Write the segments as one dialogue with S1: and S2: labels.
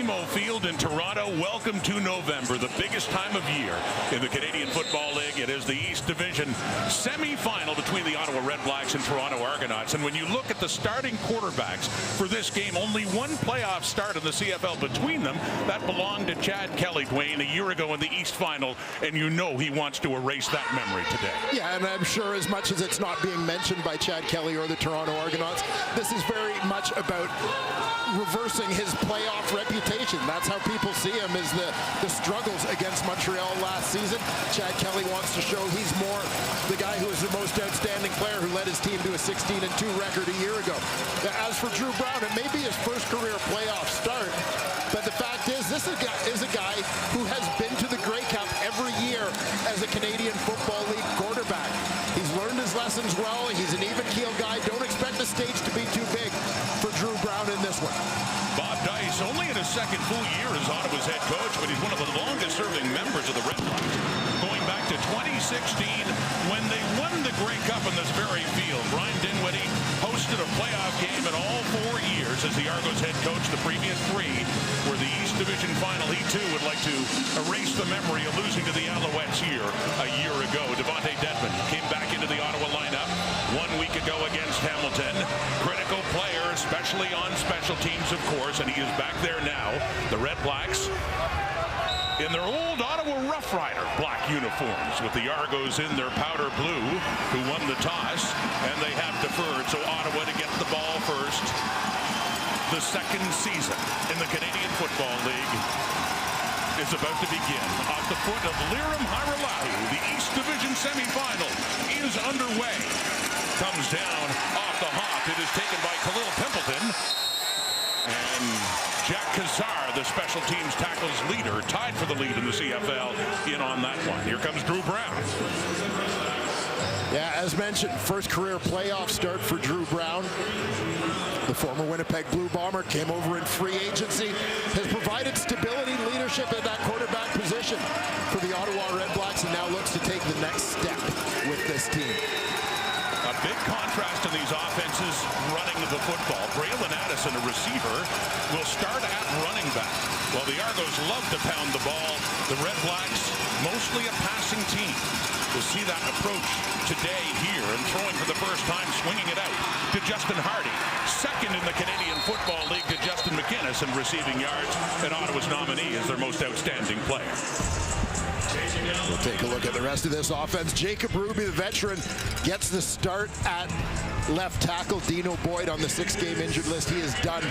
S1: BMO Field in Toronto. Welcome to November, the biggest time of year in the Canadian Football League. It is the East Division semi-final between the Ottawa REDBLACKS and Toronto Argonauts. And when you look at the starting quarterbacks for this game, only one playoff start in the CFL between them. That belonged to Chad Kelly, Dwayne, a year ago in the East Final, and you know he wants to erase that memory today.
S2: Yeah, and I'm sure as much as it's not being mentioned by Chad Kelly or the Toronto Argonauts, this is very much about reversing his playoff reputation. That's how people see him, is the struggles against Montreal last season. Chad Kelly wants to show he's more the guy who is the most outstanding player, who led his team to a 16-2 record a year ago. As for Drew Brown, it may be his first career playoff start, but the fact is, this is a guy who has been to the Grey Cup every year as a Canadian Football League quarterback. He's learned his lessons well. He's an even-keel guy. Don't expect the stage to be too big for Drew Brown in this one.
S1: Bob Dice, only in his second full year as Ottawa's head coach, but he's one of the longest-serving members of the REDBLACKS, going back to 2016 when they won the Grey Cup in this very field. Brian Dinwiddie hosted a playoff game in all 4 years as the Argos head coach. The previous 3 were the East Division final. He, too, would like to erase the memory of losing to the Alouettes here a year ago. Devontae Dedmon came back into the Ottawa lineup 1 week ago against Hamilton. Critical player, especially on special teams, of course, and he is back there now. The REDBLACKS in their old Ottawa Rough Rider black uniforms, with the Argos in their powder blue, who won the toss, and they have deferred, so Ottawa to get the ball first. The second season in the Canadian Football League is about to begin. Off the foot of Lirim Hajrullahu, the East Division semi-final is underway. Comes down off the hop. It is taken by Khalil Pimpleton. And Jack Kazar, the special teams tackles leader, tied for the lead in the CFL, in on that one. Here comes Drew Brown.
S2: Yeah, as mentioned, first career playoff start for Drew Brown. The former Winnipeg Blue Bomber came over in free agency, has provided stability, leadership at that quarterback position for the Ottawa REDBLACKS, and now looks to take the next step with this team.
S1: A big contrast in these offenses running the football. Braylon Addison, a receiver, will start at running back. While the Argos love to pound the ball, the REDBLACKS mostly a passing team. We'll see that approach today here, and throwing for the first time, swinging it out to Justin Hardy. Second in the Canadian Football League to Justin McInnes in receiving yards, and Ottawa's nominee is their most outstanding player.
S2: We'll take a look at the rest of this offense. Jacob Ruby, the veteran, gets the start at left tackle. Dino Boyd on the 6-game injured list. He is done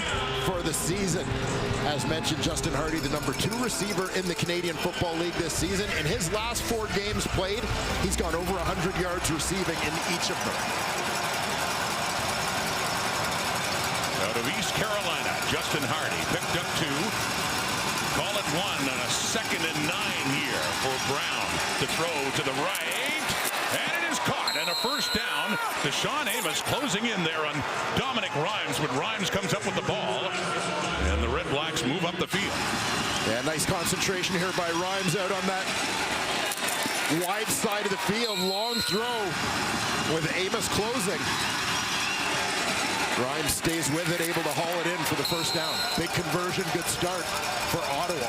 S2: for the season. As mentioned, Justin Hardy, the number 2 receiver in the Canadian Football League this season. In his last 4 games played, he's gone over 100 yards receiving in each of them.
S1: Out of East Carolina, Justin Hardy picked up 2. Call it 1 and a 2nd and 9 here for Brown to throw to the right, and it is caught, and a first down. Deshaun Amos closing in there on Dominic Rhymes, but Rhymes comes up with the ball, and the REDBLACKS move up the field.
S2: Yeah, nice concentration here by Rhymes out on that wide side of the field. Long throw with Amos closing. Rhymes stays with it, able to haul it in for the first down. Big conversion, good start for Ottawa.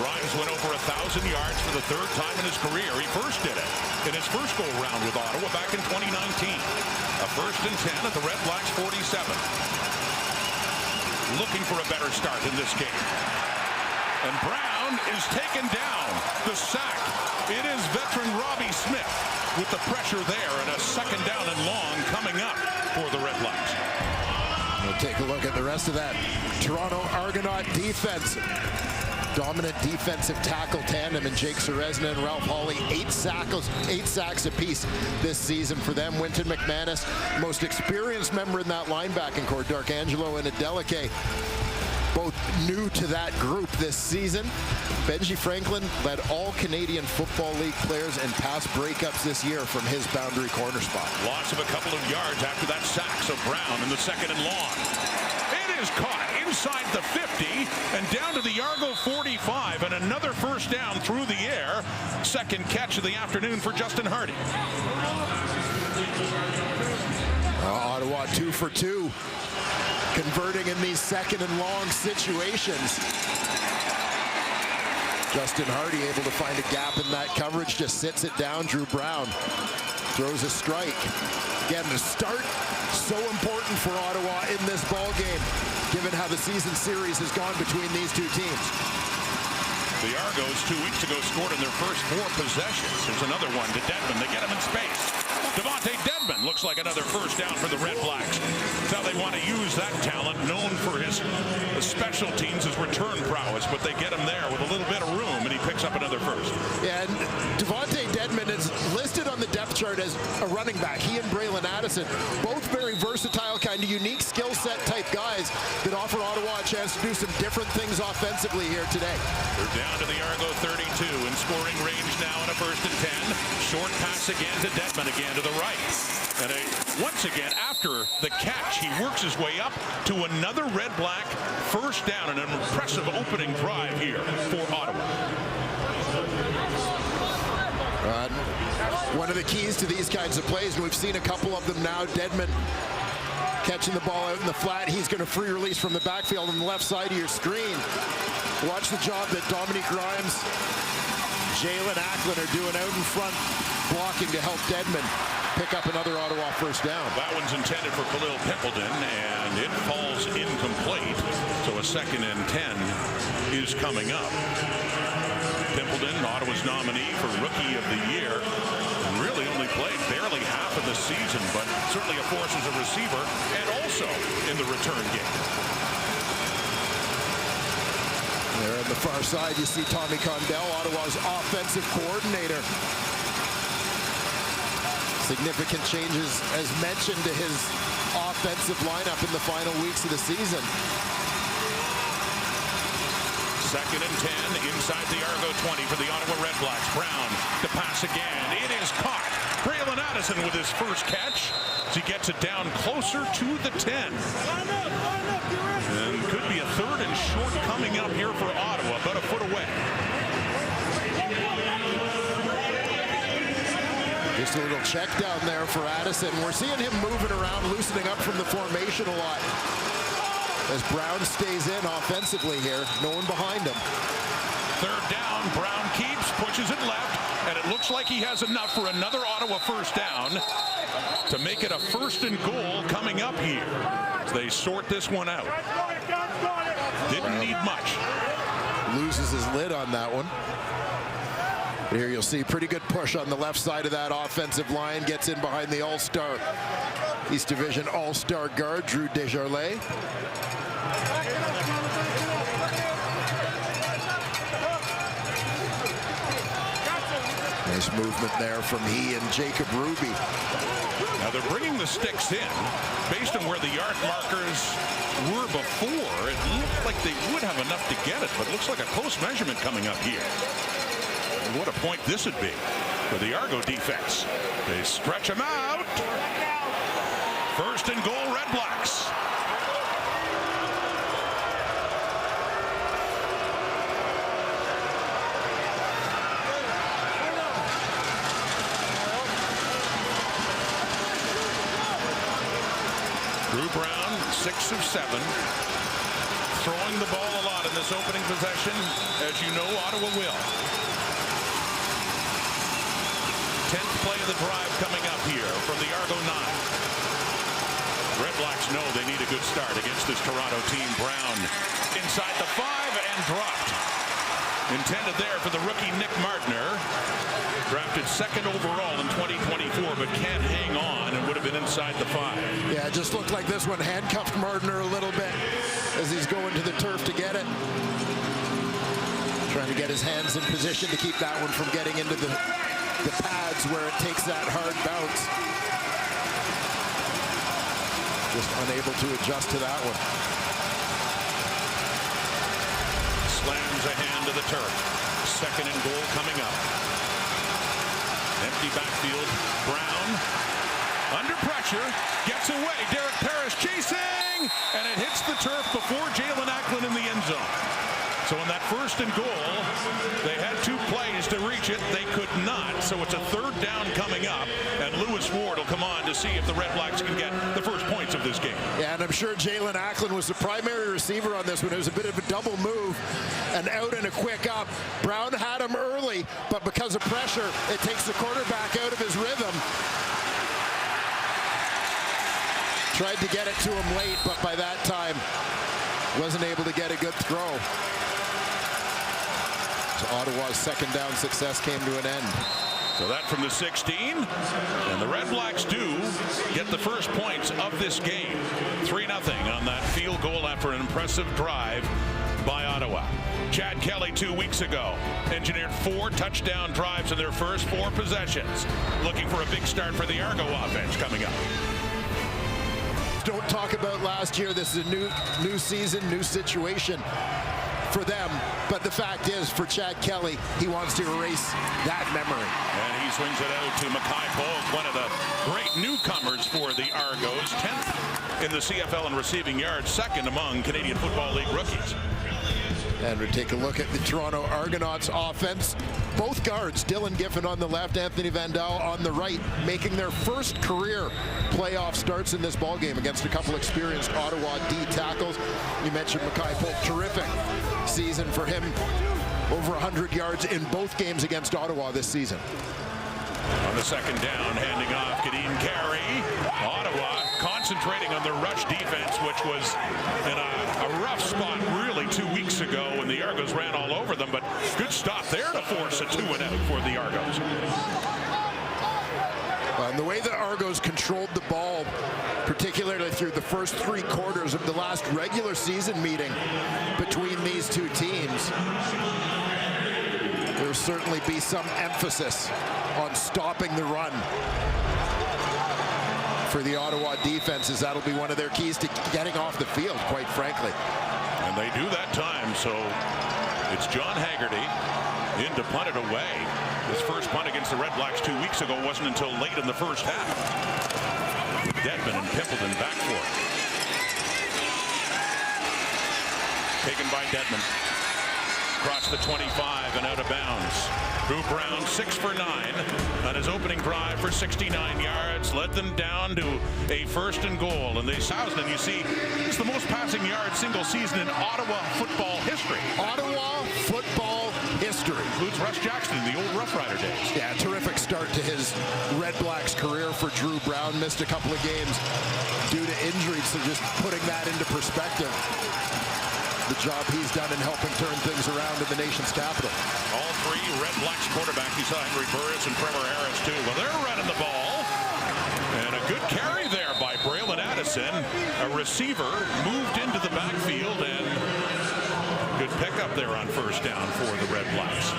S1: Rhymes went over 1,000 yards for the 3rd time in his career. He first did it in his first go-around with Ottawa back in 2019. A 1st and 10 at the REDBLACKS 47. Looking for a better start in this game. And Brown is taken down. The sack. It is veteran Robbie Smith with the pressure there, and a 2nd down and long coming up for the REDBLACKS.
S2: We'll take a look at the rest of that Toronto Argonaut defense. Dominant defensive tackle tandem in Jake Ceresna and Ralph Hawley. 8 sacks apiece this season for them. Wynton McManus, most experienced member in that linebacking core. D'Arcangelo and Adeleke, both new to that group this season. Benji Franklin led all Canadian Football League players in pass breakups this year from his boundary corner spot.
S1: Loss of a couple of yards after that sack, so Brown in the 2nd and long. It is caught inside the 50 and down to the Argo 45, and another first down through the air. 2nd catch of the afternoon for Justin Hardy.
S2: Ottawa 2 for 2. Converting in these 2nd and long situations. Justin Hardy able to find a gap in that coverage, just sits it down. Drew Brown throws a strike. Again, the start so important for Ottawa in this ball game, given how the season series has gone between these two teams.
S1: The Argos 2 weeks ago scored in their first 4 possessions. There's another one to Dedmon. They get him in space. Devontae Dedmon looks like another first down for the Red Blacks. That's how they want to use that talent, known for his special teams, his return prowess, but they get him there with a little bit of room, and he picks up another first.
S2: Yeah, and Devontae Dedmon is listed on the depth chart as a running back. He and Braylon Addison, both very versatile, kind of unique skill set type guys that offer Ottawa a chance to do some different things offensively here today.
S1: They're down to the Argo 32 in scoring range now in a 1st and 10. Short pass again to Dedmon, again to the right. And once again, after the catch, he works his way up to another Red Black first down, and an impressive opening drive here for Ottawa.
S2: One of the keys to these kinds of plays, and we've seen a couple of them now, Dedmon catching the ball out in the flat. He's going to free release from the backfield on the left side of your screen. Watch the job that Dominique Grimes, Jalen Acklin are doing out in front, blocking to help Dedmon pick up another Ottawa first down.
S1: That one's intended for Khalil Pimpleton, and it falls incomplete. So a 2nd and 10 is coming up. Pimpleton, Ottawa's nominee for Rookie of the Year, and really only played barely half of the season, but certainly a force as a receiver and also in the return game.
S2: There on the far side, you see Tommy Condell, Ottawa's offensive coordinator. Significant changes, as mentioned, to his offensive lineup in the final weeks of the season.
S1: 2nd and 10 inside the Argo 20 for the Ottawa Red Blacks. Brown to pass again. It is caught. Braylon Addison with his first catch as he gets it down closer to the 10. And could be a 3rd and short coming up here for Ottawa, about a foot away.
S2: Just a little check down there for Addison. We're seeing him moving around, loosening up from the formation a lot, as Brown stays in offensively here. No one behind him.
S1: 3rd down. Brown keeps, pushes it left, and it looks like he has enough for another Ottawa first down to make it a 1st and goal coming up here. As they sort this one out. Didn't need much.
S2: Loses his lid on that one. Here you'll see pretty good push on the left side of that offensive line. Gets in behind the All-Star, East Division All-Star guard, Drew Desjardins. Nice movement there from he and Jacob Ruby.
S1: Now they're bringing the sticks in based on where the yard markers were before. It looked like they would have enough to get it, but it looks like a close measurement coming up here. And what a point this would be for the Argo defense. They stretch them out. 1st and goal, Red Blacks. Drew Brown, 6 of 7. Throwing the ball a lot in this opening possession. As you know, Ottawa will. 10th play of the drive coming up here from the Argo 9. Red Blacks know they need a good start against this Toronto team. Brown inside the 5 and dropped. Intended there for the rookie Nick Martner. Drafted 2nd overall in 2024, but can't hang on and would have been inside the 5.
S2: Yeah, it just looked like this one handcuffed Martner a little bit as he's going to the turf to get it. Trying to get his hands in position to keep that one from getting into the pads where it takes that hard bounce. Just unable to adjust to that one.
S1: Slams a hand to the turf. 2nd and goal coming up. Empty backfield. Brown under pressure. Gets away. Derek Parrish chasing. And it hits the turf before Jalen Acklin in the end zone. So in that first and goal, they had 2 plays to reach it. They could not. So it's a 3rd down coming up, and Lewis Ward will come on to see if the Red Blacks can get the first points of this game.
S2: Yeah, and I'm sure Jalen Acklin was the primary receiver on this one. It was a bit of a double move, and out and a quick up. Brown had him early, but because of pressure, it takes the quarterback out of his rhythm. Tried to get it to him late, but by that time, wasn't able to get a good throw. So Ottawa's 2nd down success came to an end.
S1: So that from the 16, and the Red Blacks do get the first points of this game. 3-0 on that field goal after an impressive drive by Ottawa. Chad Kelly 2 weeks ago engineered 4 touchdown drives in their first 4 possessions. Looking for a big start for the Argo offense coming up.
S2: Don't talk about last year. This is a new season, new situation for them. But the fact is, for Chad Kelly, he wants to erase that memory.
S1: And he swings it out to Mackay Polk, one of the great newcomers for the Argos. 10th in the CFL in receiving yards, 2nd among Canadian Football League rookies.
S2: And we take a look at the Toronto Argonauts offense. Both guards, Dylan Giffen on the left, Anthony Vandal on the right, making their first career playoff starts in this ballgame against a couple experienced Ottawa D tackles. You mentioned Mackay Polk, terrific season for him. Over 100 yards in both games against Ottawa this season.
S1: On the 2nd down, handing off Kadeen Carey. Ottawa concentrating on their rush defense, which was in a rough spot really 2 weeks ago when the Argos ran all over them, but good stop there to force a 2-and-out for the Argos.
S2: And the way the Argos controlled the ball, particularly through the first 3 quarters of the last regular season meeting between these 2 teams, there'll certainly be some emphasis on stopping the run for the Ottawa defenses. That'll be one of their keys to getting off the field, quite frankly.
S1: And they do that time, so it's John Haggerty in to punt it away. His first punt against the Red Blacks 2 weeks ago wasn't until late in the first half. Dedman and Pimpleton back for it. Taken by Dedman. Across the 25 and out of bounds. Drew Brown 6 for 9 on his opening drive for 69 yards. Led them down to a 1st and goal. And they thousand, and you see, it's the most passing yards single season in Ottawa football history.
S2: Ottawa football history.
S1: Includes Russ Jackson in the old Rough Rider days.
S2: Yeah, terrific start to his Red Blacks career for Drew Brown. Missed a couple of games due to injuries, so just putting that into perspective. The job he's done in helping turn things around in the nation's capital.
S1: All 3 Red Blacks quarterbacks. You saw Henry Burris and Trevor Harris too. Well, they're running the ball. And a good carry there by Braylon Addison. A receiver moved into the backfield, and good pickup there on 1st down for the Red Blacks.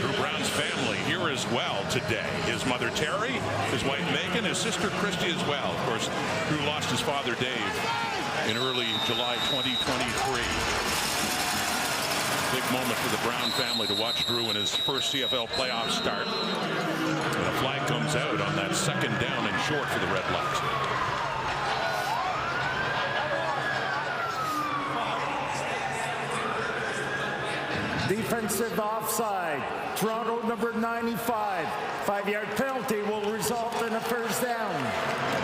S1: Drew Brown's family here as well today. His mother Terry, his wife Megan, his sister Christy as well. Of course, Drew lost his father Dave in early July 2023. Big moment for the Brown family to watch Drew in his first CFL playoff start. And a flag comes out on that 2nd down and short for the Red Blacks.
S3: Defensive offside. Toronto number 95. 5-yard penalty will result in a 1st down.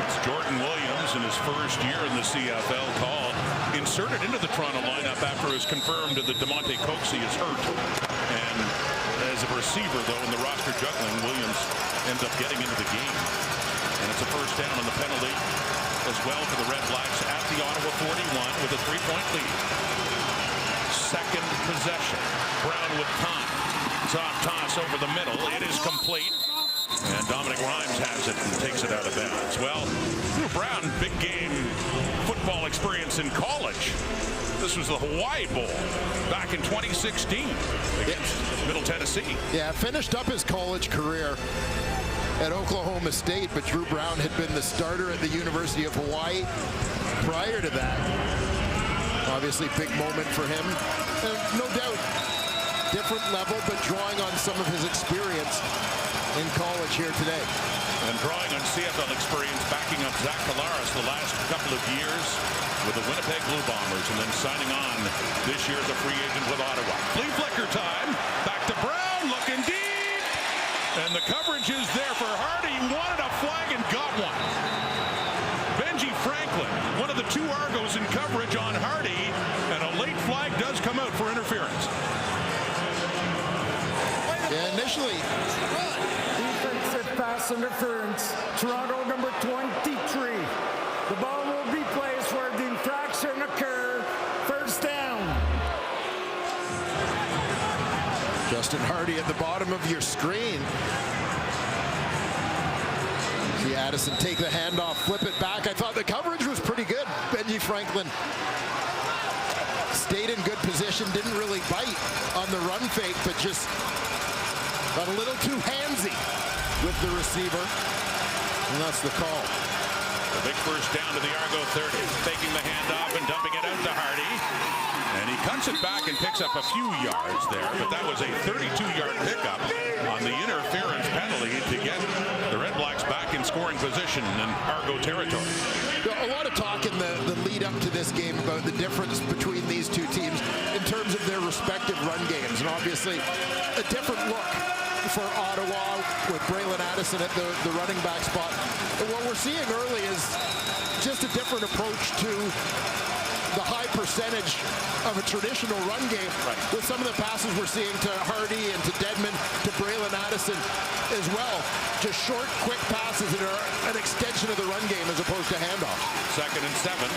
S1: It's Jordan Williams in his first year in the CFL called. Inserted into the Toronto lineup after it was confirmed that DeMonte Coxey is hurt. And as a receiver, though, in the roster juggling, Williams ends up getting into the game. And it's a 1st down on the penalty as well for the Red Blacks at the Ottawa 41 with a 3-point lead. 2nd possession. Brown with time. Top toss over the middle. It is complete. And Dominic Rhymes has it and takes it out of bounds. Well, Drew Brown, big game football experience in college. This was the Hawaii Bowl back in 2016 against Middle Tennessee.
S2: Yeah, finished up his college career at Oklahoma State, but Drew Brown had been the starter at the University of Hawaii prior to that. Obviously, big moment for him. And no doubt, different level, but drawing on some of his experience in college here today.
S1: And drawing on CFL experience, backing up Zach Collaros the last couple of years with the Winnipeg Blue Bombers, and then signing on this year as a free agent with Ottawa. Flea flicker time. Back to Brown, looking deep. And the coverage is there for Hardy. Wanted a flag and got one. Benji Franklin, one of the two Argos in coverage on Hardy, and a late flag does come out for interference.
S2: Yeah, initially.
S3: Defensive pass interference. Toronto number 23. The ball will be placed where the infraction occurred. First down.
S2: Justin Hardy at the bottom of your screen. See Addison take the handoff, flip it back. I thought the coverage was pretty good. Benji Franklin stayed in good position, didn't really bite on the run fake, but just got a little too handsy with the receiver, and that's the call.
S1: The big first down to the Argo 30, taking the handoff and dumping it out to Hardy. And he cuts it back and picks up a few yards there, but that was a 32-yard pickup on the interference penalty to get the Red Blacks back in scoring position in Argo territory.
S2: A lot of talk in the lead up to this game about the difference between these two teams in terms of their respective run games, and obviously a different look for Ottawa with Braylon Addison at the running back spot. And what we're seeing early is just a different approach to the high percentage of a traditional run game.
S1: Right.
S2: With some of the passes we're seeing to Hardy and to Dedmon, to Braylon Addison as well. Just short, quick passes that are an extension of the run game as opposed to handoff.
S1: 2nd and 7.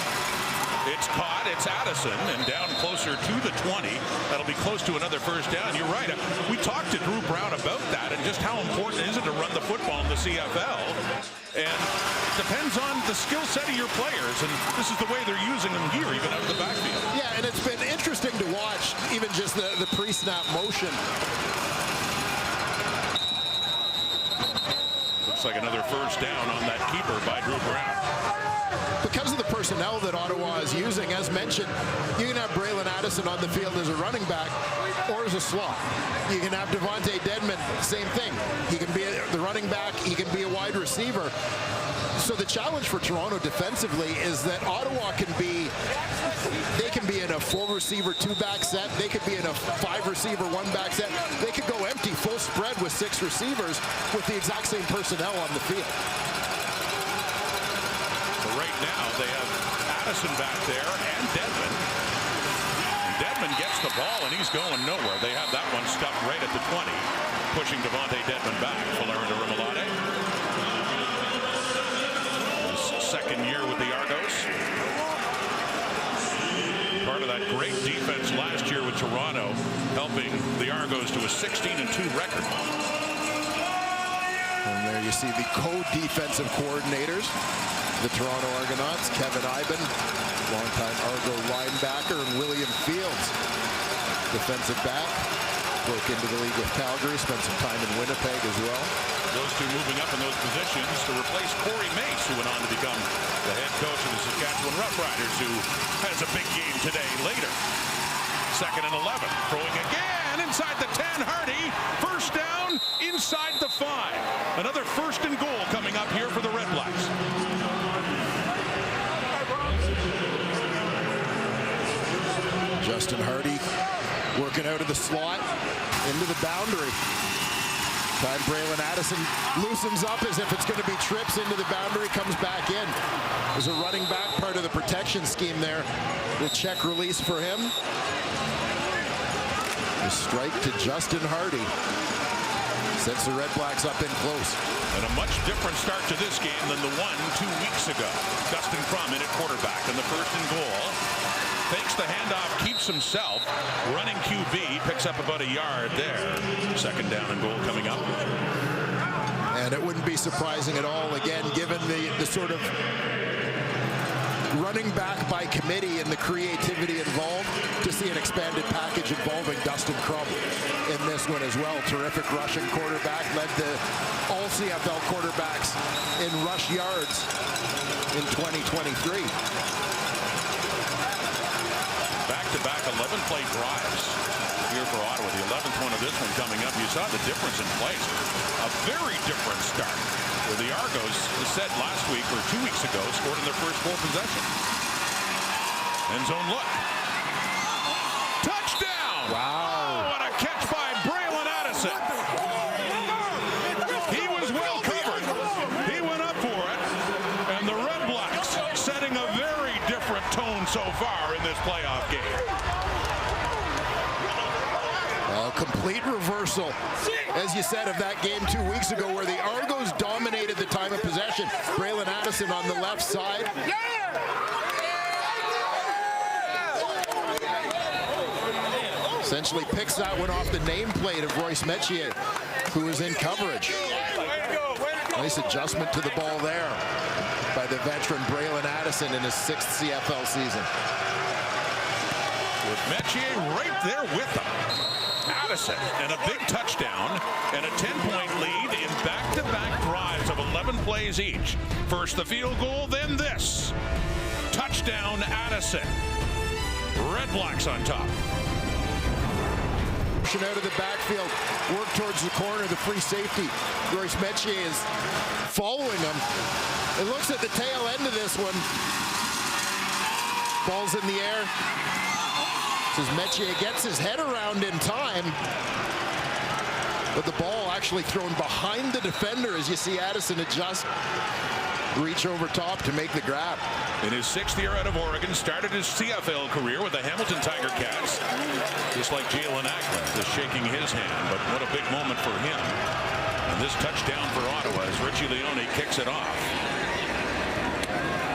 S1: It's caught. It's Addison, and down closer to the 20. That'll be close to another first down. You're right. We talked to Drew Brown about that and just how important is it to run the football in the CFL. And it depends on the skill set of your players, and this is the way they're using them here, even out of the backfield.
S2: Yeah, and it's been interesting to watch, even just the pre-snap motion.
S1: Looks like another first down on that keeper by Drew Brown.
S2: Because of the personnel that Ottawa is using, as mentioned, you can have Braylon Addison on the field as a running back or as a slot. You can have Devontae Dedmon, same thing. He can be the running back, he can be a wide receiver. So the challenge for Toronto defensively is that Ottawa can be in a full receiver 2-back set. They could be in a 5 receiver 1-back set. They could go empty, full spread with 6 receivers with the exact same personnel on the field.
S1: Right now, they have Addison back there and Dedmon. And Dedmon gets the ball, and he's going nowhere. They have that one stuffed right at the 20, pushing Devontae Dedmon back. Falerindo Rimolade. His second year with the Argos. Part of that great defense last year with Toronto, helping the Argos to a 16-2 record.
S2: And there you see the co-defensive coordinators. The Toronto Argonauts, Kevin Iben, longtime Argo linebacker, and William Fields, defensive back. Broke into the league with Calgary, spent some time in Winnipeg as well.
S1: Those two moving up in those positions to replace Corey Mace, who went on to become the head coach of the Saskatchewan Roughriders, who has a big game today later. 2nd and 11, throwing again inside the 10, Hardy. First down inside the 5. Another 1st and goal coming up here for the Red Blacks.
S2: Justin Hardy working out of the slot into the boundary. Time Braylon Addison loosens up as if it's going to be trips into the boundary, comes back in. There's a running back, part of the protection scheme there. The check release for him. The strike to Justin Hardy sets the Red Blacks up in close.
S1: And a much different start to this game than the one 2 weeks ago. Dustin Crum in at quarterback in the 1st and goal. Takes the handoff, keeps himself. Running QB, picks up about a yard there. 2nd down and goal coming up.
S2: And it wouldn't be surprising at all, again, given the sort of running back by committee and the creativity involved, to see an expanded package involving Dustin Crum in this one as well. Terrific rushing quarterback, led the all CFL quarterbacks in rush yards in 2023.
S1: Back-to-back 11-play drives here for Ottawa. The 11th one of this one coming up. You saw the difference in plays. A very different start. Where the Argos said last week or 2 weeks ago scored in their first 4 possessions. End zone look. Touchdown!
S2: Wow.
S1: Oh, what a catch by Braylon Addison. He was well covered. He went up for it. And the Red Blacks setting a very different tone so far in this playoff game.
S2: A complete reversal, as you said, of that game 2 weeks ago where the Argos dominated the time of possession. Braylon Addison on the left side. Essentially picks that one off the nameplate of Royce Metier, who was in coverage. Nice adjustment to the ball there by the veteran Braylon Addison in his 6th CFL season.
S1: With Metier right there with him. Addison and a big touchdown and a 10-point lead in back-to-back drives of 11 plays each. First the field goal, then this. Touchdown Addison. Red Blacks on top.
S2: Out of the backfield, work towards the corner, the free safety. Royce Metier is following him. It looks at the tail end of this one. Ball's in the air. As Metier gets his head around in time, but the ball actually thrown behind the defender as you see Addison adjust, reach over top to make the grab.
S1: In his 6th year out of Oregon, started his CFL career with the Hamilton Tiger Cats. Just like Jalen Ackland is shaking his hand, but what a big moment for him. And this touchdown for Ottawa as Richie Leone kicks it off.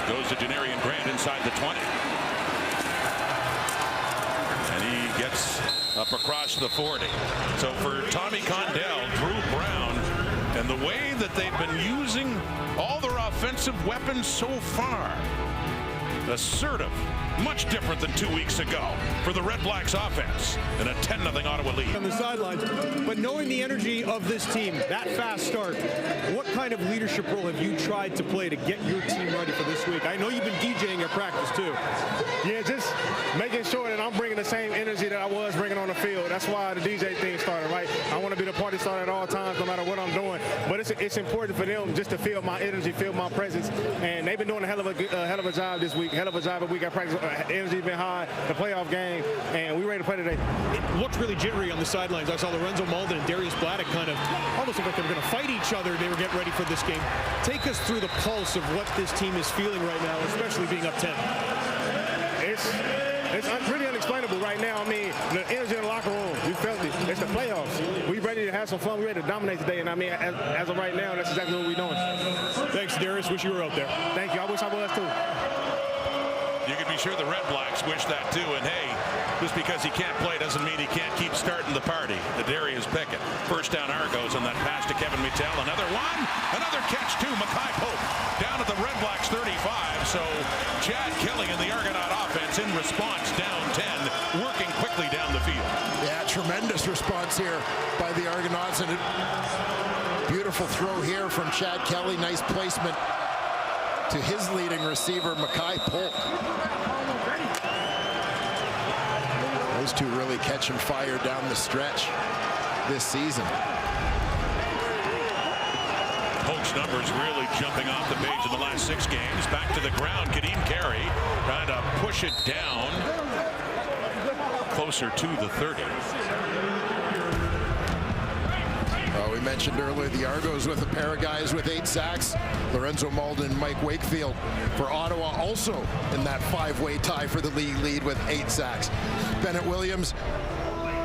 S1: Goes to Janarian Grant inside the 20. And he gets up across the 40. So for Tommy Condell, Drew Brown, and the way that they've been using all their offensive weapons so far, assertive, much different than 2 weeks ago for the Red Blacks offense and a 10-0 Ottawa lead.
S4: On the sidelines, but knowing the energy of this team, that fast start, what kind of leadership role have you tried to play to get your team ready for this week? I know you've been DJing at practice too.
S5: Yeah, just making sure that I'm bringing the same energy that I was bringing on the field. That's why the DJ thing started, right? I want to be the party starter at all times, no matter what I'm doing. But it's important for them just to feel my energy, feel my presence. And they've been doing a hell of a job this week. Hell of a job of week at practice. Energy's been high, the playoff game, and we're ready to play today.
S4: It looked really jittery on the sidelines. I saw Lorenzo Malden and Darius Bladdock kind of almost looked like they were going to fight each other. They were getting ready for this game. Take us through the pulse of what this team is feeling right now, especially being up 10.
S5: It's really unexplainable right now. I mean, the energy in the locker room, we felt it. It's the playoffs. We ready to have some fun. We ready to dominate today. And I mean, as of right now, that's exactly what we're doing.
S4: Thanks, Darius. Wish you were out there.
S5: Thank you. I wish I was too.
S1: You can be sure the Red Blacks wish that too. And hey, just because he can't play doesn't mean he can't keep starting the party. The Darius Pickett. First down Argos on that pass to Kevin Mittell. Another one. Another catch too. Mackay Pope down at the Red Blacks 35. So Chad Kelly and the Argonaut offense in response down 10, working quickly down the field.
S2: Yeah, tremendous response here by the Argonauts, and a beautiful throw here from Chad Kelly. Nice placement to his leading receiver, Mackay Polk. Those two really catching fire down the stretch this season.
S1: Polk's numbers really jumping off the page in the last 6 games. Back to the ground, Kadeem Carey trying to push it down closer to the 30.
S2: We mentioned earlier the Argos with a pair of guys with 8 sacks. Lorenzo Malden and Mike Wakefield for Ottawa also in that 5-way tie for the league lead with 8 sacks. Bennett Williams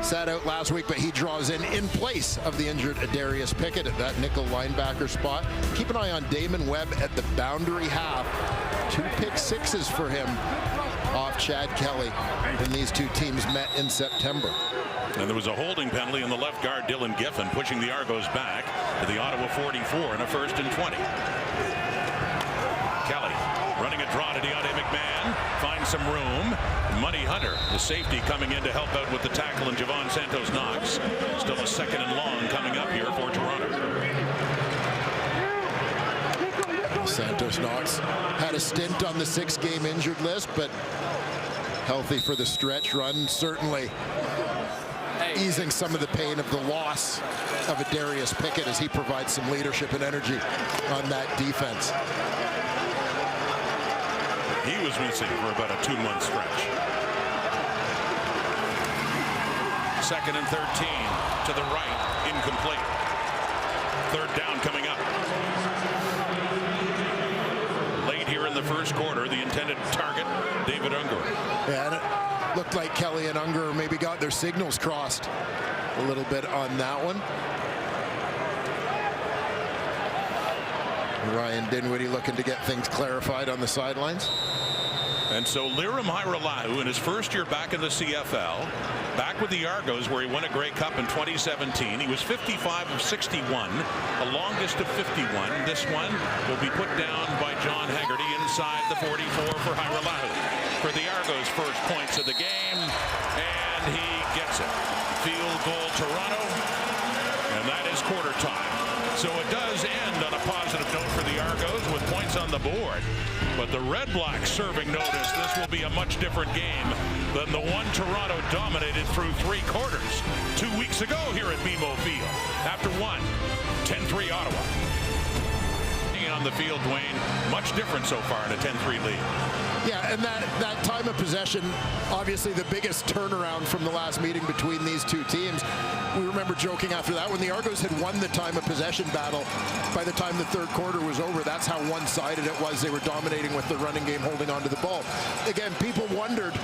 S2: sat out last week, but he draws in place of the injured Darius Pickett at that nickel linebacker spot. Keep an eye on Damon Webb at the boundary half. 2 pick sixes for him off Chad Kelly when these two teams met in September.
S1: And there was a holding penalty on the left guard, Dylan Giffen, pushing the Argos back to the Ottawa 44 in a 1st and 20. Kelly running a draw to Deontay McMahon, finds some room. Money Hunter, the safety, coming in to help out with the tackle, and Javon Santos Knox. Still a 2nd and long coming up here for Toronto.
S2: Santos Knox had a stint on the 6-game injured list, but healthy for the stretch run, certainly.
S6: Hey,
S2: easing some of the pain of the loss of a Darius Pickett as he provides some leadership and energy on that defense.
S1: He was missing for about a 2-month stretch. 2nd and 13 to the right, incomplete. 3rd down coming up. Late here in the first quarter, the intended target, David Unger.
S2: Yeah, and it looked like Kelly and Unger maybe got their signals crossed a little bit on that one. Ryan Dinwiddie looking to get things clarified on the sidelines.
S1: And so Lirim Hajrullahu, in his first year back in the CFL, back with the Argos where he won a Grey Cup in 2017. He was 55 of 61, the longest of 51. This one will be put down by John Haggerty inside the 44 for Hajrullahu. For the Argos, first points of the game, and he gets it. Field goal Toronto, and that is quarter time. So it does end on a positive note for the Argos with points on the board. But the Red Blacks serving notice this will be a much different game than the one Toronto dominated through 3 quarters 2 weeks ago here at BMO Field. After one, 10-3 Ottawa. On the field, Dwayne, much different so far in a 10-3 lead.
S2: Yeah, and that time of possession, obviously the biggest turnaround from the last meeting between these two teams. We remember joking after that when the Argos had won the time of possession battle. By the time the 3rd quarter was over, that's how one-sided it was. They were dominating with the running game, holding onto the ball. Again, people wondered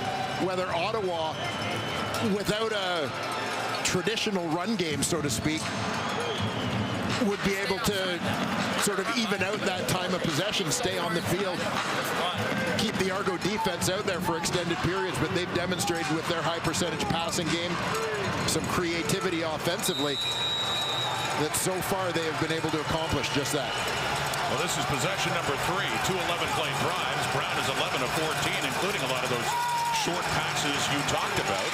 S2: whether Ottawa, without a traditional run game, so to speak, would be able to sort of even out that time of possession, stay on the field, keep the Argo defense out there for extended periods. But they've demonstrated with their high percentage passing game, some creativity offensively, that so far they have been able to accomplish just that.
S1: Well, this is possession number 3, 2 11-play drives. Brown is 11 of 14, including a lot of those short passes you talked about.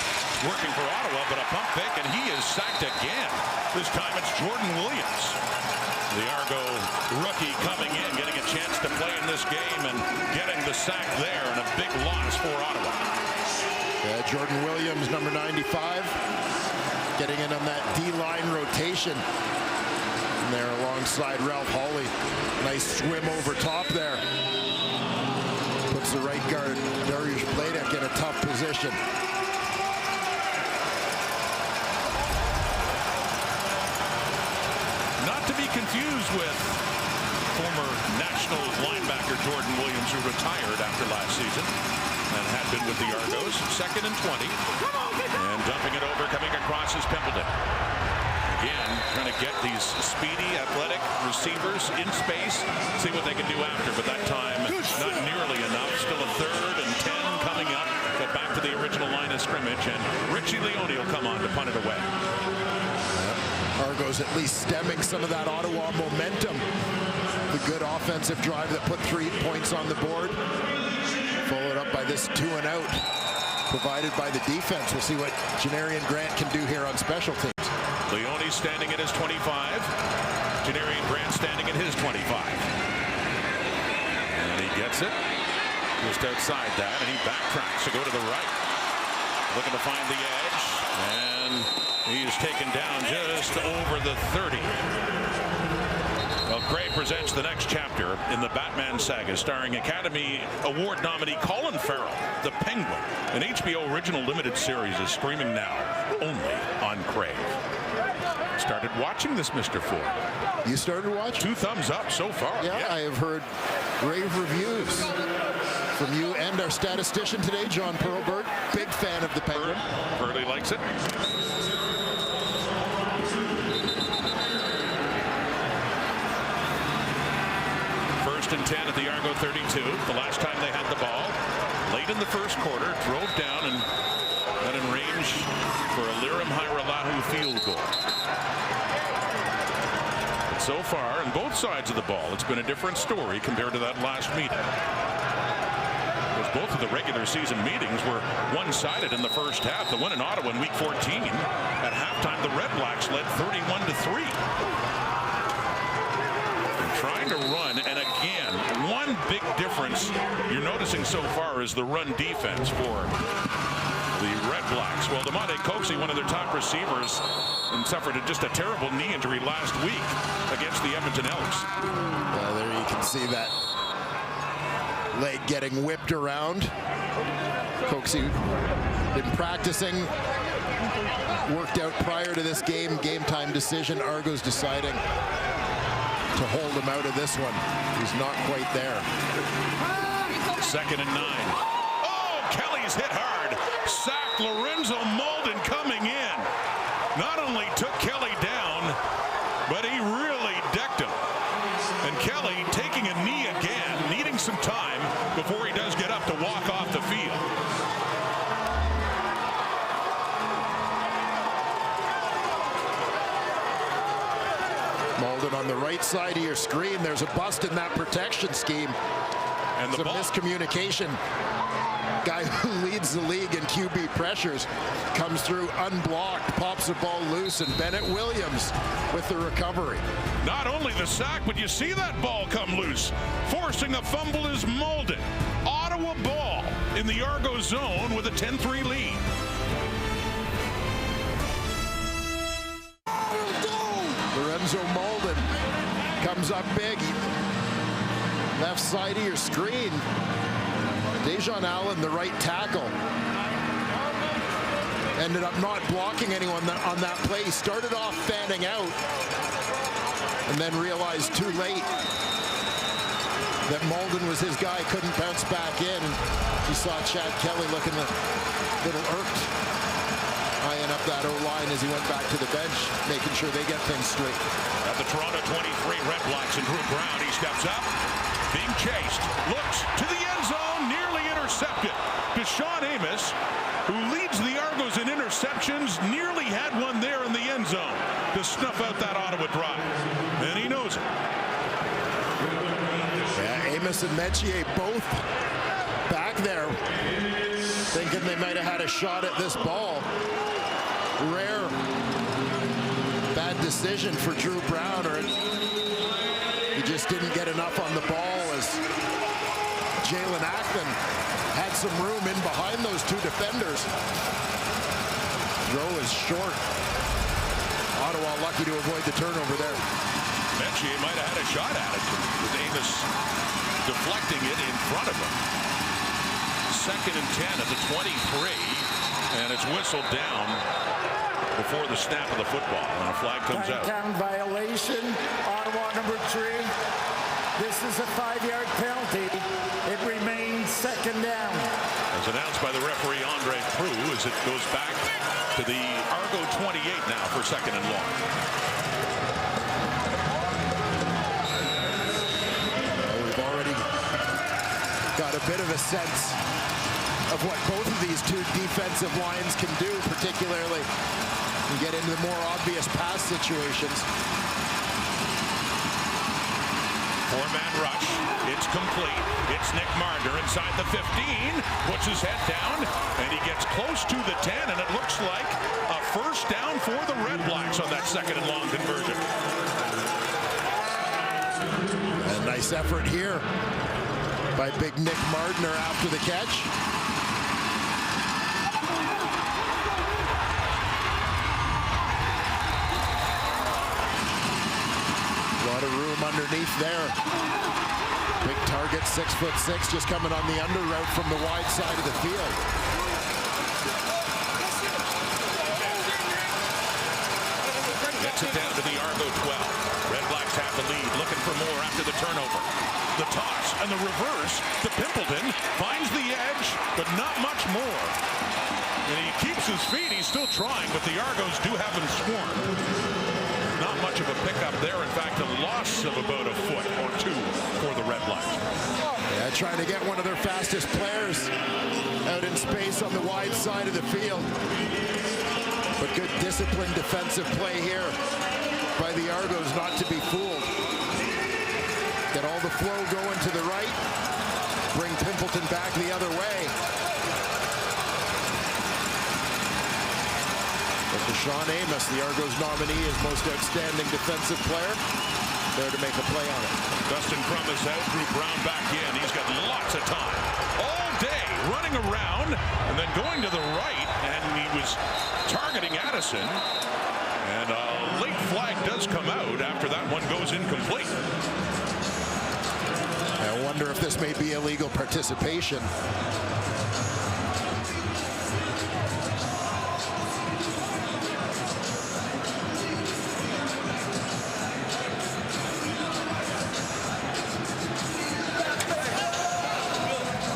S1: Working for Ottawa, but a pump fake, and he is sacked again. This time it's Jordan Williams. The Argo rookie coming in, getting a chance to play in this game and getting the sack there, and a big loss for Ottawa.
S2: Yeah, Jordan Williams, number 95, getting in on that D-line rotation. And there alongside Ralph Hawley. Nice swim over top there. Puts the right guard, Darius Bladek, in a tough position.
S1: Not to be confused with former national linebacker Jordan Williams, who retired after last season and had been with the Argos. 2nd and 20. And dumping it over, coming across is Pimpleton. Again, trying to get these speedy, athletic receivers in space, see what they can do after. But that time, not nearly enough. Still a 3rd and 10 coming up. But back to the original line of scrimmage. And Richie Leone will come on to punt it away.
S2: Argos at least stemming some of that Ottawa momentum. The good offensive drive that put 3 points on the board. Followed up by this 2 and out provided by the defense. We'll see what Janarian Grant can do here on special teams.
S1: Leone standing at his 25. Janarian Grant standing at his 25. And he gets it just outside that, and he backtracks to go to the right. Looking to find the edge, and he is taken down just over the 30. Well, Gray presents the next chapter in the Batman saga, starring Academy Award nominee Colin Farrell, The Penguin. An HBO original limited series is streaming now, only on Crave. Started watching this, Mr. Ford.
S2: You started watching?
S1: 2 thumbs up so far.
S2: Yeah, I have heard rave reviews from you and our statistician today, John Perlberg. Big fan of The Penguin.
S1: Burley likes it. First and 10 at the Argo 32. The last time they had the ball. Late in the first quarter, drove down and got in range for a Lirim Hajrullahu field goal. But so far, on both sides of the ball, it's been a different story compared to that last meeting. Because both of the regular season meetings were one-sided in the first half. The one in Ottawa in Week 14. At halftime, the Red Blacks led 31-3. Trying to run, and again, one big difference you're noticing so far is the run defense for the Red Blacks. Well, DeMonte Coxey, one of their top receivers, and suffered just a terrible knee injury last week against the Edmonton Elks.
S2: There you can see that leg getting whipped around. Coxey been practicing, worked out prior to this game. Game time decision. Argos deciding to hold him out of this one. He's not quite there.
S1: 2nd and 9. Oh, Kelly's hit hard. Sacked. Lorenzo Malden coming in. Not only took Kelly down, but he really decked him. And Kelly taking a knee again, needing some time before he does get up to walk off the field.
S2: Malden on the right side of your screen. There's a bust in that protection scheme.
S1: And the
S2: Some
S1: ball.
S2: miscommunication. Guy who leads the league in QB pressures comes through unblocked, pops the ball loose, and Bennett Williams with the recovery.
S1: Not only the sack, but you see that ball come loose. Forcing a fumble is Malden. Ottawa ball in the Argo zone with a 10-3 lead.
S2: Lorenzo Malden comes up big. Left side of your screen. Dejan Allen, the right tackle, ended up not blocking anyone on that play. Started off fanning out and then realized too late that Malden was his guy, couldn't bounce back in. You saw Chad Kelly looking a little irked, eyeing up that O-line as he went back to the bench, making sure they get things straight.
S1: At the Toronto 23, Red Blacks and Drew Brown, he steps up, being chased, looks to the end zone, nearly intercepted. Deshaun Amos, who leads the Argos in interceptions, nearly had one there in the end zone to snuff out that Ottawa drive. And he knows it.
S2: Yeah, Amos and Metier both back there thinking they might have had a shot at this ball. Rare bad decision for Drew Brown, or he just didn't get enough on the ball as Jalen Ackman had some room in behind those two defenders. Throw is short. Ottawa lucky to avoid the turnover there.
S1: Metier might have had a shot at it with Amos deflecting it in front of him. 2nd and 10 at the 23, and it's whistled down before the snap of the football, and a flag comes out.
S3: Down violation, Ottawa number 3. This is a 5-yard penalty. It remains 2nd down.
S1: As announced by the referee Andre Proulx, as it goes back to the Argo 28 now for 2nd and long.
S2: We've already got a bit of a sense of what both of these two defensive lines can do, particularly and get into the more obvious pass situations.
S1: 4-man rush. It's complete. It's Nick Marner inside the 15. Puts his head down, and he gets close to the 10, and it looks like a first down for the Red Blacks on that 2nd and long conversion.
S2: A nice effort here by big Nick Marner after the catch. A lot of room underneath there. Big target, 6'6", just coming on the under route from the wide side of the field.
S1: Gets it down to the Argo 12. Red Blacks have the lead, looking for more after the turnover. The toss and the reverse to Pimpleton, finds the edge, but not much more. And he keeps his feet, he's still trying, but the Argos do have him swarmed. Not much of a pickup there. In fact, a loss of about a foot or two for the Red Blacks.
S2: Yeah, trying to get one of their fastest players out in space on the wide side of the field. But good disciplined defensive play here by the Argos not to be fooled. Get all the flow going to the right. Bring Pimpleton back the other way. But Deshaun Amos, the Argos nominee as most outstanding defensive player, there to make a play on it.
S1: Dustin Crum is out. Drew Brown back in. He's got lots of time. All day running going around and then going to the right, and he was targeting Addison. And a late flag does come out after that one goes incomplete.
S2: I wonder if this may be illegal participation.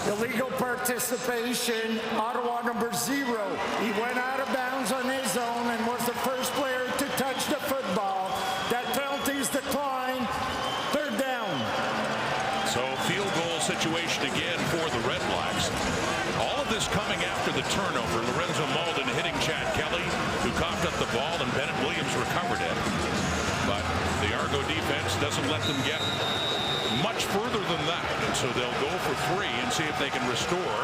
S3: Illegal participation, Ottawa number 0. He went out of bounds on his own and was the first player to touch the football. That penalty's declined. Third down.
S1: So field goal situation again for the Red Blacks. All of this coming after the turnover. Lorenzo Malden hitting Chad Kelly, who coughed up the ball, and Bennett Williams recovered it. But the Argo defense doesn't let them get much further than that, and so they'll go for 3 and see if they can restore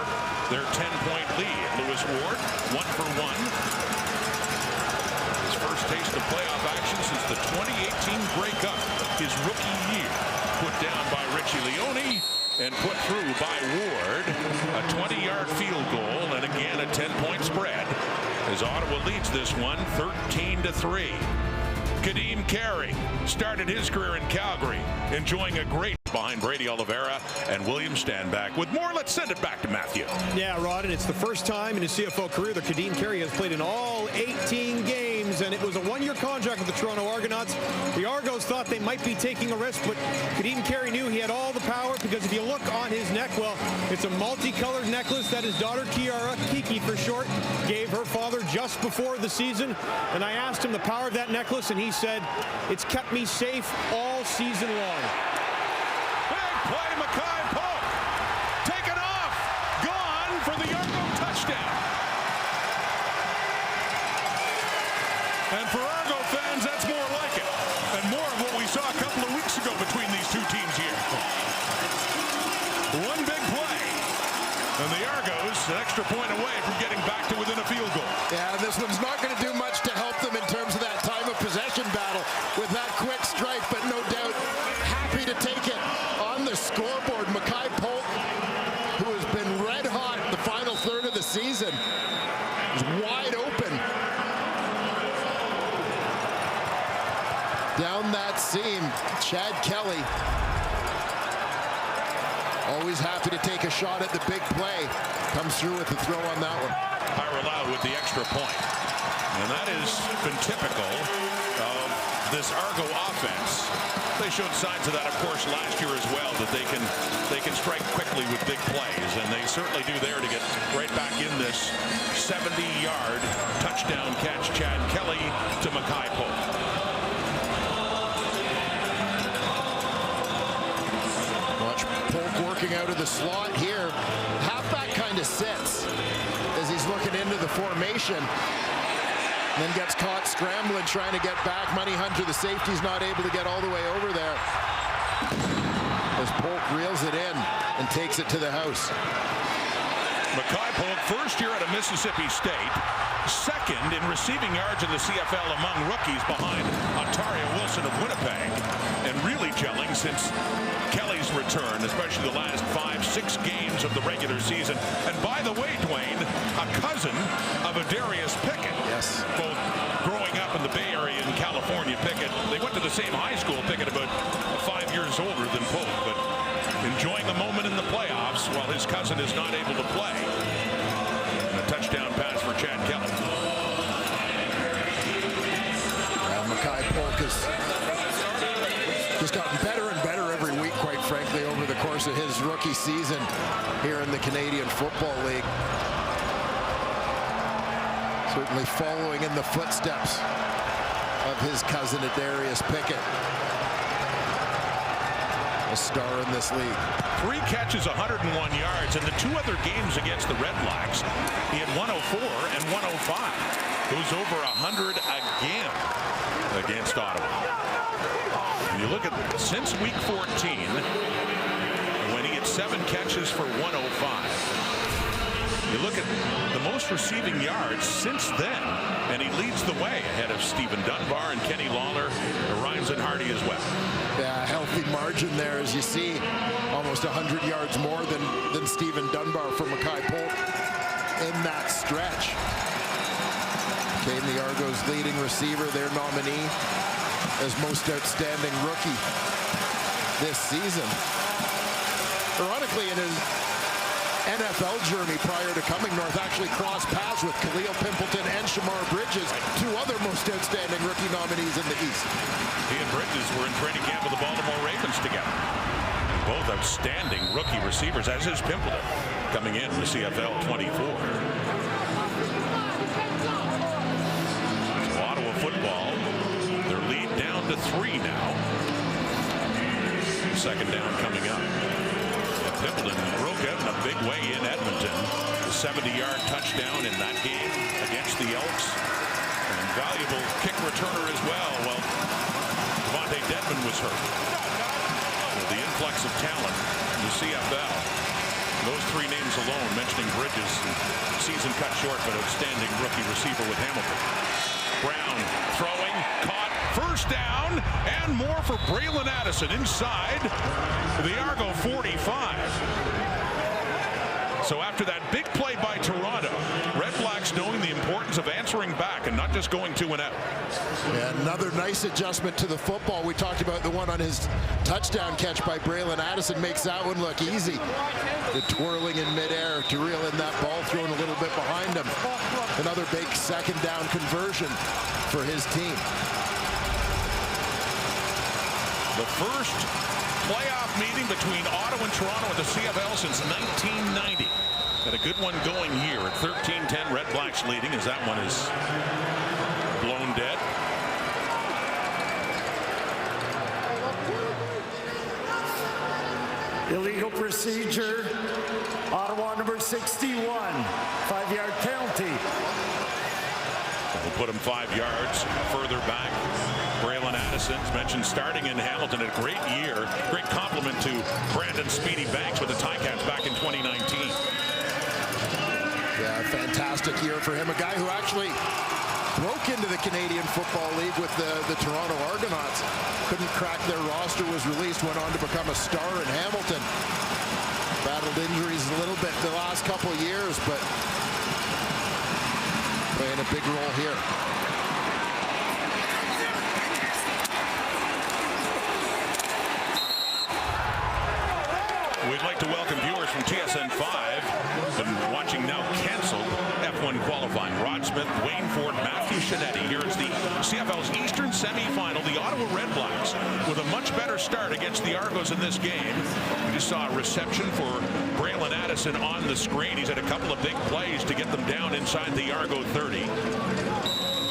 S1: their 10-point lead. Lewis Ward, 1 for 1. His first taste of playoff action since the 2018 breakup, his rookie year. Put down by Richie Leone and put through by Ward. A 20-yard field goal, and again a 10-point spread as Ottawa leads this one 13-3. Kadeem Carey started his career in Calgary, enjoying a great behind Brady Oliveira and William Stanback. With more, let's send it back to Matthew.
S4: Yeah, Rod, and it's the first time in his CFL career that Kadeem Carey has played in all 18 games, and it was a 1-year contract with the Toronto Argonauts. The Argos thought they might be taking a risk, but Kadeem Carey knew he had all the power, because if you look on his neck, well, it's a multicolored necklace that his daughter Kiara, Kiki for short, gave her father just before the season. And I asked him the power of that necklace, and he said, "It's kept me safe all season long."
S1: Play, Mackay Polk, taken off, gone for the Argo touchdown. And for Argo fans, that's more like it, and more of what we saw a couple of weeks ago between these two teams here. One big play, and the Argos an extra point away from getting back to within a field goal.
S2: Yeah, this one's not going to do much to help them in terms of that time of possession battle with that quick strike, but no doubt happy to take it. On the scoreboard, Mackay Polk, who has been red hot the final third of the season, is wide open. Down that seam, Chad Kelly, always happy to take a shot at the big play. Comes through with the throw on that one.
S1: Harrell with the extra point. And that has been typical of this Argo offense. They showed signs of that, of course, last year as well, that they can strike quickly with big plays, and they certainly do there to get right back in this 70-yard touchdown catch. Chad Kelly to Mackay Polk.
S2: Watch Polk working out of the slot here. Halfback kind of sits as he's looking into the formation. Then gets caught scrambling, trying to get back. Money Hunter, the safety's not able to get all the way over there. As Polk reels it in and takes it to the house.
S1: Mackay Polk, first year at a Mississippi State, second in receiving yards in the CFL among rookies behind Ontario Wilson of Winnipeg, and really gelling since Kelly's return, especially the last 5-6 games of the regular season. And by the way, Dwayne, a cousin of Adarius Pickett.
S2: Yes.
S1: Both growing up in the Bay Area in California. Pickett, they went to the same high school. Pickett about 5 years older than Polk, but enjoying the moment in the playoffs while his cousin is not able to play. And a touchdown pass for Chad Kelly.
S2: Mackay Polk has just gotten better and better every week, quite frankly, over the course of his rookie season here in the Canadian Football League. Certainly following in the footsteps of his cousin Adarius Pickett, a star in this league.
S1: 3 catches, 101 yards, and the 2 other games against the Red Blacks, he had 104 and 105. Goes over 100 again against Ottawa. And you look at since week 14, when he had 7 catches for 105. You look at the most receiving yards since then, and he leads the way ahead of Stephen Dunbar and Kenny Lawler, Rhymes and Hardy as well.
S2: Yeah, healthy margin there, as you see, almost 100 yards more than Stephen Dunbar for Mackay Polk. that stretch. Became the Argos' leading receiver, their nominee as most outstanding rookie this season. Ironically, in his NFL journey prior to coming north, actually crossed paths with Khalil Pimpleton and Shamar Bridges, two other most outstanding rookie nominees in the East.
S1: He and Bridges were in training camp with the Baltimore Ravens together. Both outstanding rookie receivers, as is Pimpleton, coming in the CFL 24. So Ottawa football, their lead down to 3 now. Second down coming up. Pimpleton broke out in a big way in Edmonton. A 70-yard touchdown in that game against the Elks. And valuable kick returner as well. Well, Devontae Dedmon was hurt. With the influx of talent in the CFL, those 3 names alone, mentioning Bridges, season cut short, but outstanding rookie receiver with Hamilton. Brown throwing, caught, first down, and more for Braylon Addison inside the Argo 45. So after that big play by Toronto, REDBLACKS knowing the importance of answering back and not just going 2 and out.
S2: Yeah, another nice adjustment to the football. We talked about the one on his touchdown catch by Braylon Addison. Makes that one look easy. The twirling in midair to reel in that ball, thrown a little bit behind him. Another big second down conversion for his team.
S1: The first playoff meeting between Ottawa and Toronto at the CFL since 1990. Got a good one going here at 13-10. REDBLACKS leading as that one is blown dead.
S3: Illegal procedure. Ottawa number 61. 5-yard penalty.
S1: We'll put him 5 yards further back. Braylon Addison's mentioned starting in Hamilton, a great year. Great compliment to Brandon Speedy Banks with the Ticats back in 2019.
S2: Yeah, fantastic year for him. A guy who actually broke into the Canadian Football League with the Toronto Argonauts. Couldn't crack their roster, was released, went on to become a star in Hamilton. Battled injuries a little bit the last couple of years, but playing a big role here.
S1: We'd like to welcome viewers from TSN 5 and watching now canceled F1 qualifying. Rod Smith, Wayne Ford, Matthew Shinetti. Here's the CFL's Eastern Semi-Final. The Ottawa REDBLACKS with a much better start against the Argos in this game. We just saw a reception for Braylon Addison on the screen. He's had a couple of big plays to get them down inside the Argo 30.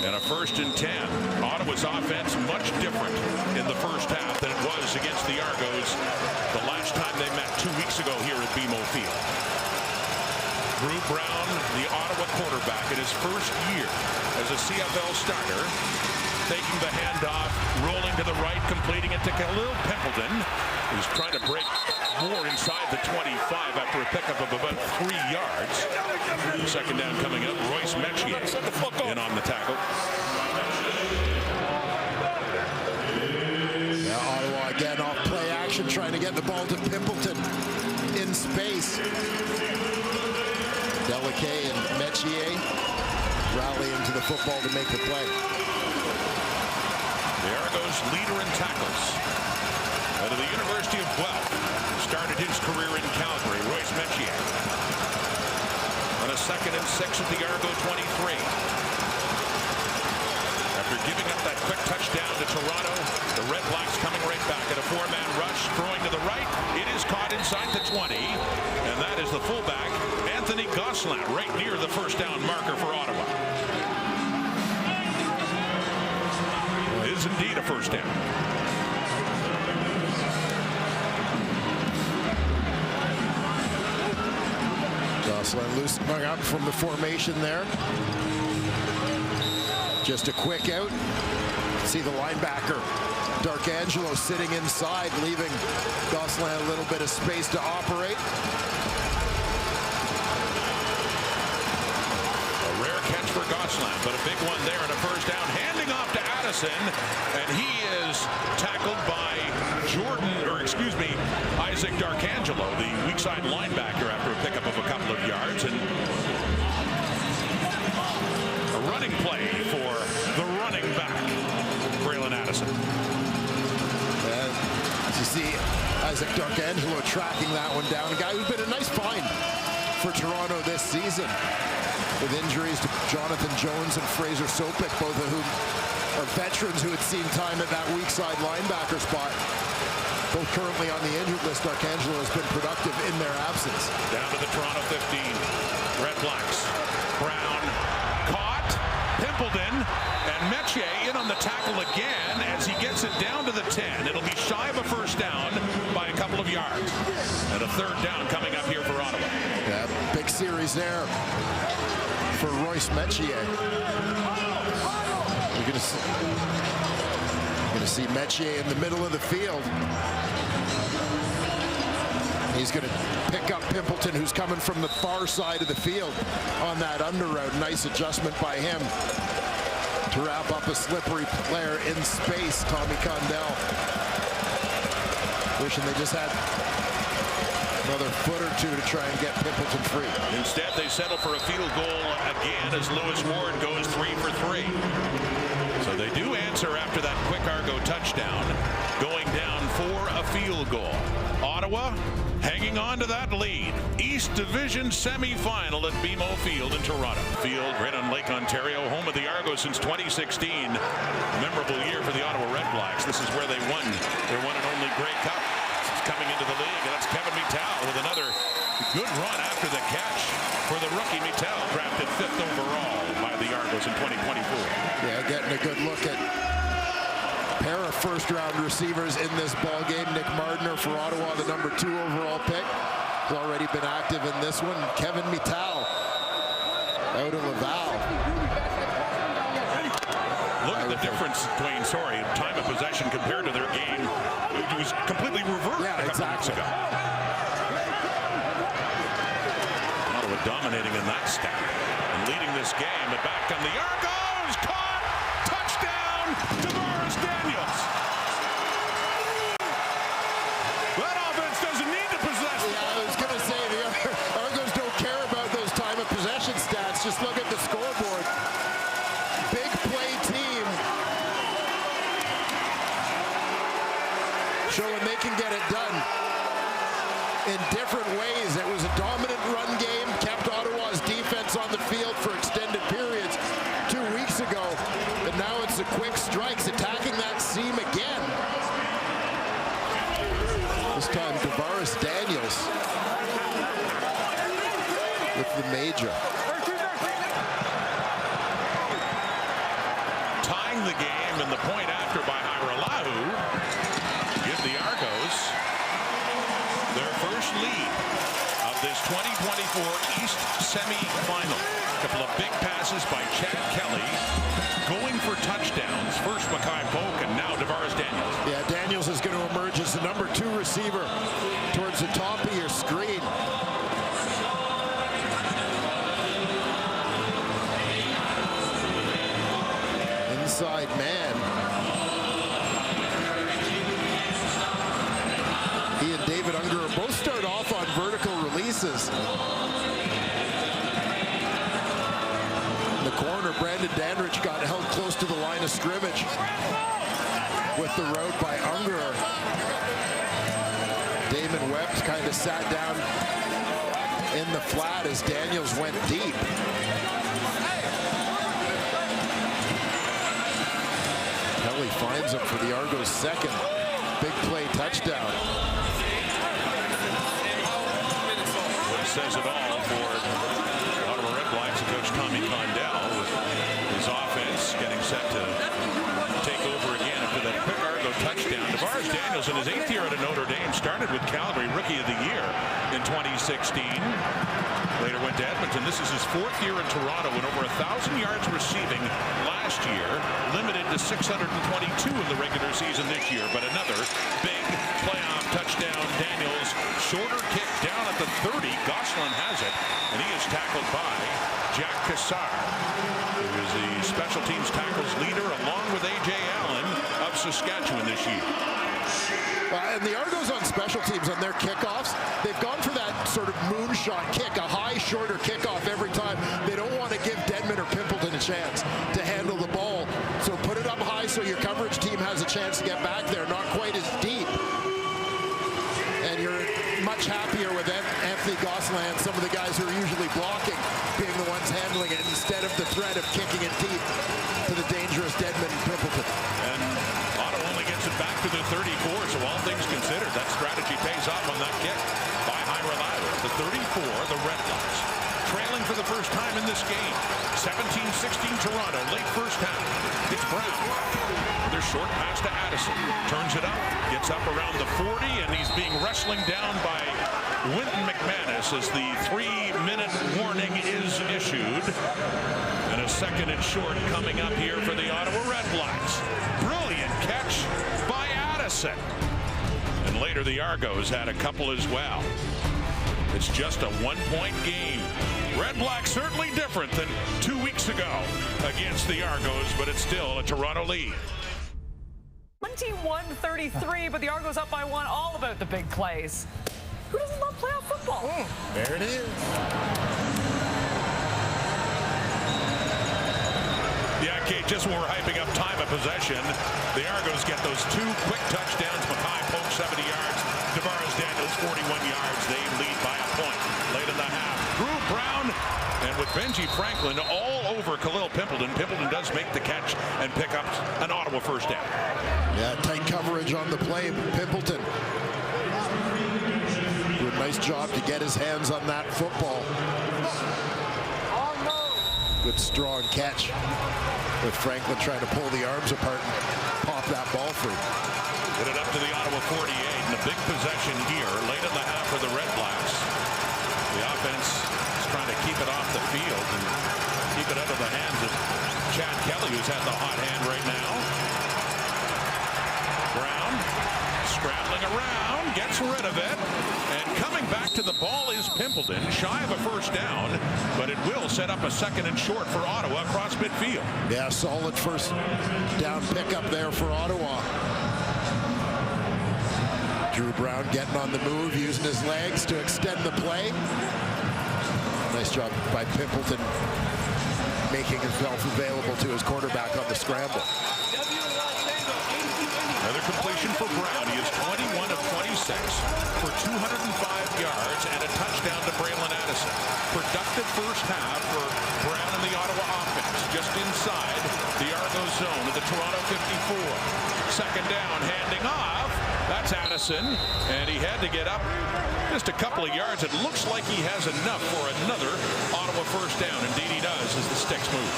S1: And a 1st and 10. Ottawa's offense much different in the first half than it was against the Argos the last time they met 2 weeks ago here at BMO Field. Drew Brown, the Ottawa quarterback in his first year as a CFL starter, taking the handoff, rolling to the right, completing it to Khalil Pimpleton, who's trying to break more inside the 25 after a pickup of about 3 yards. The second down coming up, Royce Metier in on the tackle.
S2: Now Ottawa again off play action, trying to get the ball to Pimpleton in space. Delacaye and Metier rally into the football to make the play.
S1: The Argos leader in tackles. Out of the University of Guelph, started his career in Calgary, Royce Metier. On a 2nd and 6 at the Argo 23. After giving up that quick touchdown to Toronto, the REDBLACKS coming right back at a 4-man rush, throwing to the right. It is caught inside the 20, and that is the fullback, Anthony Gosselin, right near the first down marker for Ottawa. It is indeed a first down.
S2: Gosselin loosening up from the formation there. Just a quick out. See the linebacker, D'Arcangelo, sitting inside, leaving Gosselin a little bit of space to operate.
S1: A rare catch for Gosselin, but a big one there and a first down. Handing off to Addison, and he is tackled by Isaac D'Arcangelo, the weak side linebacker, after a pickup of a couple of yards. And
S2: You see Isaac D'Arcangelo tracking that one down. A guy who's been a nice find for Toronto this season, with injuries to Jonathan Jones and Fraser Sopik, both of whom are veterans who had seen time at that weak side linebacker spot. Both currently on the injured list. D'Arcangelo has been productive in their absence.
S1: Down to the Toronto 15. Red Blacks. Brown caught. Pimpleton and Metier in on the tackle again as he gets it down to the 10. It'll be shy of a first down by a couple of yards. And a third down coming up here for Ottawa.
S2: Yeah, big series there for Royce Metier. You're going to see Metier in the middle of the field. He's going to pick up Pimpleton, who's coming from the far side of the field on that under route. Nice adjustment by him to wrap up a slippery player in space, Tommy Condell. Wishing they just had another foot or two to try and get Pimpleton free.
S1: Instead, they settle for a field goal again as Lewis Ward goes 3 for 3. So they do answer after that quick Argo touchdown, going down for a field goal. Ottawa hanging on to that lead. East Division semi-final at BMO Field in Toronto. Field right on Lake Ontario, home of the Argos since 2016. Memorable year for the Ottawa REDBLACKS. This is where they won their one and only Grey Cup. This is coming into the league, and that's Kevin Mittal with another good run after the catch for the rookie. Mittal drafted 5th overall by the Argos in 2024.
S2: Yeah, getting a good look at a pair of first-round receivers in this ball game. Nick Mardner for Ottawa, the number 2 overall pick, has already been active in this one. Kevin Mittal out of Laval.
S1: Look at the difference between, time of possession compared to their game. It was completely reversed a couple weeks ago. Ottawa dominating in that stat and leading this game. But back on the Argos, caught, touchdown, Tavares Daniels. That offense doesn't need to possess.
S2: Yeah, I was going to say the Argos don't care about those time of possession stats. Just look at the scoreboard. Big play team, showing they can get it done in different ways. It was a dominant run game, kept Ottawa's defense on the field for extended periods 2 weeks ago, but now it's the quick strikes attacking that seam again. This time Tavares Daniels with the major.
S1: Tying the game and the point after by Hiralahu give the Argos their first lead of this 2024 East Semi-Final. A couple of big passes by Chad Kelly going for touchdowns. First Mackay Polk and now Tavares Daniels.
S2: Yeah, Daniels is going to emerge as the number 2 receiver towards the top of your screen. Inside man. He and David Unger both start off on vertical releases. In the corner, Brandon Dandridge got held close to the line of scrimmage with the route by Unger. Damon Webb kind of sat down in the flat as Daniels went deep. Kelly finds him for the Argos' second big play touchdown.
S1: Says it all for Ottawa REDBLACKS and Coach Tommy Condell with his offense getting set to take over again after that quick Argo touchdown. Tavares Daniels in his 8th year at Notre Dame started with Calgary Rookie of the Year in 2016. Later went to Edmonton. This is his 4th year in Toronto and over 1,000 yards receiving last year, limited to 622 in the regular season this year. But another big playoff touchdown. Daniels, shorter kick down at the 30. Gosselin has it, and he is tackled by Jack Cassar, who is the special teams tackles leader along with A.J. Allen of Saskatchewan this year.
S2: And the Argos on special teams on their kickoffs, they've gone for that sort of moonshot kick, a high, shorter kickoff every time. They don't want to give Dedmon or Pimpleton a chance to handle the ball. So put it up high so your coverage team has a chance to get back there, not quite as deep. much happier with Anthony Gosselin, some of the guys who are usually blocking, being the ones handling it instead of the threat of kicking it deep to the dangerous Dedmon and Pimpleton.
S1: And Ottawa only gets it back to the 34, so all things considered, that strategy pays off on that kick by Hyra-Lyle. The 34, the Redblacks, trailing for the first time in this game. 17-16 Toronto, late first half. It's Brown. Their short pass to Addison. Turns it up, gets up around the 40, and he's being wrestling down by Wynton McManus as the 3-minute warning is issued. And a second and short coming up here for the Ottawa Redblacks. Brilliant catch by Addison. And later the Argos had a couple as well. It's just a one-point game. Redblacks certainly different than 2 weeks ago against the Argos, but it's still a Toronto lead.
S6: 21-33, but the Argos up by 1, all about the big plays. Who doesn't love playoff football?
S2: There it is.
S1: Yeah, Kate, just when we're hyping up time of possession, the Argos get those 2 quick touchdowns. Mackay Polk 70 yards, Tavares Daniels 41 yards. They lead by a point late in the half. Drew Brown, and with Benji Franklin all over Khalil Pimpleton. Pimpleton does make the catch and pick up an Ottawa first down.
S2: Yeah, tight coverage on the play. Pimpleton do a nice job to get his hands on that football. Good strong catch with Franklin trying to pull the arms apart and pop that ball free.
S1: Get it up to the Ottawa 48, and a big possession here late in the half for the Redblacks. The offense is trying to keep it off the field and keep it out of the hands of Chad Kelly, who's had the hot hand right now. Brown scrambling around, gets rid of it, and coming back to the ball is Pimpleton, shy of a first down, but it will set up a second and short for Ottawa across midfield.
S2: Yeah, solid first down pickup there for Ottawa. Drew Brown getting on the move, using his legs to extend the play. Nice job by Pimpleton making himself available to his quarterback on the scramble.
S1: Another completion for Brown. He is 21 of 26 for 205 yards and a touchdown to Braylon Addison. Productive first half for Brown and the Ottawa offense. Just inside the Argos zone of the Toronto 54. Second down, handing off. That's Addison, and he had to get up just a couple of yards. It looks like he has enough for another Ottawa first down. Indeed he does as the sticks move.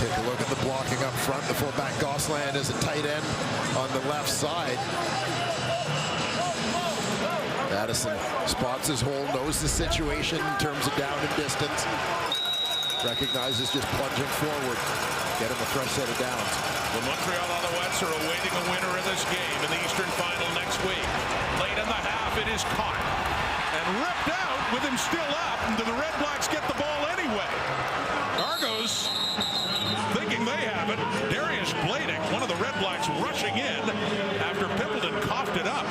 S2: Take a look at the blocking up front. The fullback Gosselin is a tight end on the left side. Addison spots his hole, knows the situation in terms of down and distance. Recognizes just plunging forward. Get him a fresh set of downs.
S1: The Montreal Alouettes are awaiting a winner in this game in the Eastern Final next week. Late in the half, it is caught and ripped out with him still up. And do the Redblacks get the ball anyway? Argos thinking they have it. Darius Bladek, one of the Redblacks, rushing in after Pimpleton coughed it up.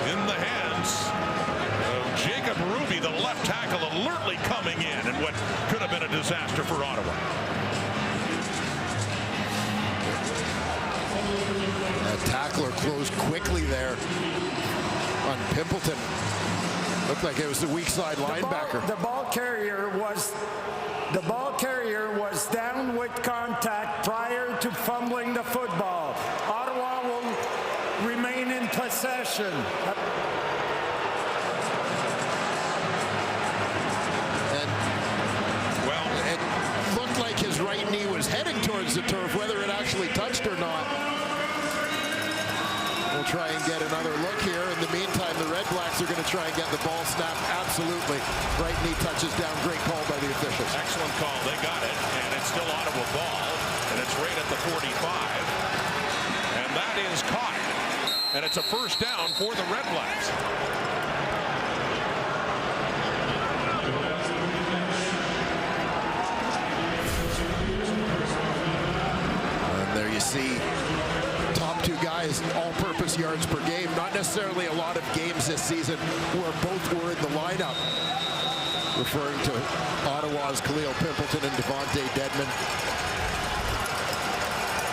S1: In the hands of Jacob Ruby, the left tackle, alertly coming in, and what could have been a disaster for Ottawa.
S2: That tackler closed quickly there on Pimpleton. Looked like it was the weak side linebacker.
S3: The ball carrier was down with contact prior to fumbling the football. Ottawa will remain in possession.
S2: It looked like his right knee was heading towards the turf. Whether it actually touched or not, we'll try and get another look here. In the meantime, the Redblacks are going to try and get the ball snapped. Absolutely. Right knee touches down. Great call by the officials.
S1: Excellent call. They got it, and it's still Ottawa ball, and it's right at the 45. And that is caught. And it's a first down for the Redblacks.
S2: There you see top two guys, all-purpose yards per game. Not necessarily a lot of games this season where both were in the lineup. Referring to Ottawa's Khalil Pimpleton and Devontae Dedmon.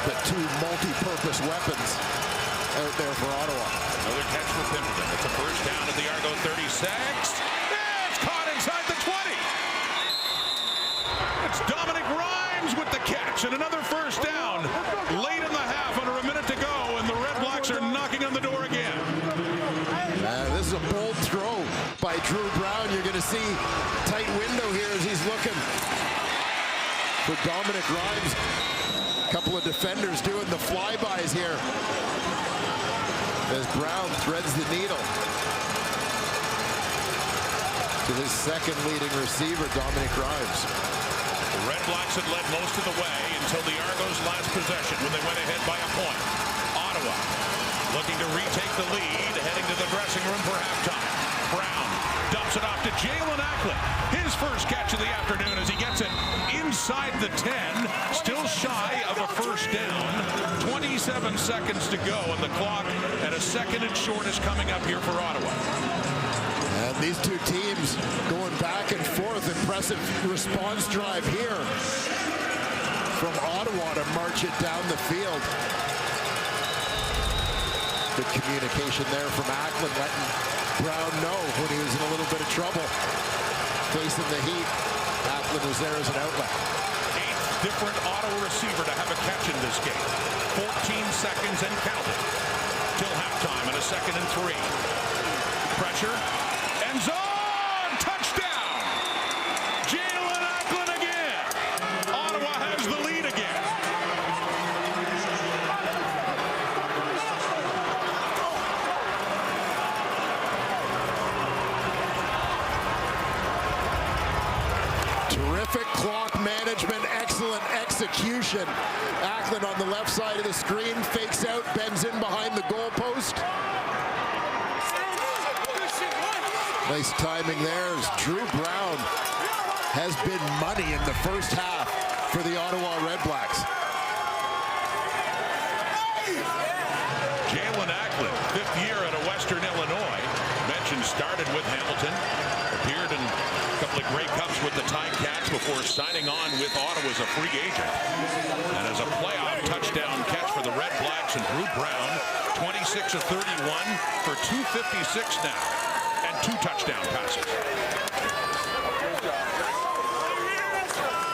S2: But two multi-purpose weapons out there for Ottawa.
S1: Another catch for Pimpleton. It's a first down at the Argo 36. It's caught inside the 20. It's Dominic Rhymes with the catch and another first down. Late in the half, under a minute to go, and the Red Blacks are knocking on the door again.
S2: This is a bold throw by Drew Brown. You're going to see tight window here as he's looking for Dominic Rhymes. A couple of defenders doing the flybys here as Brown threads the needle to his second leading receiver, Dominic Rhymes.
S1: The Red Blacks had led most of the way until the Argos' last possession when they went ahead by a point. Ottawa looking to retake the lead, heading to the dressing room for halftime. Brown dumps it off to Jalen Acklin. His first catch of the afternoon as he gets it inside the 10. Still shy of a first down. 27 seconds to go on the clock, and a second and short is coming up here for Ottawa.
S2: And these two teams going back and forth. Impressive response drive here from Ottawa to march it down the field. Good communication there from Acklin, letting Brown know when he was in a little bit of trouble facing the heat. Acklin was there as an outlet.
S1: Eighth different Ottawa receiver to have a catch in this game. 14 seconds and counting till halftime, and a second and 3. Pressure. End zone. Touchdown. Jalen Acklin again. Ottawa has the lead again.
S2: Terrific clock management, excellent execution. Acklin on the left side of the screen, fakes out, bends in behind the goalpost. Nice timing there as Drew Brown has been money in the first half for the Ottawa Redblacks.
S1: Jalen Acklin, 5th year out of Western Illinois. Mentioned started with Hamilton. Appeared in a couple of Grey Cups with the Ticats before signing on with Ottawa as a free agent. And as a playoff touchdown catch for the Red Blacks, and Drew Brown, 26 of 31 for 256 now. And 2 touchdown passes.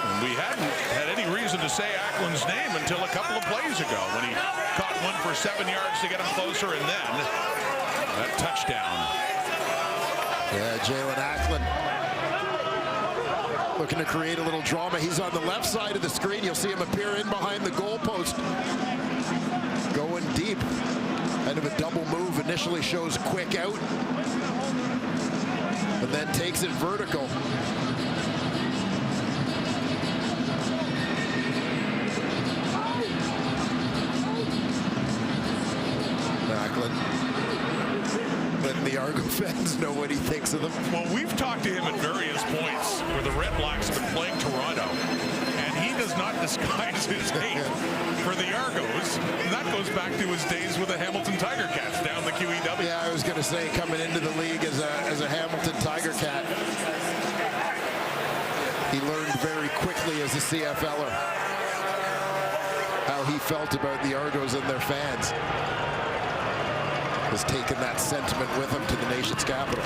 S1: And we hadn't had any reason to say Acklin's name until a couple of plays ago when he caught one for 7 yards to get him closer, and then that touchdown.
S2: Yeah, Jalen Acklin looking to create a little drama. He's on the left side of the screen. You'll see him appear in behind the goalpost. Going deep. Kind of a double move. Initially shows quick out, and then takes it vertical. Acklin letting the Argo fans know what he thinks of them.
S1: Well, we've talked to him at various points where the Red Blacks have been playing Toronto, and he does not disguise his hate for the Argos. And that goes back to his days with the Hamilton Tiger Cats down the QEW.
S2: Yeah, I was going to say, coming into the league as a Hamilton Tiger Cat, he learned very quickly as a CFLer how he felt about the Argos and their fans. Has taken that sentiment with him to the nation's capital.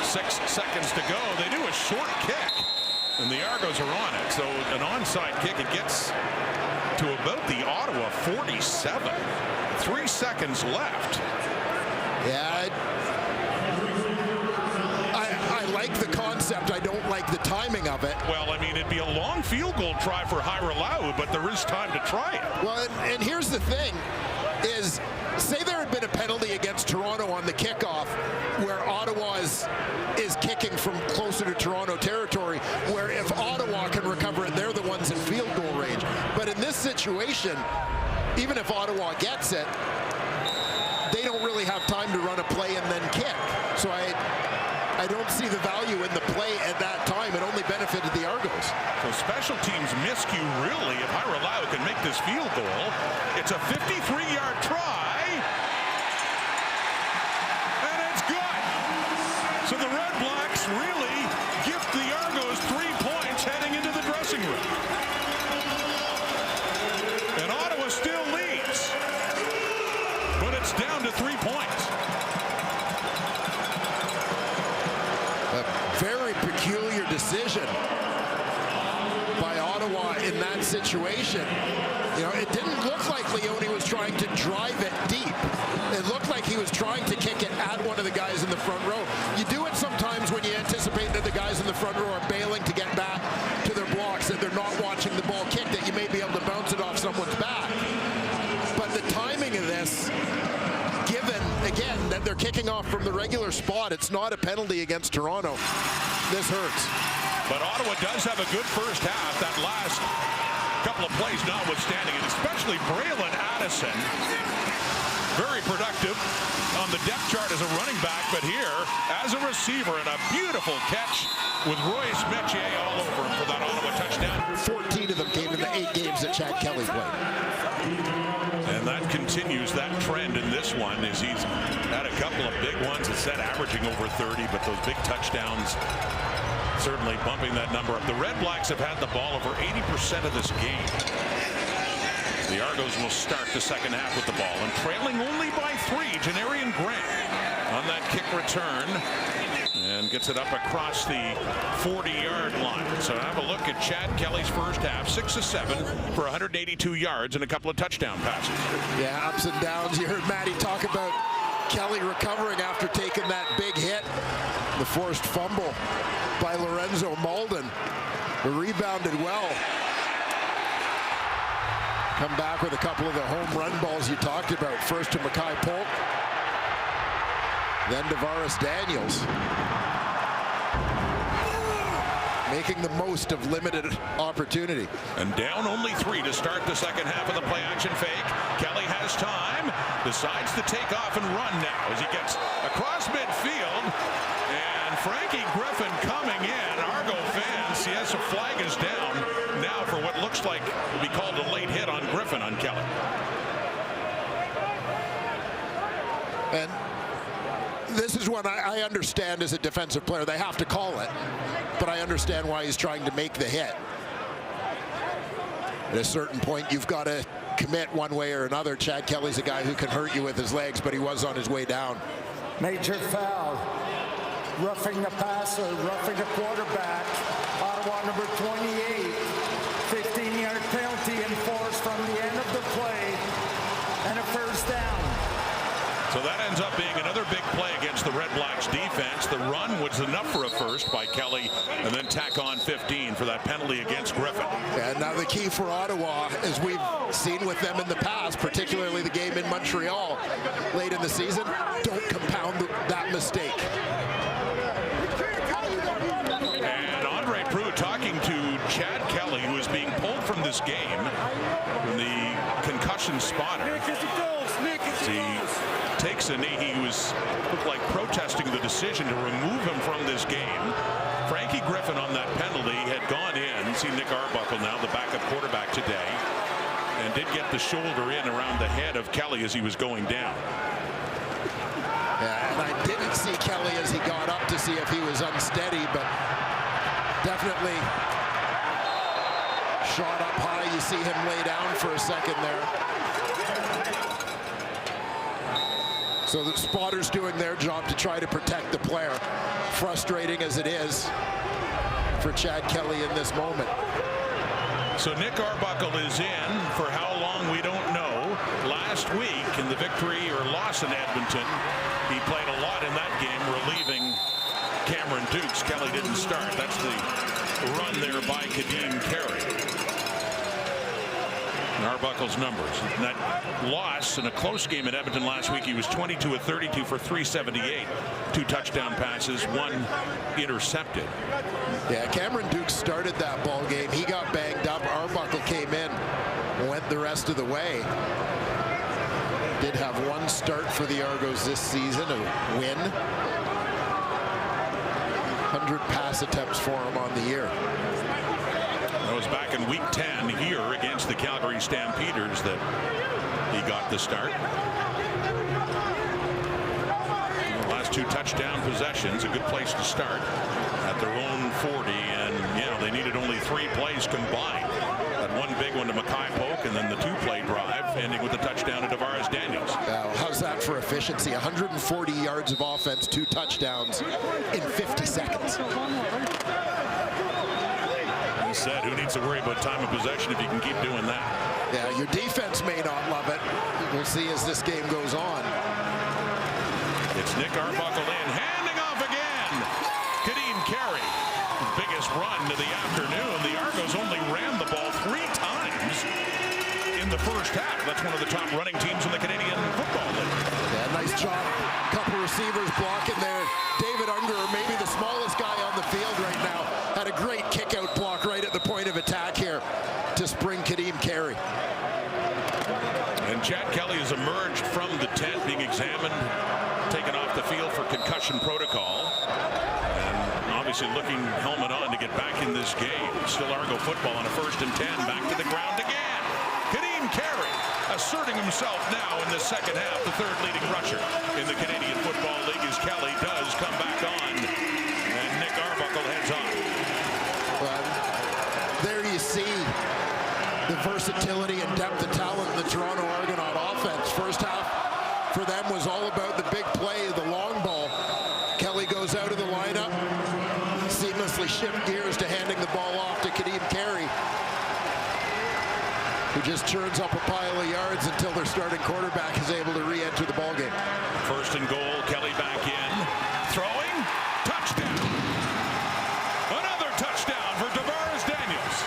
S1: 6 seconds to go. They do a short kick, and the Argos are on it. So an onside kick, it gets to about the Ottawa 47. 3 seconds left.
S2: Yeah, I like the concept. I don't like the timing of it.
S1: Well, I mean, it'd be a long field goal try for Hairolau, but there is time to try it.
S2: Well, and here's the thing, is say there had been a penalty against Toronto on the kickoff where Ottawa is kicking from closer to Toronto territory, where if Ottawa can recover it, they're the ones in field goal range. But in this situation, even if Ottawa gets it, they don't really have time to run a play and then kick. So I don't see the value in the play at that time. It only benefited the Argos.
S1: So special teams miscue, really, if Hairolau can make this field goal. It's a 53-yard try. And it's good. So the Red Blacks really gift the Argos 3 points heading into the dressing room. And Ottawa still leads.
S2: Ottawa in that situation, you know, it didn't look like Leone was trying to drive it deep. It looked like he was trying to kick it at one of the guys in the front row. You do it sometimes when you anticipate that the guys in the front row are bailing to get back to their blocks, that they're not watching the ball kick, that you may be able to bounce it off someone's back. But the timing of this, given, again, that they're kicking off from the regular spot, it's not a penalty against Toronto. This hurts.
S1: But Ottawa does have a good first half. That last couple of plays notwithstanding, and especially Braylon Addison, very productive on the depth chart as a running back, but here as a receiver, and a beautiful catch with Royce Metier all over him for that Ottawa touchdown.
S2: 14 of them came in the 8 games that Chad Kelly played.
S1: And that continues that trend in this one, as he's had a couple of big ones, instead averaging over 30, but those big touchdowns certainly bumping that number up. The Red Blacks have had the ball over 80% of this game. The Argos will start the second half with the ball, and trailing only by 3. Janarian Grant on that kick return, and gets it up across the 40-yard line. So have a look at Chad Kelly's first half. 6 of 7 for 182 yards and a couple of touchdown passes.
S2: Yeah, ups and downs. You heard Matty talk about Kelly recovering after taking that big hit. The forced fumble by Lorenzo Malden. Rebounded well. Come back with a couple of the home run balls you talked about. First to Mackay Polk, then Tavares Daniels. Making the most of limited opportunity.
S1: And down only 3 to start the second half of the play action fake. Kelly has time, decides to take off and run now as he gets across midfield. And Frankie Griffin coming in. Argo fans, yes, a flag is down now for what looks like will be called a late hit on Griffin on Kelly.
S2: And this is one I understand as a defensive player. They have to call it, but I understand why he's trying to make the hit. At a certain point, you've got to commit one way or another. Chad Kelly's a guy who can hurt you with his legs, but he was on his way down.
S3: Major foul. Roughing the passer, roughing the quarterback. Ottawa number 28. 15-yard penalty enforced from the end of the play, and a first down.
S1: So that ends up being another big play against the Red Blacks defense. The run was enough for a first by Kelly, and then tack on 15 for that penalty against Griffin.
S2: And now the key for Ottawa, as we've seen with them in the past, particularly the game in Montreal late in the season, don't compound that mistake.
S1: And Andre Proulx talking to Chad Kelly, who is being pulled from this game from the concussion spotter. He takes a knee. He looked like protesting the decision to remove him from this game. Frankie Griffin on that penalty had gone in. See Nick Arbuckle now, the backup quarterback today, and did get the shoulder in around the head of Kelly as he was going down.
S2: Yeah, and I didn't see Kelly as he got up to see if he was unsteady, but definitely shot up high. You see him lay down for a second there. So the spotters doing their job to try to protect the player. Frustrating as it is for Chad Kelly in this moment.
S1: So Nick Arbuckle is in for how long we don't know. Last week in the victory or loss in Edmonton, he played a lot in that game, relieving Cameron Dukes. Kelly didn't start. That's the run there by Kadeem Carey. Arbuckle's numbers. In that loss in a close game in Edmonton last week, he was 22 of 32 for 378. 2 touchdown passes, 1 intercepted.
S2: Yeah, Cameron Dukes started that ball game. He got banged up. Arbuckle came in, went the rest of the way. Did have 1 start for the Argos this season, a win. 100 pass attempts for him on the year.
S1: That was back in week 10 here against the Calgary Stampeders that he got the start. The last 2 touchdown possessions, a good place to start at their own 40, and yeah, they needed only 3 plays combined. That 1 big one to Mackay Polk, and then the 2-play drive ending with a touchdown to Tavares Daniels.
S2: How's that for efficiency? 140 yards of offense, 2 touchdowns in 50 seconds.
S1: Well said. Who needs to worry about time of possession if you can keep doing that?
S2: Yeah, your defense may not love it. We'll see as this game goes on.
S1: It's Nick Arbuckle in, handing off again. Kadeem Carey, biggest run of the afternoon. The Argos only ran the ball 3 times in the first half. That's one of the top running teams in the Canadian Football League.
S2: Yeah, nice job. Couple receivers blocking there. David Unger, maybe the smallest guy on the field right now, had a great kick-out block right at the point of attack here to spring Kadeem Carey.
S1: And Chad Kelly has emerged from the tent, being examined, taken off the field for concussion protocol. And obviously looking helmet on to get back in this game. Still Argo football on a 1st and 10. Back to the ground again. Kadeem Carey asserting himself now in the second half. The 3rd leading rusher in the Canadian Football League as Kelly does come back on. And Nick Arbuckle heads on.
S2: Well, there you see the versatility and depth of talent in the Toronto Argonaut offense. First half for them was all about the big play, the long ball. Kelly goes out of the lineup, seamlessly shift gears to handing the ball off to Kadeem Carey, who just churns up a pile of yards until their starting quarterback is able to re-enter the ballgame.
S1: 1st and goal, Kelly back in. Throwing, touchdown. Another touchdown for Tavares Daniels.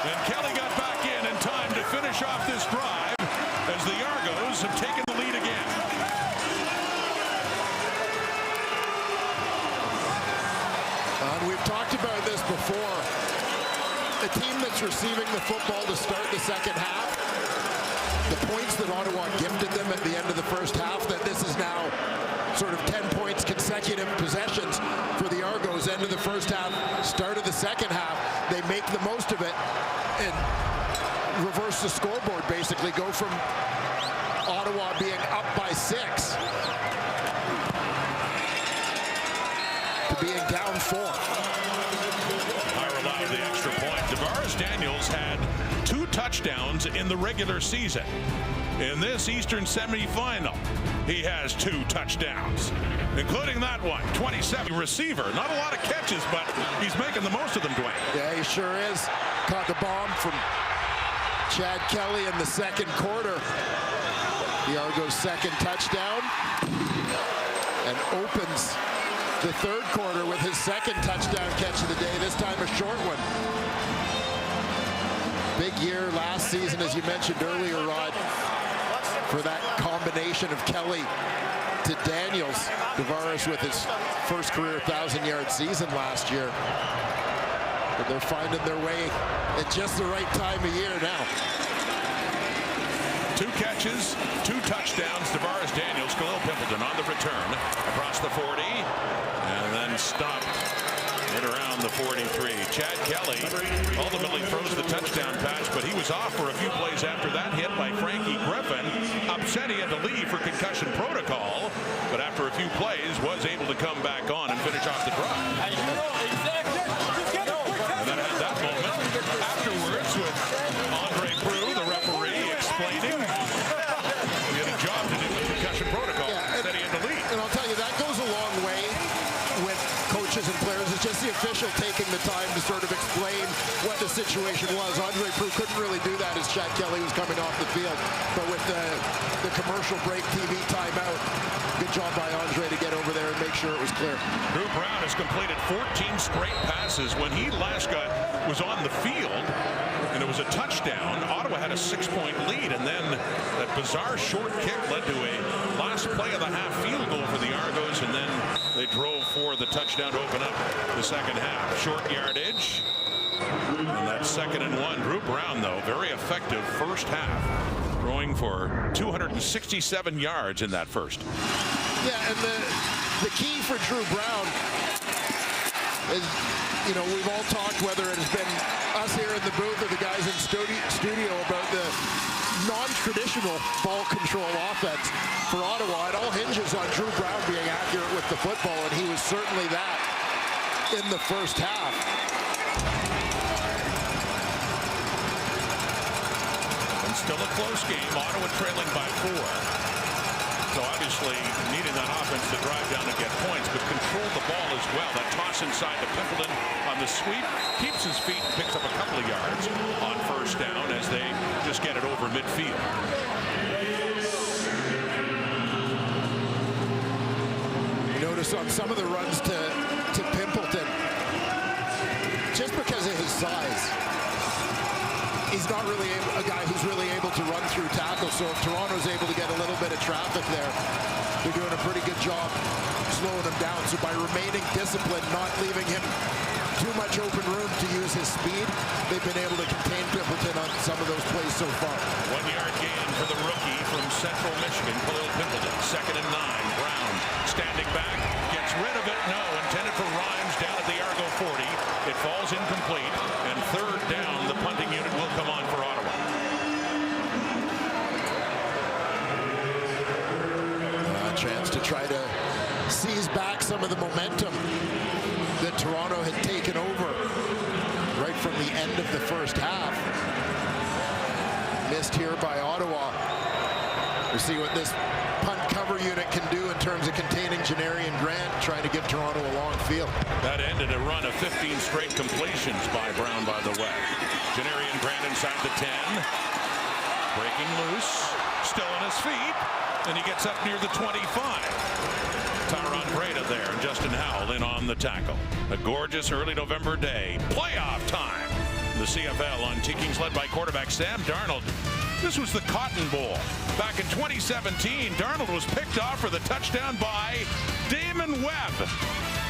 S1: And Kelly got back in time to finish off this drive as the Argos have taken the lead again.
S2: And we've talked about this before. A team that's receiving the football to start the second half, the points that Ottawa gifted them at the end of the first half, that this is now sort of 10 points consecutive possessions for the Argos. End of the first half, start of the second half. They make the most of it and reverse the scoreboard, basically. Go from Ottawa being up by 6 to being down 4.
S1: Ira allowed the extra point. Tavares Daniels had 2 touchdowns in the regular season. In this Eastern Semi-Final, he has 2 touchdowns, including that one. 27 receiver. Not a lot of catches, but he's making the most of them, Dwayne.
S2: Yeah, he sure is. Caught the bomb from Chad Kelly in the second quarter. The Argos' second touchdown, and opens the third quarter with his second touchdown catch of the day, this time a short one. Big year last season, as you mentioned earlier, Rod, for that combination of Kelly to Daniels. Tavares with his first career 1,000-yard season last year. But they're finding their way at just the right time of year now.
S1: 2 catches, 2 touchdowns. Tavares Daniels, Khalil Pimpleton on the return across the 40, and then stopped right around the 43. Chad Kelly ultimately throws the touchdown pass, but he was off for a few plays after that hit by Frankie Griffin. Upset he had to leave for concussion protocol, but after a few plays was able to come back on and finish off the drive. And then had that moment afterwards with Andre Prue, the referee, explaining he had a job to do with concussion protocol.
S2: Yeah,
S1: Said he had to leave.
S2: And I'll tell you, that goes a long way with coaches and players. It's just the official taking the time to sort of explain what the situation was. Andre Prue couldn't really do that as Chad Kelly was coming off the field. But with the commercial break TV timeout, good job by Andre to get over there and make sure it was clear.
S1: Drew Brown has completed 14 straight passes. When he last was on the field, and it was a touchdown, Ottawa had a 6-point lead, and then that bizarre short kick led to a last play of the half field goal for the Argos, and then they drove for the touchdown to open up the second half. Short yardage, and that's 2nd and 1. Drew Brown, though, very effective first half, throwing for 267 yards in that first.
S2: Yeah, and the key for Drew Brown is, you know, we've all talked, whether it has been us here in the booth or the guys in studio, about the non-traditional ball control offense for Ottawa. It all hinges on Drew Brown being accurate with the football, and he was certainly that in the first half.
S1: And still a close game. Ottawa trailing by 4. So obviously needing that offense to drive down and get points, but control the ball as well. That toss inside to Pimpleton on the sweep, keeps his feet, picks up a couple of yards on first down as they just get it over midfield.
S2: You notice on some of the runs to Pimpleton, just because of his size, he's not really a guy who's really able to run through tackles. So if Toronto's able to get a little bit of traffic there, they're doing a pretty good job slowing him down. So by remaining disciplined, not leaving him too much open room to use his speed, they've been able to contain Pimpleton on some of those plays so far.
S1: 1 yard gain for the rookie from Central Michigan, Khalil Pimpleton. 2nd and 9. Brown standing back, gets rid of it. No, intended for Rhymes down at the Argo 40. It falls incomplete, and 3rd down. The punting unit will come on for Ottawa.
S2: A chance to try to seize back some of the momentum that Toronto had taken over right from the end of the first half. Missed here by Ottawa. We'll see what this punt cover unit can do in terms of containing Janarian Grant, trying to give Toronto a long field.
S1: That ended a run of 15 straight completions by Brown, by the way. Janarian Grant inside the 10. Breaking loose. Still on his feet. And he gets up near the 25. Tyron Breda there, and Justin Howell in on the tackle. A gorgeous early November day. Playoff time. The CFL on T-Kings, led by quarterback Sam Darnold. This was the Cotton Bowl. Back in 2017, Darnold was picked off for the touchdown by Damon Webb,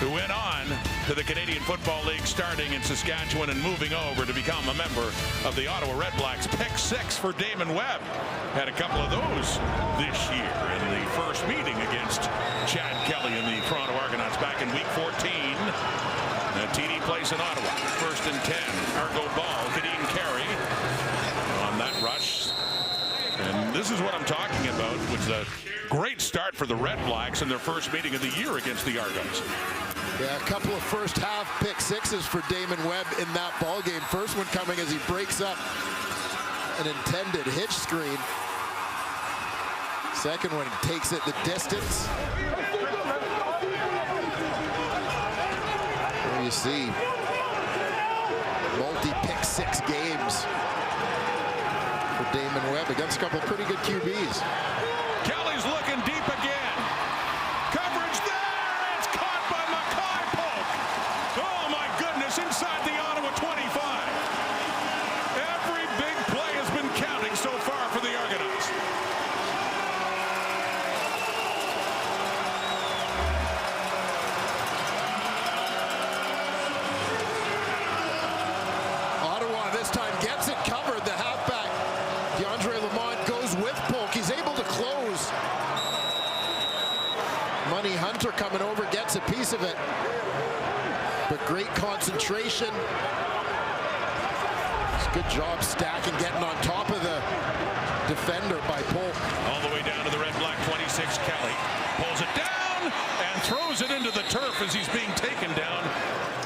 S1: who went on to the Canadian Football League, starting in Saskatchewan and moving over to become a member of the Ottawa REDBLACKS. Pick 6 for Damon Webb. Had a couple of those this year in the first meeting against Chad Kelly and the Toronto Argonauts back in Week 14. The TD plays in Ottawa. 1st and 10. Argo ball. Kadeem Carey on that rush. And this is what I'm talking about, which is a great start for the REDBLACKS in their first meeting of the year against the Argos.
S2: Yeah, a couple of first half pick 6s for Damon Webb in that ball game. First one coming as he breaks up an intended hitch screen. Second one, he takes it the distance. There you see multi-pick 6 games for Damon Webb against a couple pretty good QBs.
S1: Kelly's looking deep again. Coverage there. It's caught by Mackay Polk. Oh my goodness, inside the Ottawa 25. Every big play has been counting so far for the Argonauts.
S2: Ottawa this time gets it covered. The halfback, DeAndre Lamont, goes with Polk. He's able to close. Money Hunter coming over, gets a piece of it. But great concentration. It's a good job stacking, getting on top of the defender by Polk.
S1: All the way down to the REDBLACK 26, Kelly pulls it down and throws it into the turf as he's being taken down.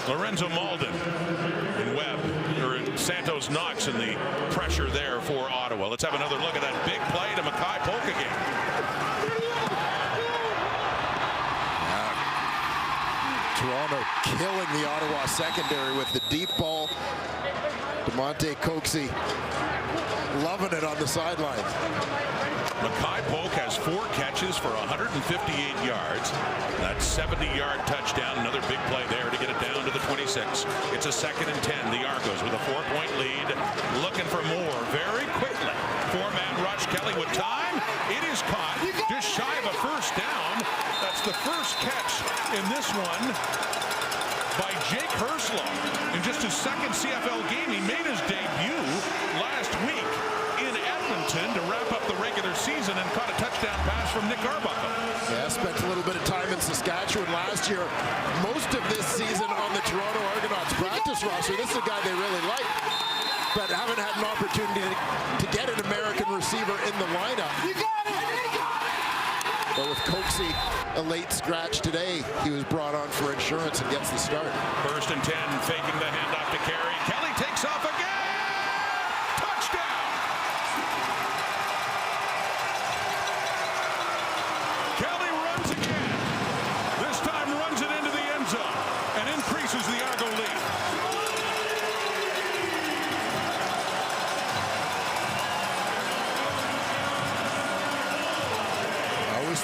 S1: Lorenzo Malden and Webb, or Santos Knox in the pressure there for Ottawa. Let's have another look at that big play to Mackay Polk again.
S2: Toronto killing the Ottawa secondary with the deep ball. DeMonte Coxey loving it on the sidelines.
S1: Mackay Polk has 4 catches for 158 yards. That 70-yard touchdown. Another big play there to get it down to the 26. It's a 2nd and 10. The Argos with a 4-point lead. Looking for more very quickly. 4-man rush. Kelly with time. It is caught. Just shy of a first down. That's the first catch in this one by Jake Herslow. In just his 2nd CFL game, he made his debut last week in Edmonton to wrap up the regular season and caught a touchdown pass from Nick Arbuckle.
S2: Yeah, spent a little bit of time in Saskatchewan last year. Most of this season on the Toronto Argonauts practice roster. This is a guy they really like, but haven't had an opportunity to get an American receiver in the lineup. But with Coxey a late scratch today, he was brought on for insurance and gets the start.
S1: 1st and 10, faking the handoff to Carey. Kelly takes off again. Touchdown.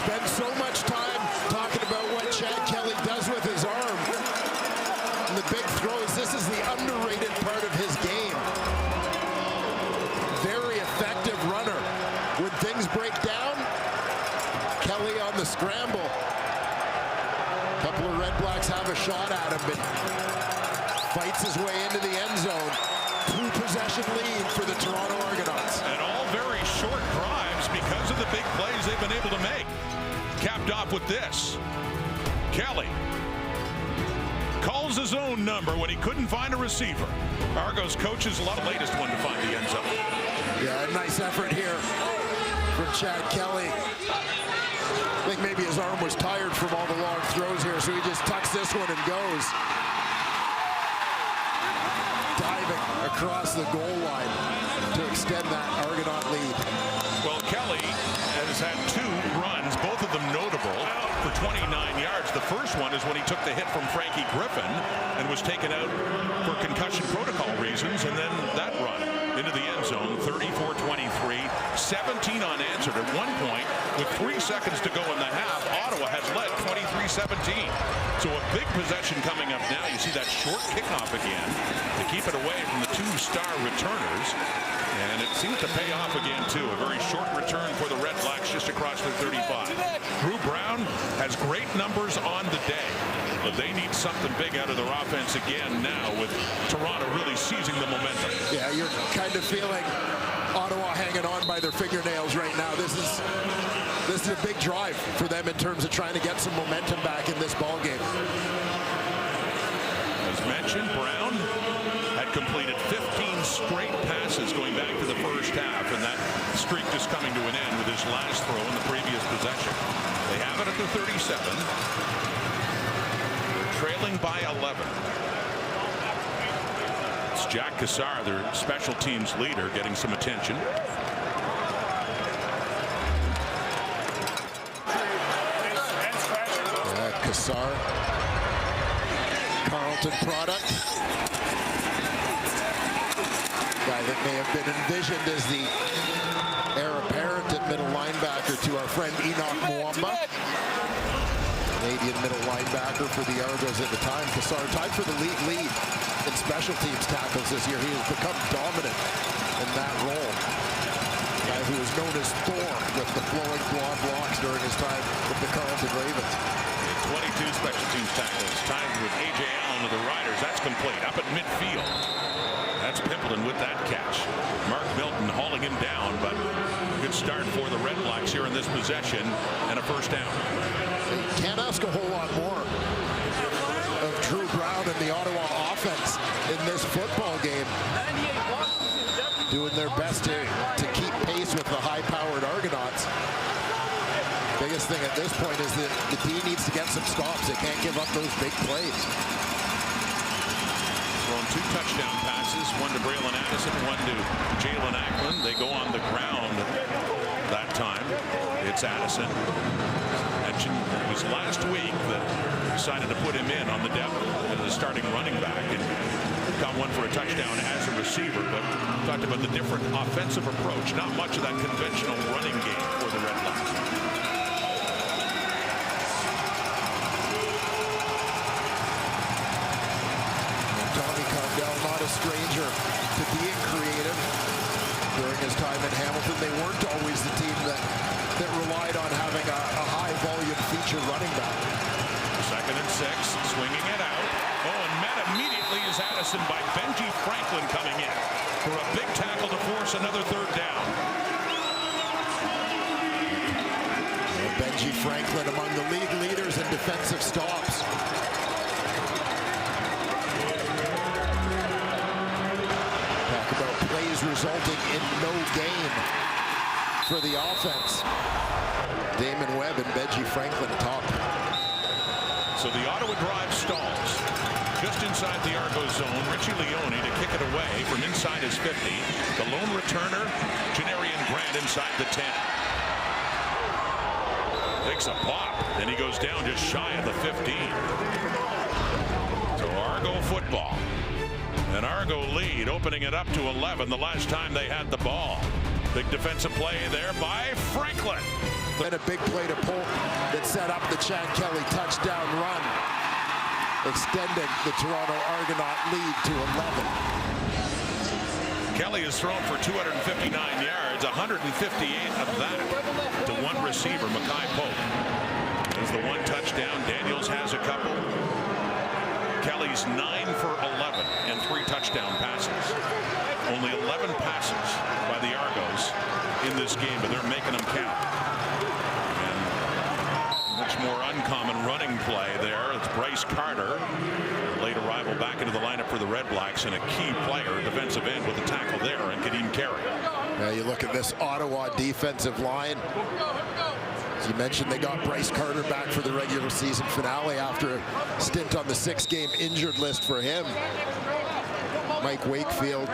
S2: spend so much time talking about what Chad Kelly does with his arm. And the big throws, this is the underrated part of his game. Very effective runner. When things break down, Kelly on the scramble. A couple of Red Blacks have a shot at him, but fights his way into the end zone. 2-possession lead for the Toronto Argonauts.
S1: And all very short drives because of the big plays they've been able to make. Capped off with this. Kelly calls his own number when he couldn't find a receiver. Argos coaches a lot of latest one to find the end zone.
S2: Yeah, a nice effort here from Chad Kelly. I think maybe his arm was tired from all the long throws here, so he just tucks this one and goes. Diving across the goal line to extend that Argonaut lead.
S1: Well, Kelly has had 2 runs, both of them notable, for 29 yards. The first one is when he took the hit from Frankie Griffin and was taken out for concussion protocol reasons, and then that run into the end zone, 34-23, 17 unanswered. At one point, with 3 seconds to go in the half, Ottawa has led 23-17. So a big possession coming up now. You see that short kickoff again to keep it away from the 2-star returners. And it seems to pay off again, too. A very short return for the Red Blacks just across the 35. Drew Brown has great numbers on the day, but they need something big out of their offense again now with Toronto really seizing the momentum.
S2: Yeah, you're kind of feeling Ottawa hanging on by their fingernails right now. This is a big drive for them in terms of trying to get some momentum back in this ball game.
S1: As mentioned, Brown had completed 15 straight passes going back to the first half, and that streak just coming to an end with his last throw in the previous possession. They have it at the 37, trailing by 11. It's Jack Cassar, their special teams leader, getting some attention.
S2: Cassar, Carleton product. Guy that may have been envisioned as the heir apparent at middle linebacker to our friend Enoch Mwamba. Canadian middle linebacker for the Argos at the time. Cassar tied for the league lead in special teams tackles this year. He has become dominant in that role. Guy who is known as Thor with the flowing blonde locks during his time with the Carleton Ravens.
S1: 22 special teams tackles, tied with A.J. Allen of the Riders. That's complete up at midfield. That's Pimpleton with that catch. Mark Milton hauling him down, but good start for the Red Blacks here in this possession and a first down.
S2: Can't ask a whole lot more of Drew Brown and the Ottawa offense in this football game. Doing their best to keep pace with the high-powered Argonauts. Biggest thing at this point is that the D needs to get some stops. They can't give up those big plays.
S1: Throwing 2 touchdown passes, one to Braylon Addison, one to Jalen Ackland. They go on the ground that time. It's Addison. Mentioned it was last week that decided to put him in on the depth as a starting running back and got one for a touchdown as a receiver, but talked about the different offensive approach. Not much of that conventional running game for the Red Blacks.
S2: Not a stranger to being creative during his time in Hamilton. They weren't always the team that relied on having a high volume feature running back.
S1: 2nd and 6, swinging it out. Oh, and met immediately is Addison by Benji Franklin coming in for a big tackle to force another 3rd down.
S2: Benji Franklin among the league leaders in defensive stops. Resulting in no gain for the offense. Damon Webb and Benji Franklin top.
S1: So the Ottawa drive stalls. Just inside the Argos zone, Richie Leone to kick it away from inside his 50. The lone returner, Janarian Grant inside the 10. Takes a pop, and he goes down just shy of the 15. So Argo football. An Argo lead, opening it up to 11 the last time they had the ball. Big defensive play there by Franklin.
S2: And a big play to Polk that set up the Chad Kelly touchdown run, extending the Toronto Argonaut lead to 11.
S1: Kelly has thrown for 259 yards, 158 of that to one receiver, Mackay Polk. There's the one touchdown. Daniels has a couple. Kelly's 9 for 11 and 3 touchdown passes. Only 11 passes by the Argos in this game, but they're making them count. And much more uncommon running play there. It's Bryce Carter, late arrival back into the lineup for the Red Blacks, and a key player, defensive end, with a tackle there, and Kadeem Carey.
S2: Now you look at this Ottawa defensive line. As you mentioned, they got Bryce Carter back for the regular season finale after a stint on the 6-game injured list for him. Mike Wakefield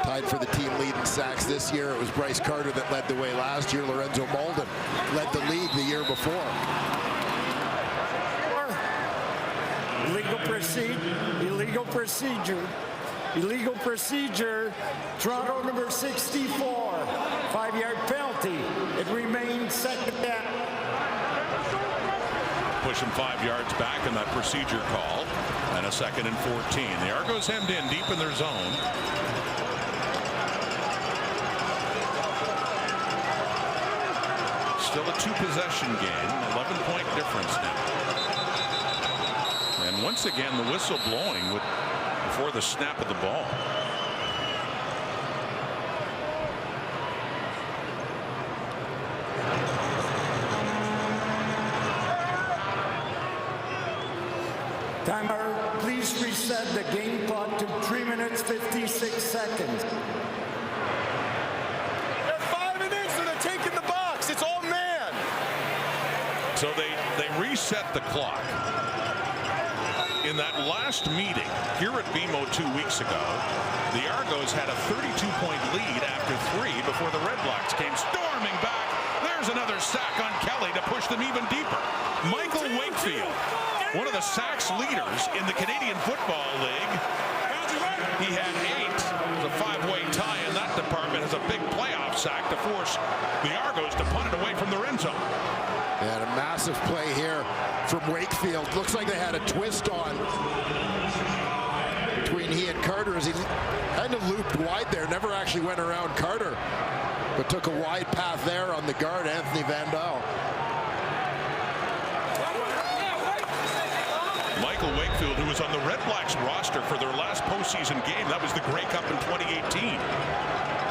S2: tied for the team lead in sacks this year. It was Bryce Carter that led the way last year. Lorenzo Molden led the league the year before.
S3: Illegal procedure. Toronto number 64. 5-yard penalty. It remains second down.
S1: Push him 5 yards back in that procedure call, and a 2nd and 14. The Argos hemmed in deep in their zone. Still a 2-possession game, 11-point difference now. And once again, the whistle blowing before the snap of the ball.
S3: Timer, please reset the game clock to 3 minutes 56 seconds.
S7: They're 5 minutes and they're taking the box. It's all man.
S1: So they reset the clock. In that last meeting here at BMO 2 weeks ago, the Argos had a 32-point lead after 3 before the Red Blacks came storming back. There's another sack on Kelly to push them even deeper. Michael Wakefield, one of the sacks leaders in the Canadian Football League. He had 8. It was a 5-way tie in that department. Has a big playoff sack to force the Argos to punt it away from their end zone.
S2: They had a massive play here from Wakefield. Looks like they had a twist on between he and Carter as he kind of looped wide there. Never actually went around Carter, but took a wide path there on the guard, Anthony Van Dahl.
S1: Michael Wakefield, who was on the Red Blacks roster for their last postseason game, that was the Grey Cup in 2018.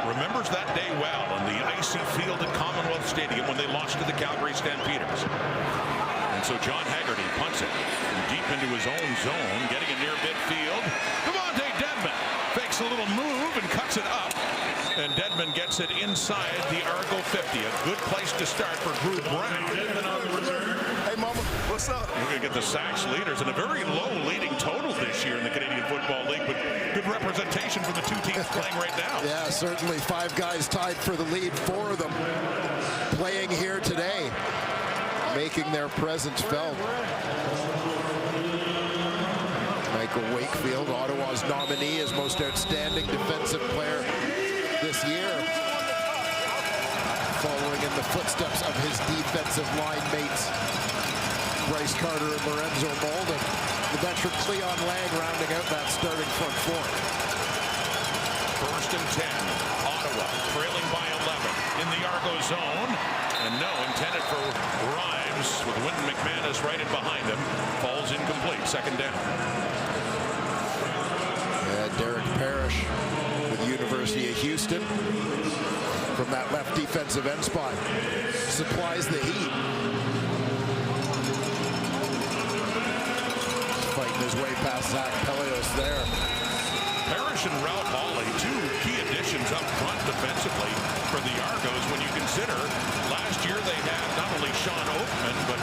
S1: Remembers that day well on the icy field at Commonwealth Stadium when they lost to the Calgary Stampeders. And so John Haggerty punts it from deep into his own zone, getting it near midfield. Devontae Dedmon fakes a little move and cuts it up. And Dedmon gets it inside the Argo 50. A good place to start for Drew Brown.
S7: Hey, Mama, what's up?
S1: We're going to get the sacks leaders and a very low leading total this year in the Canadian Football League, but good representation for the two teams playing right now.
S2: Yeah, certainly 5 guys tied for the lead, 4 of them playing here today, making their presence felt. Michael Wakefield, Ottawa's nominee as most outstanding defensive player this year, following in the footsteps of his defensive line mates, Bryce Carter and Lorenzo Molden. The veteran Cleon Lang rounding out that starting front 4.
S1: 1st and 10. Ottawa trailing by 11 in the Argo zone. And no, intended for Rhymes with Wynton McManus right in behind him. Falls incomplete. 2nd down.
S2: Yeah, Derek Parrish with the University of Houston from that left defensive end spot supplies the heat. Fighting his way past Zach Pelios there.
S1: Parrish and Ralph Hawley, 2 key additions up front defensively for the Argos when you consider last year they had not only Sean Oakman, but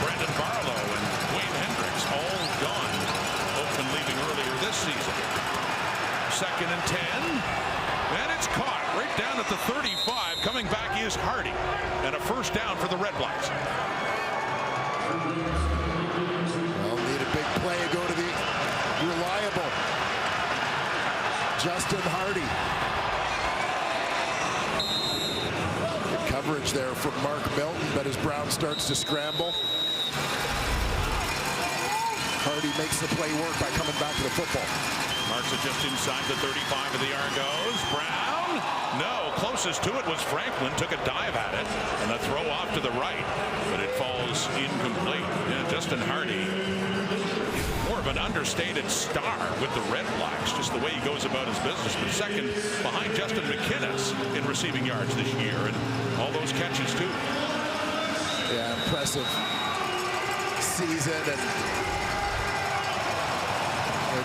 S1: Brandon Barlow and Wayne Hendricks all gone. Oakman leaving earlier this season. 2nd and 10. And it's caught right down at the 35. Coming back is Hardy. And a 1st down for the Red Blacks.
S2: Well, need a big play. Go to the reliable Justin Hardy. coverage there from Mark Milton, but as Brown starts to scramble, Hardy makes the play work by coming back to the football.
S1: Marks it just inside the 35 of the Argos. Brown, no, closest to it was Franklin, took a dive at it, and a throw off to the right, but it falls incomplete. Yeah, Justin Hardy, more of an understated star with the Red Blacks, just the way he goes about his business, but second behind Justin McInnes in receiving yards this year, and all those catches too.
S2: Yeah, impressive season, and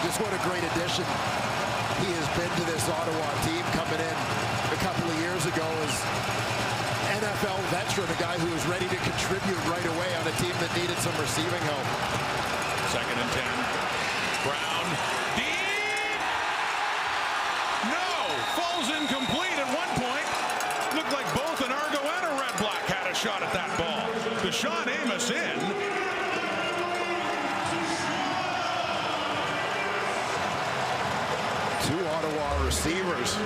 S2: just what a great addition he has been to this Ottawa team, coming in a couple of years ago as NFL veteran, a guy who was ready to contribute right away on a team that needed some receiving help.
S1: 2nd and 10. Brown, deep. No, falls incomplete at one point. Looked like both an Argo and a Red Black had a shot at that ball. Deshaun Amos in.
S2: Two Ottawa receivers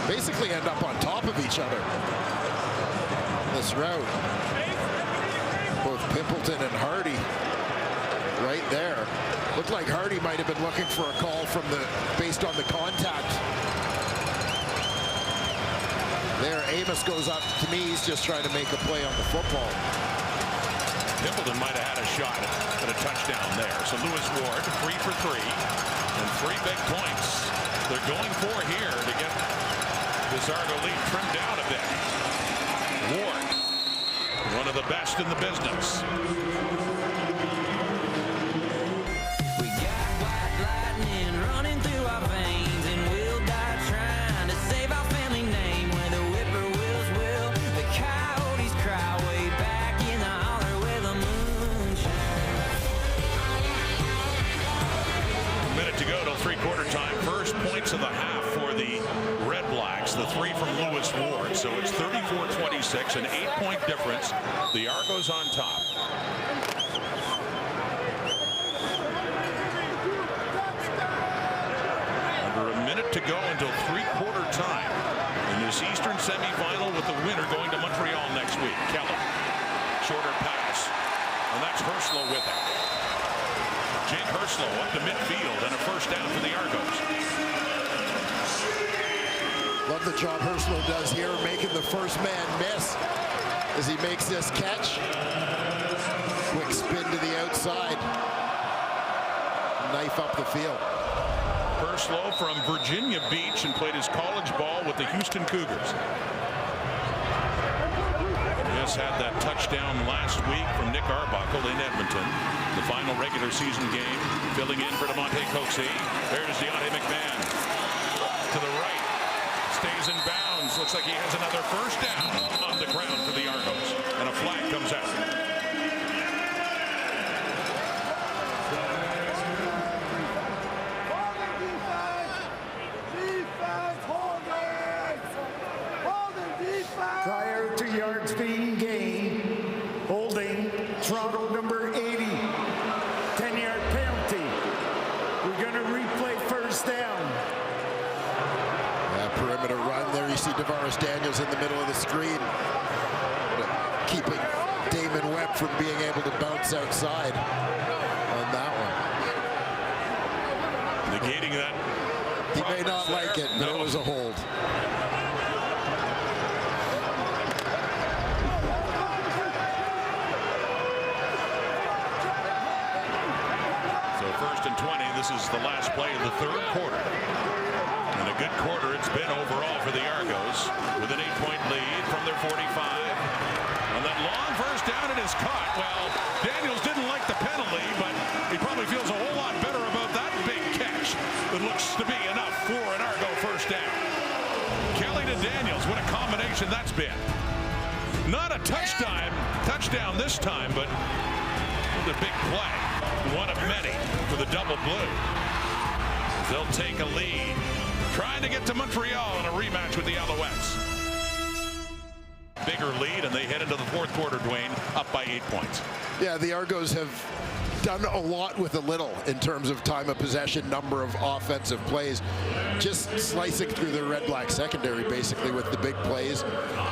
S2: basically end up on top of each other this route. Both Pimpleton and Hardy right there. Looked like Hardy might have been looking for a call from based on the contact. There, Amos goes up. To me, he's just trying to make a play on the football.
S1: Pimpleton might have had a shot at a touchdown there. So Lewis Ward, 3 for 3. And 3 big points they're going for here to get this Argo lead trimmed down a bit. Ward, one of the best in the business.
S8: We got white lightning running through our veins, and we'll die trying to save our family name. Where the whippoorwills will, the coyotes cry way back in the holler where the moon shines.
S1: A minute to go till three-quarter time. First points of the half for the Red Blacks. The 3 from Lewis Ward. So it's 34-26, an 8-point difference. The Argos on top. Under a minute to go until three-quarter time in this Eastern Semi-Final, with the winner going to Montreal next week. Kelly, shorter pass, and that's Herslow with it. Jake Herslow up to midfield and a first down for the Argos.
S2: Love the job Herslow does here, making the first man miss as he makes this catch. Quick spin to the outside. Knife up the field.
S1: Herslow from Virginia Beach and played his college ball with the Houston Cougars. Just had that touchdown last week from Nick Arbuckle in Edmonton. The final regular season game, filling in for DeMonte Coxey. There's Deontay McMahon to the right. Stays in bounds. Looks like he has another first down on the ground for the Argos. And a flag comes out.
S3: Prior to yards being gained, holding Toronto number 80, 10-yard penalty. We're going to replay first down.
S2: Perimeter run there. You see Tavares Daniels in the middle of the screen, keeping Damon Webb from being able to bounce outside on that one.
S1: Negating that.
S2: He may not like it, but it was a hold.
S1: First and 20. This is the last play of the third quarter. And a good quarter it's been overall for the Argos, with an 8-point lead from their 45. And that long first down, it is caught. Well, Daniels didn't like the penalty, but he probably feels a whole lot better about that big catch. It looks to be enough for an Argo first down. Kelly to Daniels, what a combination that's been. Not a touchdown this time, but the big play. One of many for the double blue. They'll take a lead, trying to get to Montreal in a rematch with the Alouettes. Bigger lead, and they head into the fourth quarter, Dwayne, up by 8 points.
S2: Yeah, the Argos have done a lot with a little in terms of time of possession, number of offensive plays, just slicing through the Red Black secondary basically with the big plays.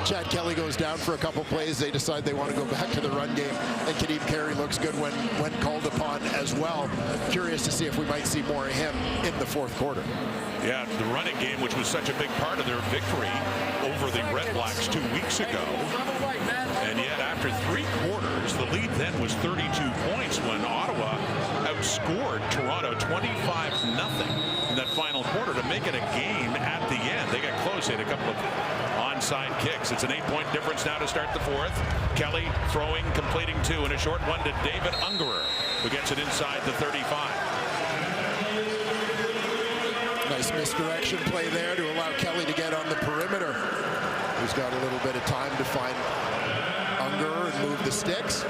S2: Chad Kelly goes down for a couple plays. They decide they want to go back to the run game, and Kadeem Carey looks good when called upon as well. Curious to see if we might see more of him in the fourth quarter.
S1: Yeah, the running game, which was such a big part of their victory over the Red Blacks 2 weeks ago. And yet after 3 quarters, the lead then was 32 points when Ottawa outscored Toronto 25-0 in that final quarter to make it a game at the end. They got close. They had a couple of onside kicks. It's an 8-point difference now to start the fourth. Kelly throwing, completing 2, and a short one to David Ungerer, who gets it inside the 35.
S2: Nice misdirection play there to allow Kelly to get on the perimeter. He's got a little bit of time to find Ungerer and move the sticks.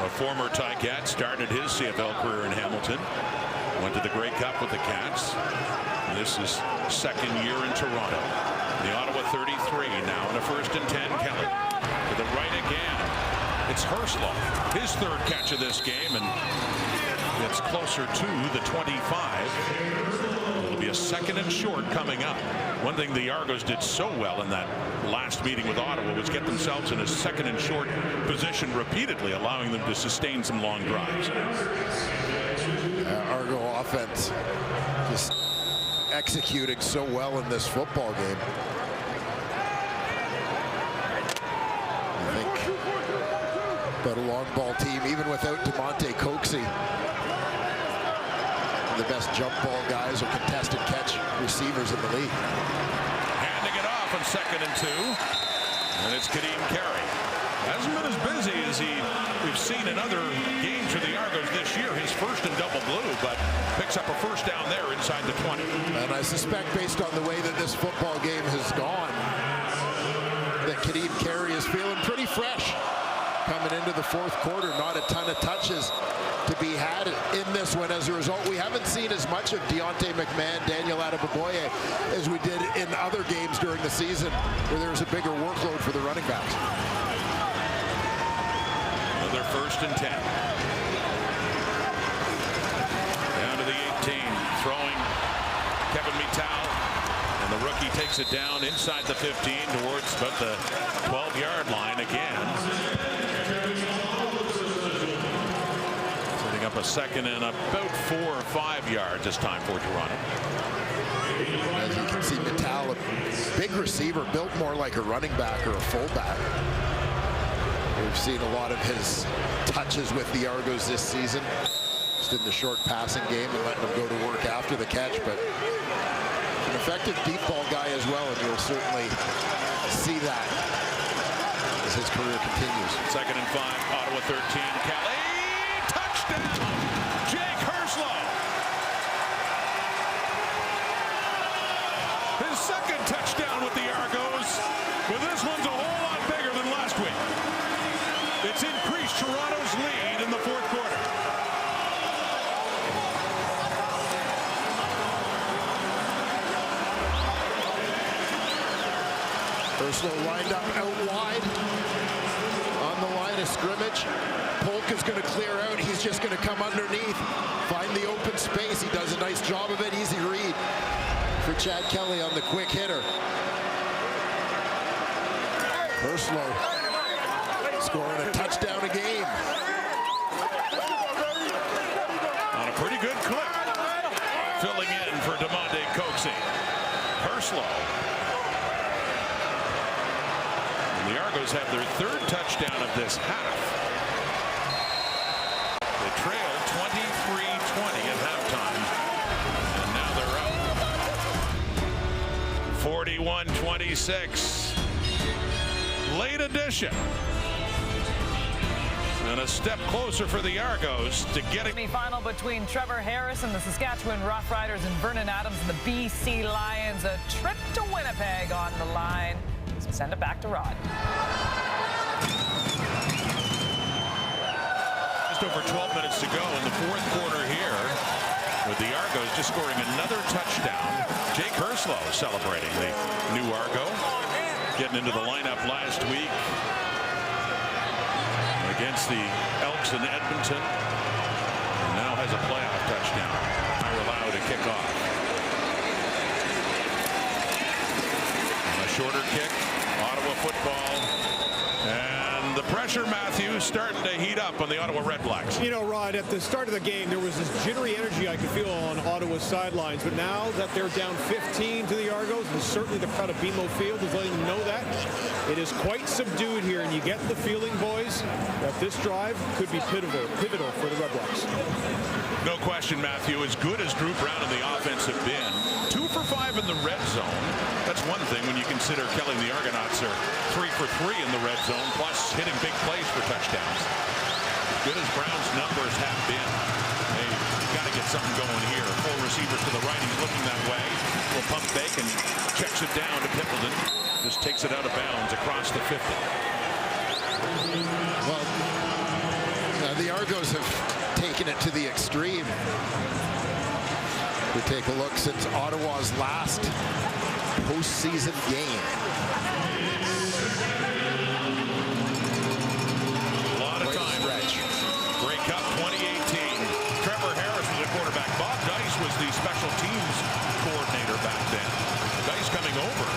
S1: A former Ticat started his CFL career in Hamilton. Went to the Grey Cup with the Cats. This is second year in Toronto. The Ottawa 33 now in a 1st and 10. Kelly to the right again. It's Herslow, his 3rd catch of this game, and gets closer to the 25. It'll be a 2nd and short coming up. One thing the Argos did so well in that last meeting with Ottawa was get themselves in a 2nd and short position repeatedly, allowing them to sustain some long drives.
S2: Argo offense just executing so well in this football game. I think about a long ball team, even without DeMonte Coxey. The best jump ball guys or contested catch receivers in the league.
S1: Handing it off on 2nd and 2. And it's Kadeem Carey. Hasn't been as busy as we've seen in other games for the Argos this year. His 1st and double blue, but picks up a 1st down there inside the 20.
S2: And I suspect, based on the way that this football game has gone, that Kadeem Carey is feeling pretty fresh coming into the fourth quarter. Not a ton of touches to be had in this one. As a result, we haven't seen as much of Deontay McMahon, Daniel Adeboboye as we did in other games during the season where there was a bigger workload for the running backs.
S1: Another 1st and 10. Down to the 18, throwing Kevin Mittal, and the rookie takes it down inside the 15 towards about the 12-yard line again. Setting up a 2nd and about 4 or 5 yards this time for Toronto.
S2: As you can see, Mittal, a big receiver, built more like a running back or a fullback. We've seen a lot of his touches with the Argos this season, just in the short passing game and letting him go to work after the catch, but an effective deep ball guy as well, and you'll certainly see that as his career continues.
S1: 2nd and 5, Ottawa 13, Kelly, touchdown, Jake Herslow. His 2nd touchdown with the Argos, but this one's a whole lot bigger than last week. It's increased Toronto's lead in the fourth quarter.
S2: Herslow lined up out wide on the line of scrimmage. Polk is going to clear out. He's just going to come underneath, find the open space. He does a nice job of it. Easy read for Chad Kelly on the quick hitter. Herslow scoring a touchdown a game.
S1: On a pretty good clip. Filling in for DeMonte Coxey. Herslow. And the Argos have their 3rd touchdown of this half. They trailed 23-20 at halftime. And now they're up 41-26. Late addition. And a step closer for the Argos to getting.
S6: Semi-final between Trevor Harris and the Saskatchewan Roughriders and Vernon Adams and the BC Lions. A trip to Winnipeg on the line. So send it back to Rod.
S1: Just over 12 minutes to go in the fourth quarter here. with the Argos just scoring another touchdown. Jake Herslow celebrating, the new Argo, getting into the lineup last week against the Elks in Edmonton, and now has a playoff touchdown. Ira Lau to kick off. And a shorter kick, Ottawa football. And the pressure, Matthew, starting to heat up on the Ottawa REDBLACKS.
S4: You know, Rod, at the start of the game, there was this jittery energy I could feel on Ottawa's sidelines. But now that they're down 15 to the Argos, and certainly the crowd of BMO Field is letting them know that, it is quite subdued here. And you get the feeling, boys, that this drive could be pivotal for the REDBLACKS.
S1: No question, Matthew. As good as Drew Brown and the offense have been, 2 for 5 in the red zone. That's one thing when you consider Kelly and the Argonauts are 3 for 3 in the red zone, plus hitting big plays for touchdowns. Good as Brown's numbers have been, hey, got to get something going here. Full receivers to the right. He's looking that way. Will pump fake and checks it down to Pimpleton. Just takes it out of bounds across the 50.
S2: Well, the Argos have taken it to the extreme. We take a look since Ottawa's last postseason game.
S1: A lot of time. Grey Cup 2018. Trevor Harris was the quarterback. Bob Dice was the special teams coordinator back then. Dice coming over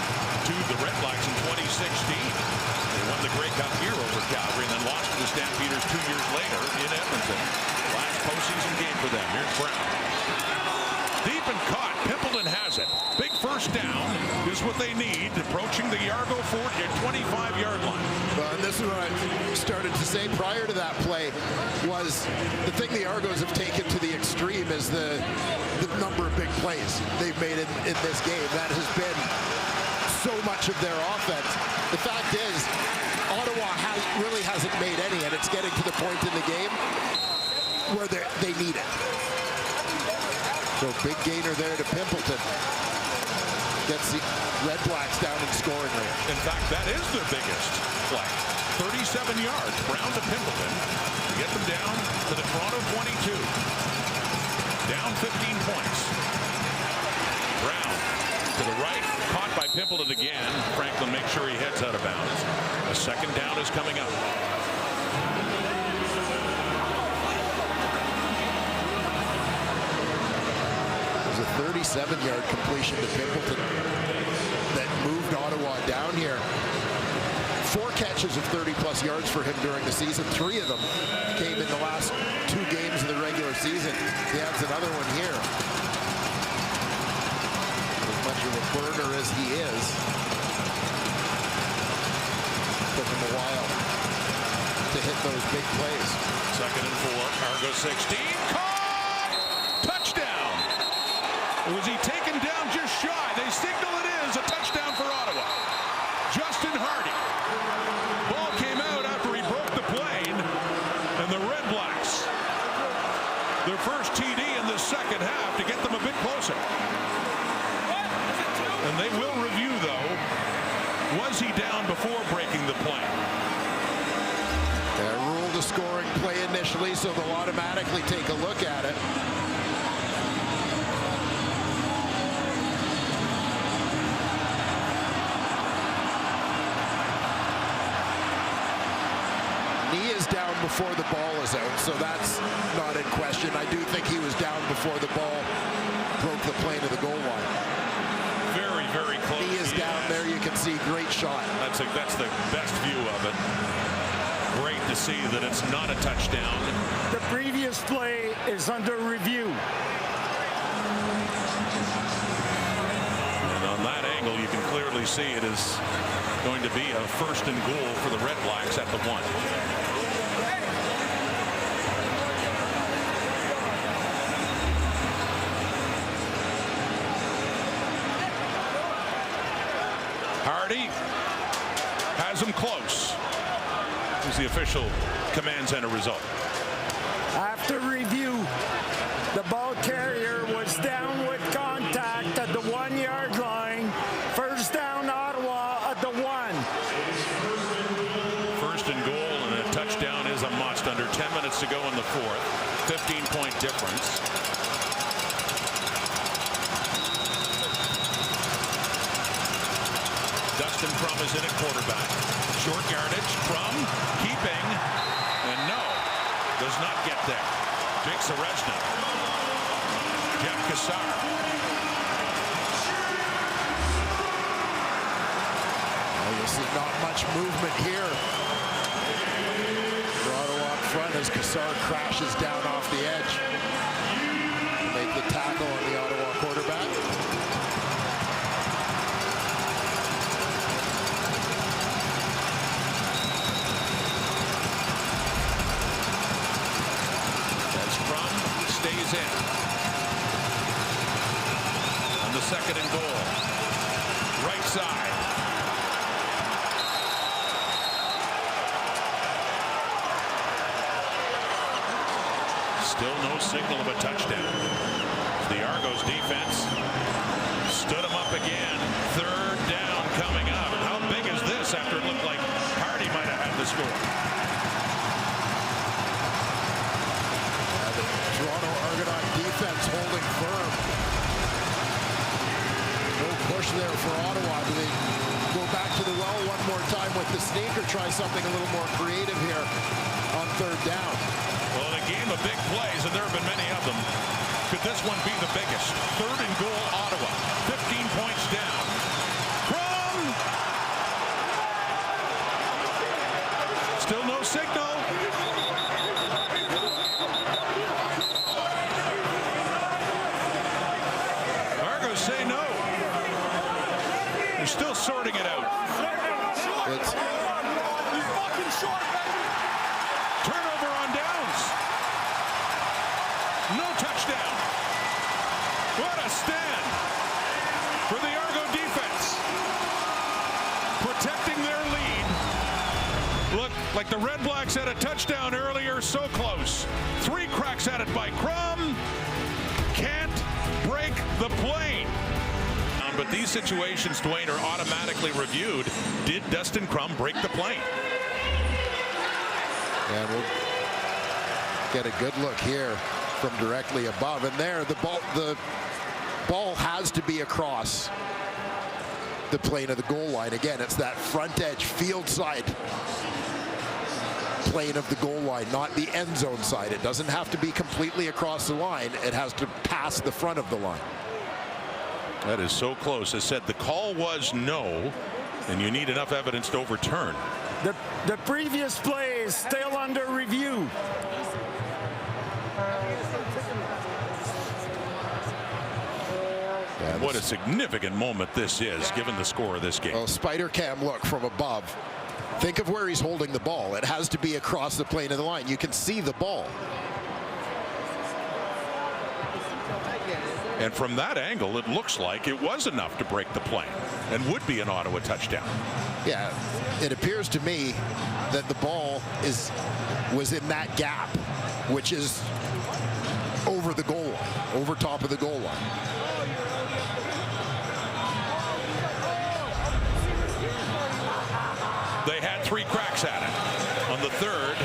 S1: to the REDBLACKS in 2016. They won the Grey Cup here over Calgary and then lost to the Stampeders 2 years later in Edmonton. Last postseason game for them. Here's Brown. Deep and caught. Pimpleton has it. Big first down is what they need, approaching the Argo 25-yard line.
S2: Well, and this is what I started to say prior to that play, was the thing the Argos have taken to the extreme is the number of big plays they've made in this game. That has been so much of their offense. The fact is, Ottawa really hasn't made any, and it's getting to the point in the game where they need it. So big gainer there to Pimpleton. Gets the REDBLACKS down in scoring range.
S1: In fact, that is their biggest play. 37 yards. Brown to Pimpleton. Get them down to the Toronto 22. Down 15 points. Brown to the right. Caught by Pimpleton again. Franklin makes sure he heads out of bounds. A second down is coming up.
S2: A 37-yard completion to Pimpleton that moved Ottawa down here. 4 catches of 30-plus yards for him during the season. 3 of them came in the last 2 games of the regular season. He adds another one here. As much of a burner as he is, took him a while to hit those big plays.
S1: 2nd and 4. Argo 16. Caught! Touchdown! Was he taken down just shy? They signal it is a touchdown for Ottawa. Justin Hardy. Ball came out after he broke the plane, and the REDBLACKS, their first TD in the second half to get them a bit closer. And they will review, though, was he down before breaking the plane?
S2: They're ruled a scoring play initially, so they'll automatically take a look at it. Knee is down before the ball is out, so that's not in question. I do think he was down before the ball broke the plane of the goal line.
S1: Very, very close.
S2: Knee is down there. You can see great shot.
S1: That's the best view of it. Great to see that it's not a touchdown.
S3: The previous play is under review.
S1: And on that angle, you can clearly see it is going to be a 1st and goal for the REDBLACKS at the 1. Hardy has him close. Here's the official command center result.
S3: After review, the ball carrier was down with contact at the 1-yard line. First down, Ottawa at the 1.
S1: 1st and goal, and a touchdown is a must. Under 10 minutes to go in the 4th. 15-point difference. Dustin Crum is in at quarterback. Short yardage. Crum keeping. And no, does not get there. Jake Serezna. Jeff Kassar.
S2: You'll see not much movement here. Toronto up front as Kassar crashes down off the edge. Make the tackle on the Ottawa quarterback.
S1: As Crum stays in. On the second and goal. Right side. Still no signal of a touchdown. The Argos defense stood him up again. Third down coming up. And how big is this after it looked like Hardy might have had the score?
S2: The Toronto Argonaut defense holding firm. No push there for Ottawa. Do they go back to the well one more time with the sneak or try something a little more creative here on third down?
S1: Well, in a game of big plays, and there have been many of them, could this one be the biggest? Third and goal, Ottawa. 15 points down. Crum! Still no signal. Argos say no. They're still sorting it out.
S2: It's
S1: Turnover on downs. No touchdown. What a stand for the Argo defense. Protecting their lead. Look, like the Red Blacks had a touchdown earlier, so close. 3 cracks at it by Crum. Can't break the plane. But these situations, Dwayne, are automatically reviewed. Did Dustin Crum break the plane?
S2: And we'll get a good look here from directly above. And there, the ball has to be across the plane of the goal line. Again, it's that front edge field side plane of the goal line, not the end zone side. It doesn't have to be completely across the line. It has to pass the front of the line.
S1: That is so close. As said, the call was no, and you need enough evidence to overturn.
S3: The previous play is still under review.
S2: Yeah,
S1: what a significant moment this is, given the score of this game.
S2: Oh, spider cam look from above. Think of where he's holding the ball. It has to be across the plane of the line. You can see the ball.
S1: And from that angle, it looks like it was enough to break the plane and would be an Ottawa touchdown.
S2: Yeah, it appears to me that the ball was in that gap, which is over the goal line, over top of the goal line.
S1: They had 3 cracks at it. On the third,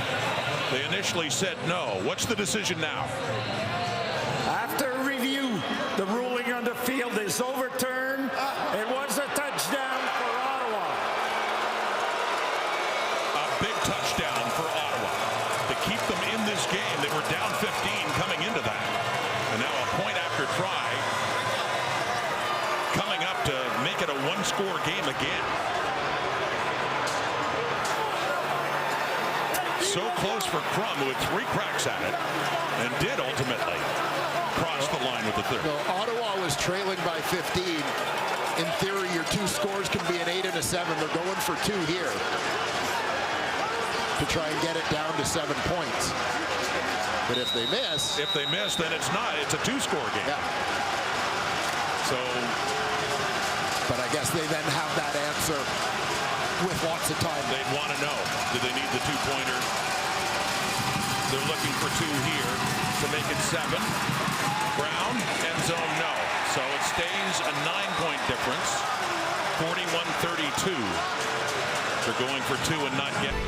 S1: they initially said no. What's the decision now?
S3: After review, the ruling on the field is overturned. It was a touchdown for Ottawa.
S1: A big touchdown for Ottawa to keep them in this game. They were down 15 coming into that. And now a point after try coming up to make it a 1-score game again. So close for Crum, who had 3 cracks at it and did ultimately cross the line with the third.
S2: No, Ottawa was trailing by 15. In theory, your 2 scores can be an 8 and a 7. They're going for 2 here to try and get it down to 7 points. But if they miss,
S1: then it's not. It's a 2-score game.
S2: Yeah.
S1: So,
S2: but I guess they then have that answer with lots of time.
S1: They'd want to know, do they need the 2-pointer? They're looking for 2 here to make it 7. Brown, end zone, no. So it stays a 9-point difference, 41-32. They're going for 2 and not getting.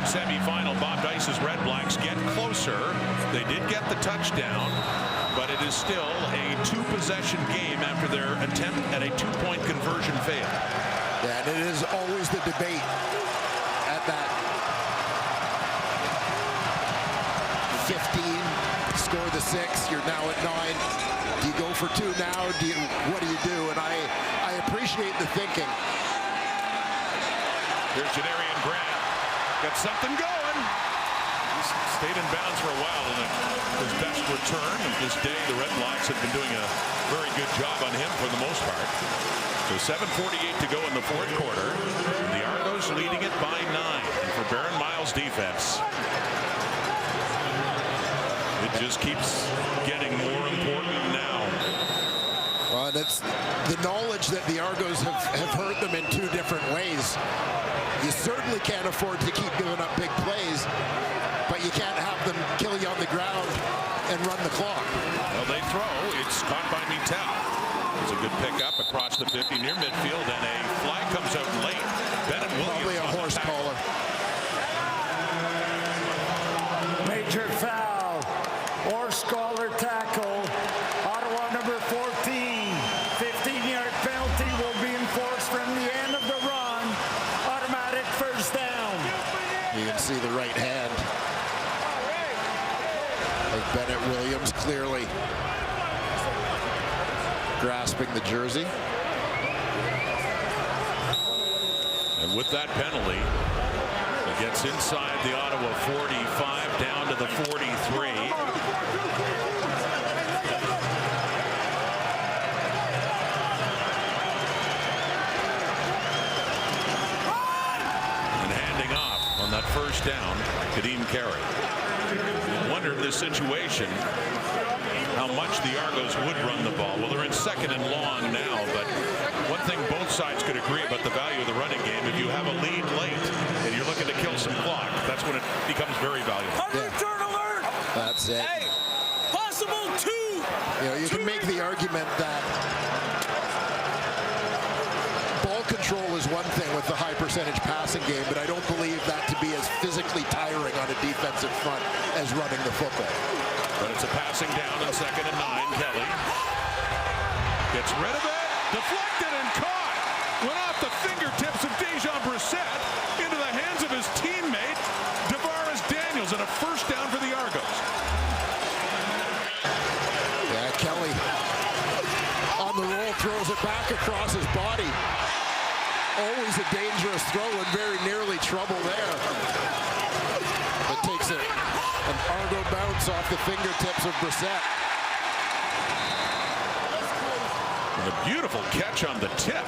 S1: semi-final. Bob Dice's Red Blacks get closer. They did get the touchdown, but it is still a 2-possession game after their attempt at a 2-point conversion failed.
S2: Yeah, and it is always the debate at that 15, score the 6, you're now at 9. Do you go for 2 now? What do you do? And I appreciate the thinking.
S1: Here's Janarian Grant. Got something going. He's stayed in bounds for a while in his best return. And this day, the Red Blacks have been doing a very good job on him for the most part. So 7:48 to go in the 4th quarter. And the Argos leading it by 9. And for Baron Miles' defense, it just keeps getting more important now.
S2: Well, that's the knowledge that the Argos have hurt them in 2 different ways. You certainly can't afford to keep giving up big plays, but you can't have them kill you on the ground and run the clock.
S1: Well, they throw. It's caught by Mitel. It's a good pickup across the 50 near midfield, and a flag comes out late. Bennett Williams.
S2: Probably a horse collar.
S3: Major foul. Horse collar tackle. Ottawa number 14. 15-yard penalty will be enforced from the end of the run. Automatic first down.
S2: You can see the right hand of Bennett Williams clearly grasping the jersey.
S1: And with that penalty, he gets inside the Ottawa 45 down to the 43. And handing off on that first down, Kadeem Carey. Wonder in this situation how much the Argos would run the ball. Well, they're in 2nd and long now, but one thing both sides could agree about the value of the running game, if you have a lead late and you're looking to kill some clock, that's when it becomes very valuable.
S7: Return alert!
S2: That's it.
S7: Hey, possible 2.
S2: You know, you can make the argument that ball control is one thing with the high percentage passing game, but I don't believe that to be as physically tiring on a defensive front as running the football.
S1: But it's a passing down in 2nd and 9. Kelly gets rid of it, deflected and caught. Went off the fingertips of Dejan Brissett into the hands of his teammate, Davaris Daniels, and a first down for the Argos.
S2: Yeah, Kelly on the roll throws it back across his body. Always a dangerous throw and very nearly trouble there. It takes an Argo bounce off the fingertips of Brissett.
S1: And a beautiful catch on the tip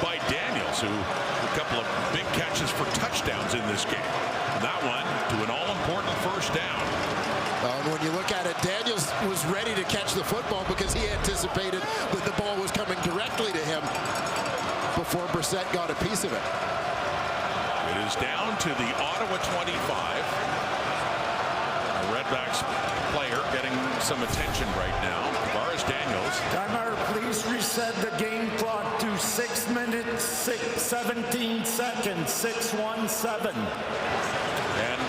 S1: by Daniels, who a couple of big catches for touchdowns in this game. And that one to an all-important first down.
S2: And when you look at it, Daniels was ready to catch the football because he anticipated that the ball was coming directly to him before Brissett got a piece of it.
S1: It is down to the Ottawa 25. The Redbacks player getting some attention right now. Davaris Daniels.
S3: Timeout, please reset the game clock to 6 minutes, 17 seconds, 6:17.
S1: And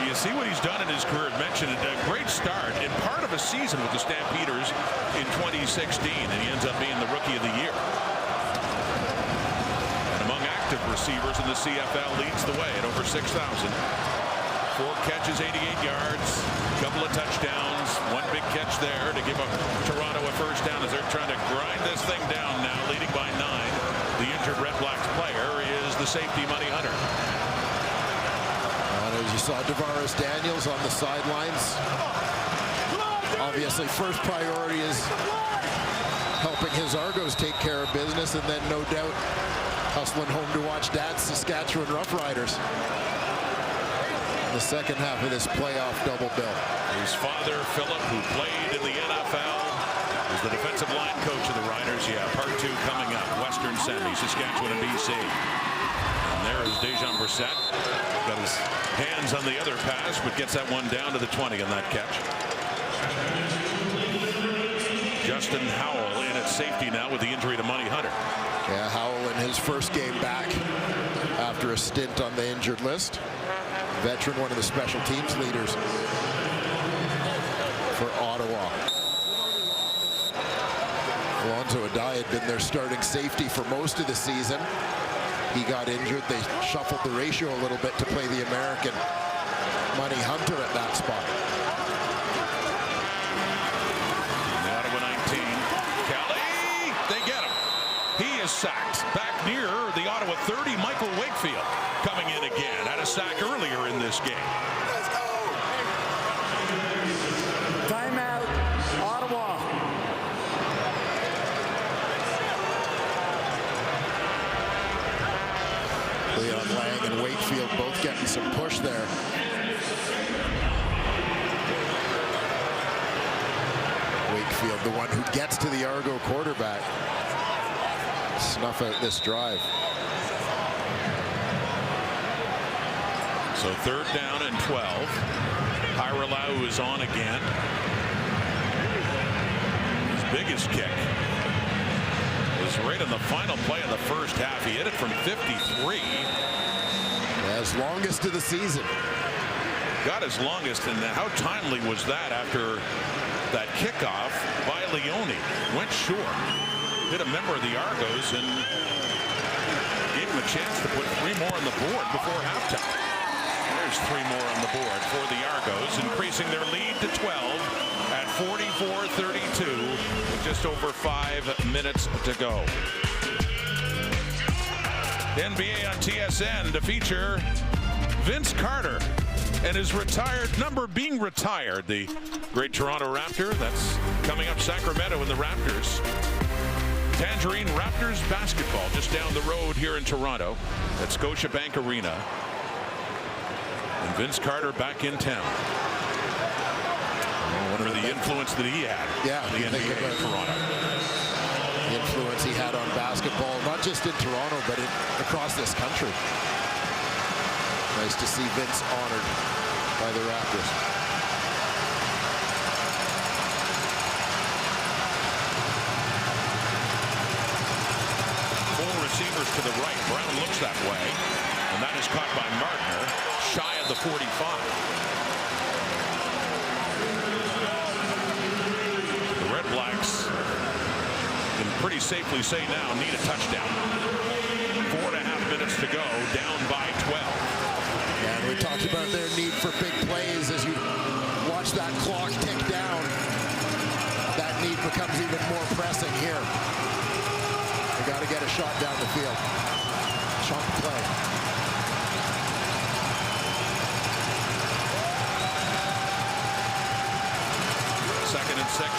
S1: you see what he's done in his career. I mentioned a great start in part of a season with the Stampeders in 2016, and he ends up being the Rookie of the Year. And among active receivers in the CFL, leads the way at over 6,000. 4 catches, 88 yards, a couple of touchdowns, 1 big catch there to give Toronto a first down as they're trying to grind this thing down now, leading by 9. The injured Red Blacks player is the safety Money Hunter.
S2: And as you saw, Davaris Daniels on the sidelines. Obviously, first priority is helping his Argos take care of business, and then no doubt hustling home to watch Dad's Saskatchewan Roughriders. The second half of this playoff double bill.
S1: His father, Philip, who played in the NFL, is the defensive line coach of the Riders. Yeah, part 2 coming up. Western Semi, Saskatchewan and BC. And there is Dejan Brissett. Got his hands on the other pass, but gets that one down to the 20 on that catch. Justin Howell in at safety now with the injury to Money Hunter.
S2: Yeah, Howell in his first game back after a stint on the injured list. veteran, one of the special teams leaders for Ottawa. Alonzo Adai had been their starting safety for most of the season. He got injured. They shuffled the ratio a little bit to play the American Money Hunter at that spot.
S1: Ottawa 19. Kelly, they get him. He is sacked. Back near the Ottawa 30, Michael Wakefield coming in again. Had a sack earlier in this game.
S3: Timeout, Ottawa.
S2: Leon Lang and Wakefield both getting some push there. Wakefield, the one who gets to the Argo quarterback. Snuff out this drive.
S1: So 3rd down and 12. Hiralau is on again. His biggest kick was right in the final play of the first half. He hit it from 53.
S2: As longest of the season.
S1: Got his longest, and how timely was that after that kickoff by Leone? Went short. Hit a member of the Argos and gave him a chance to put 3 more on the board before halftime. There's 3 more on the board for the Argos, increasing their lead to 12 at 44-32 with just over 5 minutes to go. NBA on TSN to feature Vince Carter and his retired number being retired. The great Toronto Raptor. That's coming up. Sacramento and the Raptors. Tangerine Raptors basketball just down the road here in Toronto at Scotiabank Arena. And Vince Carter back in town. What are the influence that he had?
S2: Yeah,
S1: in the NBA
S2: about
S1: Toronto.
S2: The influence he had on basketball, not just in Toronto, but across this country. Nice to see Vince honored by the Raptors.
S1: Receivers to the right. Brown looks that way, and that is caught by Martner, shy of the 45. The Red Blacks can pretty safely say now need a touchdown. 4.5 minutes to go, down by 12.
S2: And we talked about their need for big plays. As you watch that clock tick down, that need becomes even more pressing here. Got to get a shot down the field. Chunk play.
S1: Second and 6.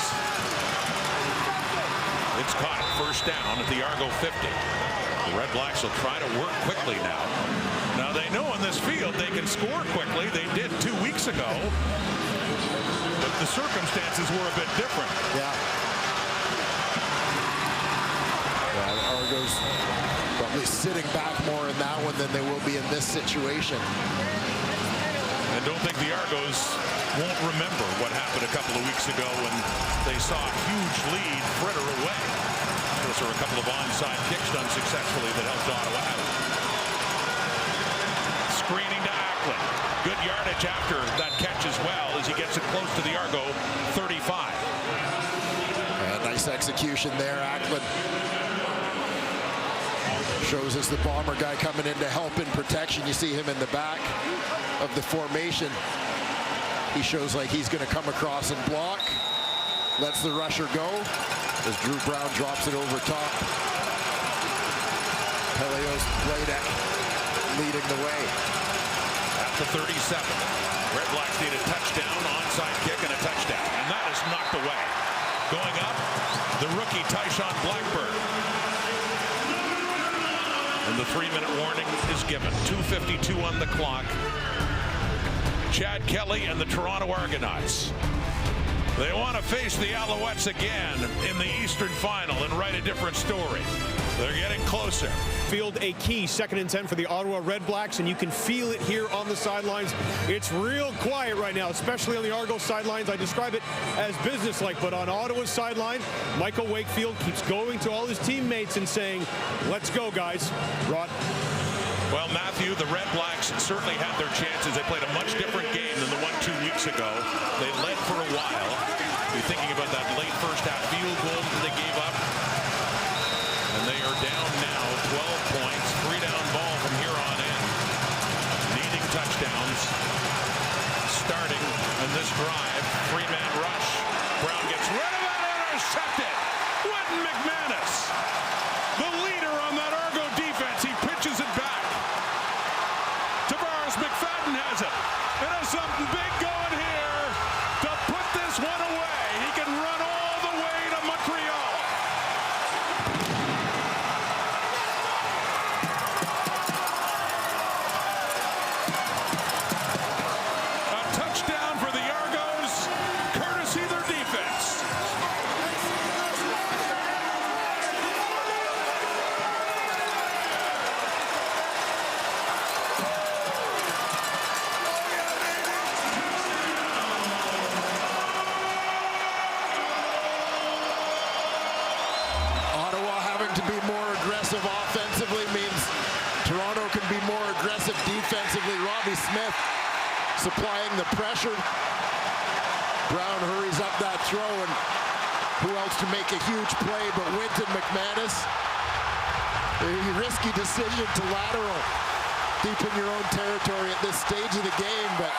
S1: It's caught. First down at the Argo 50. The Red Blacks will try to work quickly now. Now they know in this field they can score quickly. They did 2 weeks ago. But the circumstances were a bit different.
S2: Yeah. The Argos probably sitting back more in that one than they will be in this situation.
S1: And don't think the Argos won't remember what happened a couple of weeks ago when they saw a huge lead fritter away. Those are a couple of onside kicks done successfully that helped Ottawa out. Screening to Acklin. Good yardage after that catch as well as he gets it close to the Argo 35.
S2: Nice execution there, Acklin. Shows us the bomber guy coming in to help in protection. You see him in the back of the formation. He shows like he's going to come across and block. Lets the rusher go as Drew Brown drops it over top. Peleos Bladek leading the way.
S1: At the 37. Red Blacks need a touchdown, onside kick, and a touchdown. And that is knocked away. Going up, the rookie Tyshawn Blackburn. And the 3-minute warning is given. 2:52 on the clock. Chad Kelly and the Toronto Argonauts. They want to face the Alouettes again in the Eastern Final and write a different story. They're getting closer.
S4: Field a key 2nd and 10 for the Ottawa REDBLACKS, and you can feel it here on the sidelines. It's real quiet right now, especially on the Argos sidelines. I describe it as businesslike, but on Ottawa's sideline, Michael Wakefield keeps going to all his teammates and saying, let's go, guys. Rod.
S1: Well, Matthew, the Red Blacks certainly had their chances. They played a much different game than the one 2 weeks ago. They led for a while. You're thinking about that late first half field goal that they gave up. And they are down now 12 points. 3-down ball from here on in. Needing touchdowns. Starting in this drive. 3-man rush. Brown gets rid of it. Intercepted. Quentin McManus, the leader on that Argo defense. He pitches it back. Tavares McFadden has it. It has something big going here to put this one away. He can run all the way to Montreal. A touchdown for the Argos, courtesy their defense.
S2: Ottawa having to be more aggressive offensively means Toronto can be more aggressive defensively. Robbie Smith supplying the pressure. Brown hurries up that throw, and who else to make a huge play but Quentin McManus? A risky decision to lateral deep in your own territory at this stage of the game, but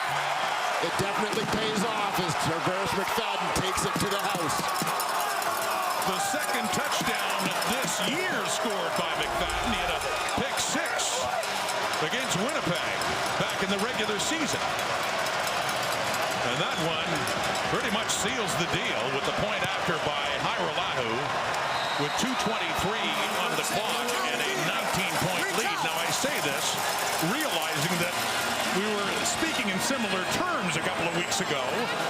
S2: it definitely pays off as Tavares McFadden takes it to the house.
S1: The second touchdown this year scored by McFadden. He had a pick 6 against Winnipeg back in the regular season. And that one pretty much seals the deal with the point after by Hairolahu with 2:23 on the clock and a 19-point lead. Now I say this realizing that we were speaking in similar terms a couple of weeks ago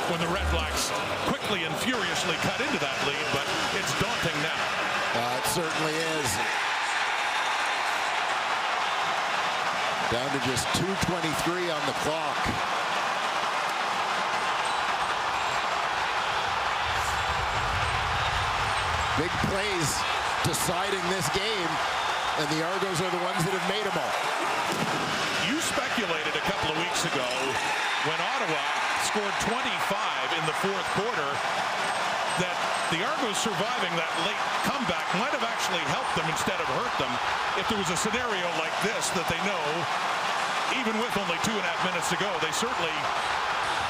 S1: when the Red Blacks quickly and furiously cut into that lead, but it's daunting now.
S2: It certainly is. Down to just 2:23 on the clock. Big plays deciding this game, and the Argos are the ones that have made them all.
S1: You speculated a couple of weeks ago when Ottawa scored 25 in the fourth quarter that the Argos surviving that late comeback might have actually helped them instead of hurt them if there was a scenario like this that they know, even with only 2.5 minutes to go, they certainly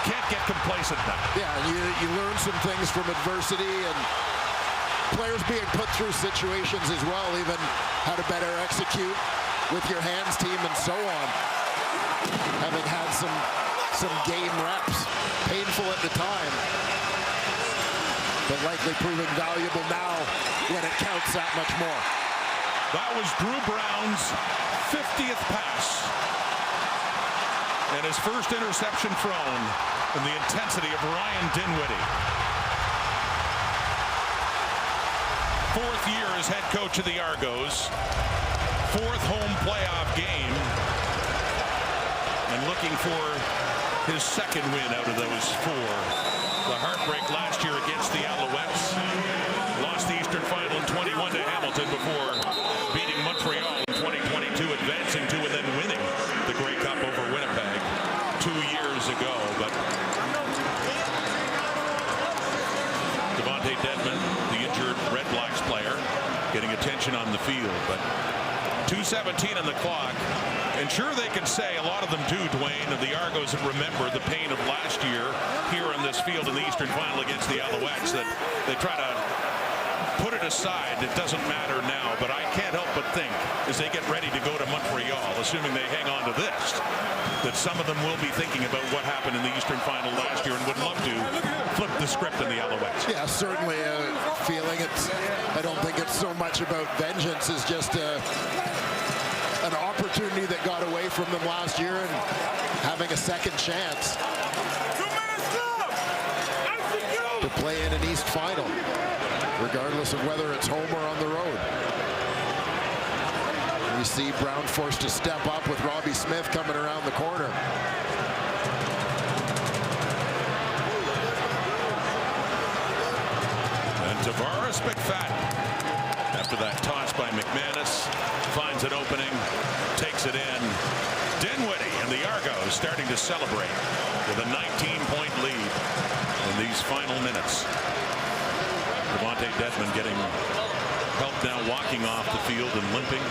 S1: can't get complacent now.
S2: Yeah, you learn some things from adversity and players being put through situations as well, even how to better execute with your hands team and so on. Having had some game reps, painful at the time, but likely proving valuable now when it counts that much more.
S1: That was Drew Brown's 50th pass and his first interception thrown in the intensity of Ryan Dinwiddie. 4th year as head coach of the Argos, 4th home playoff game, and looking for his 2nd win out of those 4. The heartbreak last year against the Alouettes. Lost the Eastern Final in 21 to Hamilton before beating Montreal in 2022, advancing to and then winning the Grey Cup over Winnipeg 2 years ago. But Devontae Dedmon, the injured Red Blacks player, getting attention on the field. But 2:17 on the clock. And sure, they can say, a lot of them do, Dwayne, of the Argos have remembered the pain of last year here on this field in the Eastern Final against the Alouettes, that they try to put it aside. It doesn't matter now, but I can't help but think as they get ready to go to Montreal, assuming they hang on to this, that some of them will be thinking about what happened in the Eastern Final last year and would love to flip the script in the Alouettes.
S2: Yeah, certainly a feeling. I don't think it's so much about vengeance as just an opportunity that got away from them last year and having a second chance to play in an East Final, regardless of whether it's home or on the road. We see Brown forced to step up with Robbie Smith coming around the corner.
S1: And Tavares McFadden, after that toss by McManus, finds an opening, takes banks it in. Dinwiddie and the Argos starting to celebrate with a 19-point lead in these final minutes. Devontae Dedmon getting help now, walking off the field and limping.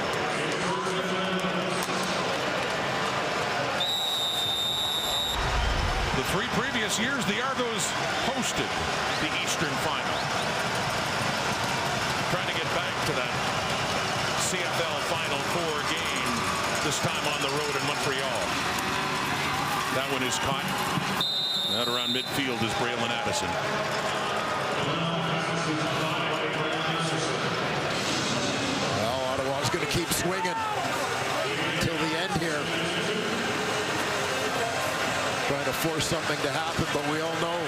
S1: The 3 previous years, the Argos hosted the Eastern Final. Trying to get back to that CFL Final 4 game, this time on the road in Montreal. That one is caught. Out around midfield is Braylon Addison.
S2: Well, Ottawa's going to keep swinging until the end here. Trying to force something to happen, but we all know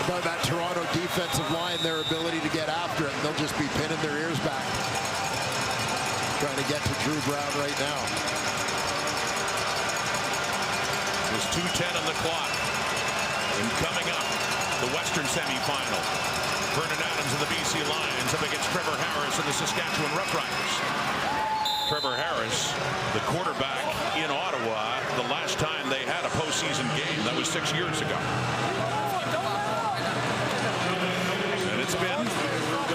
S2: about that Toronto defensive line, their ability to get after it, and they'll just be pinning their ears back. Trying to get to Drew Brown right now.
S1: There's 2:10 on the clock. And coming up, the Western Semi-Final. Vernon Adams and the BC Lions up against Trevor Harris and the Saskatchewan Roughriders. Trevor Harris, the quarterback in Ottawa, the last time they had a postseason game, that was 6 years ago. And it's been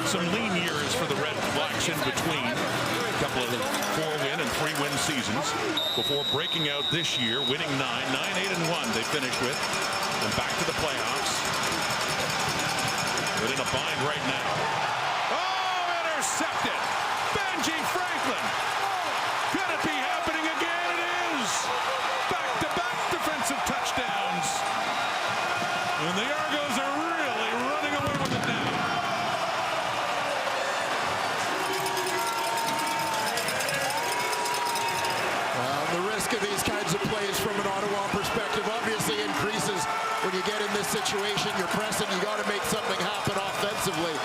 S1: some lean years for the Red Blacks in between. A couple of 4-win and 3-win seasons before breaking out this year, winning 9-8-1 they finished with, and back to the playoffs. But in a bind right now. Oh, intercepted! Benji Franklin! Could it be happening again? It is! Back-to-back defensive touchdowns. And the Argos are really running away with it now.
S2: Well, the risk of these kinds of plays from an Ottawa perspective obviously increases when you get in this situation. You're pressing, you got to make something happen offensively.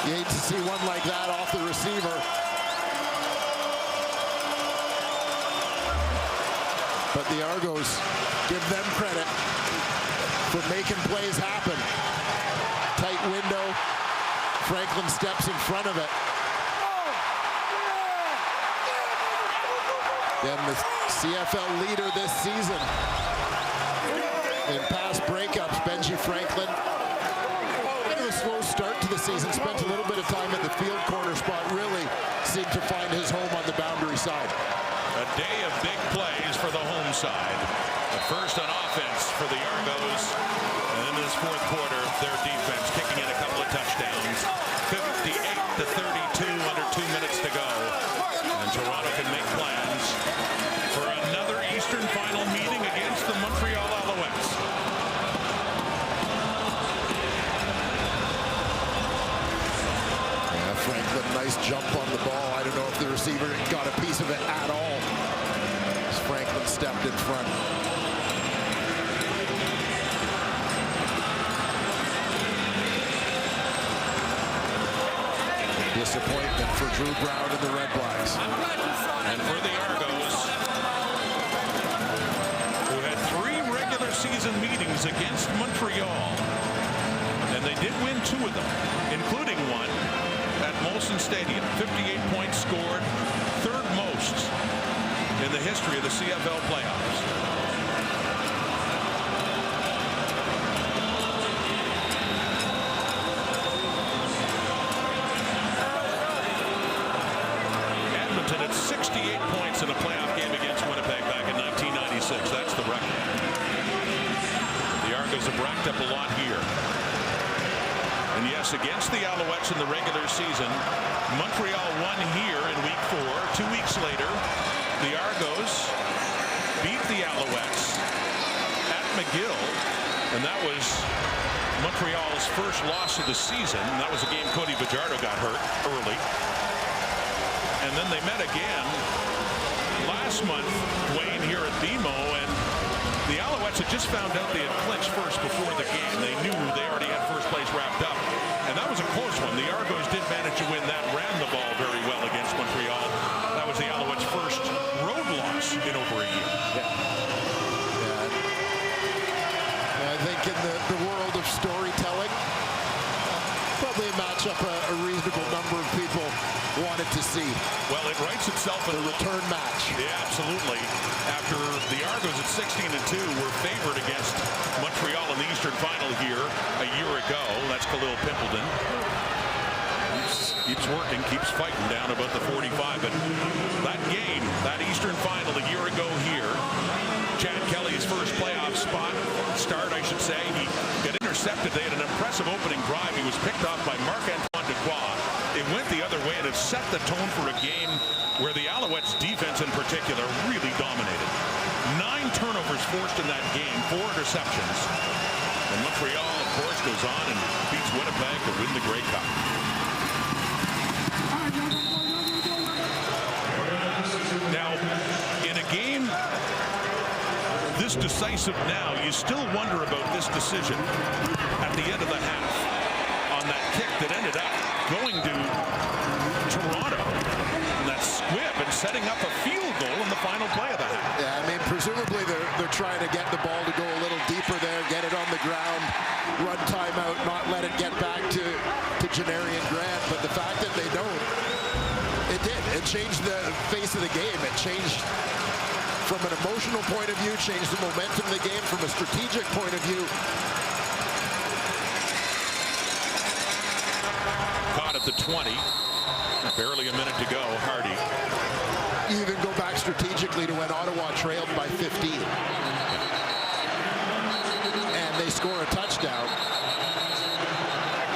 S2: You hate to see one like that off the receiver. But the Argos, give them credit for making plays happen. Tight window. Franklin steps in front of it. Then the CFL leader this season in pass breakups, Benji Franklin. Bit of a slow start to the season. Spent a little bit of time at the field corner spot. Really seemed to find his home on the boundary side.
S1: A day of big plays for the home side. The first on offense for the Argos. And in this fourth quarter, their defense kicking in a couple of touchdowns. 58-32, under 2 minutes to go. And Toronto can make plans for another Eastern Final meeting against the Montreal Alouettes.
S2: Yeah, Franklin, nice jump on the ball. I don't know if the receiver got a piece of it at all as Franklin stepped in front. Disappointment for Drew Brown and the Red Blacks.
S1: And for the Argos, who had 3 regular season meetings against Montreal. And they did win 2 of them, including one at Molson Stadium. 58 points scored, 3rd most in the history of the CFL playoffs. At 68 points in a playoff game against Winnipeg back in 1996. That's the record. The Argos have racked up a lot here. And yes, against the Alouettes in the regular season, Montreal won here in week 4. 2 weeks later, the Argos beat the Alouettes at McGill, and that was Montreal's first loss of the season. That was a game Cody Fajardo got hurt early. And then they met again last month, Dwayne, here at BMO, and the Alouettes had just found out they had clinched first before the game. They knew they already had first place wrapped up, and that was a close one. The Argos did manage to win that, ran the ball very well against Montreal. That was the Alouettes' first road loss in over a year.
S2: Yeah. I think in the world of storytelling, probably a matchup a reasonable number of people wanted to see.
S1: Well, it writes itself himself in
S2: the return match.
S1: Yeah, absolutely. After the Argos at 16-2 were favored against Montreal in the Eastern Final here a year ago. That's Khalil Pimpleton. Keeps working, keeps fighting down about the 45. But that game, that Eastern Final a year ago here, Chad Kelly's first playoff start, I should say. He got intercepted. They had an impressive opening drive. He was picked off by Marc-Antoine Dequoy. It went the other way, and it set the tone for a game where the Alouettes' defense in particular really dominated. 9 turnovers forced in that game, 4 interceptions. And Montreal, of course, goes on and beats Winnipeg to win the Grey Cup. Now, in a game this decisive now, you still wonder about this decision at the end of the half on that kick that ended up going to Toronto. And that squib and setting up a field goal in the final play of the half.
S2: Yeah, I mean, presumably they're trying to get the ball to go a little deeper there, get it on the ground, run timeout, not let it get back to Janarian Grant. But the fact that they don't, it did. It changed the face of the game. It changed from an emotional point of view, changed the momentum of the game from a strategic point of view.
S1: Caught at the 20. Barely a minute to go. Hardy.
S2: You even go back strategically to when Ottawa trailed by 15. And they score a touchdown.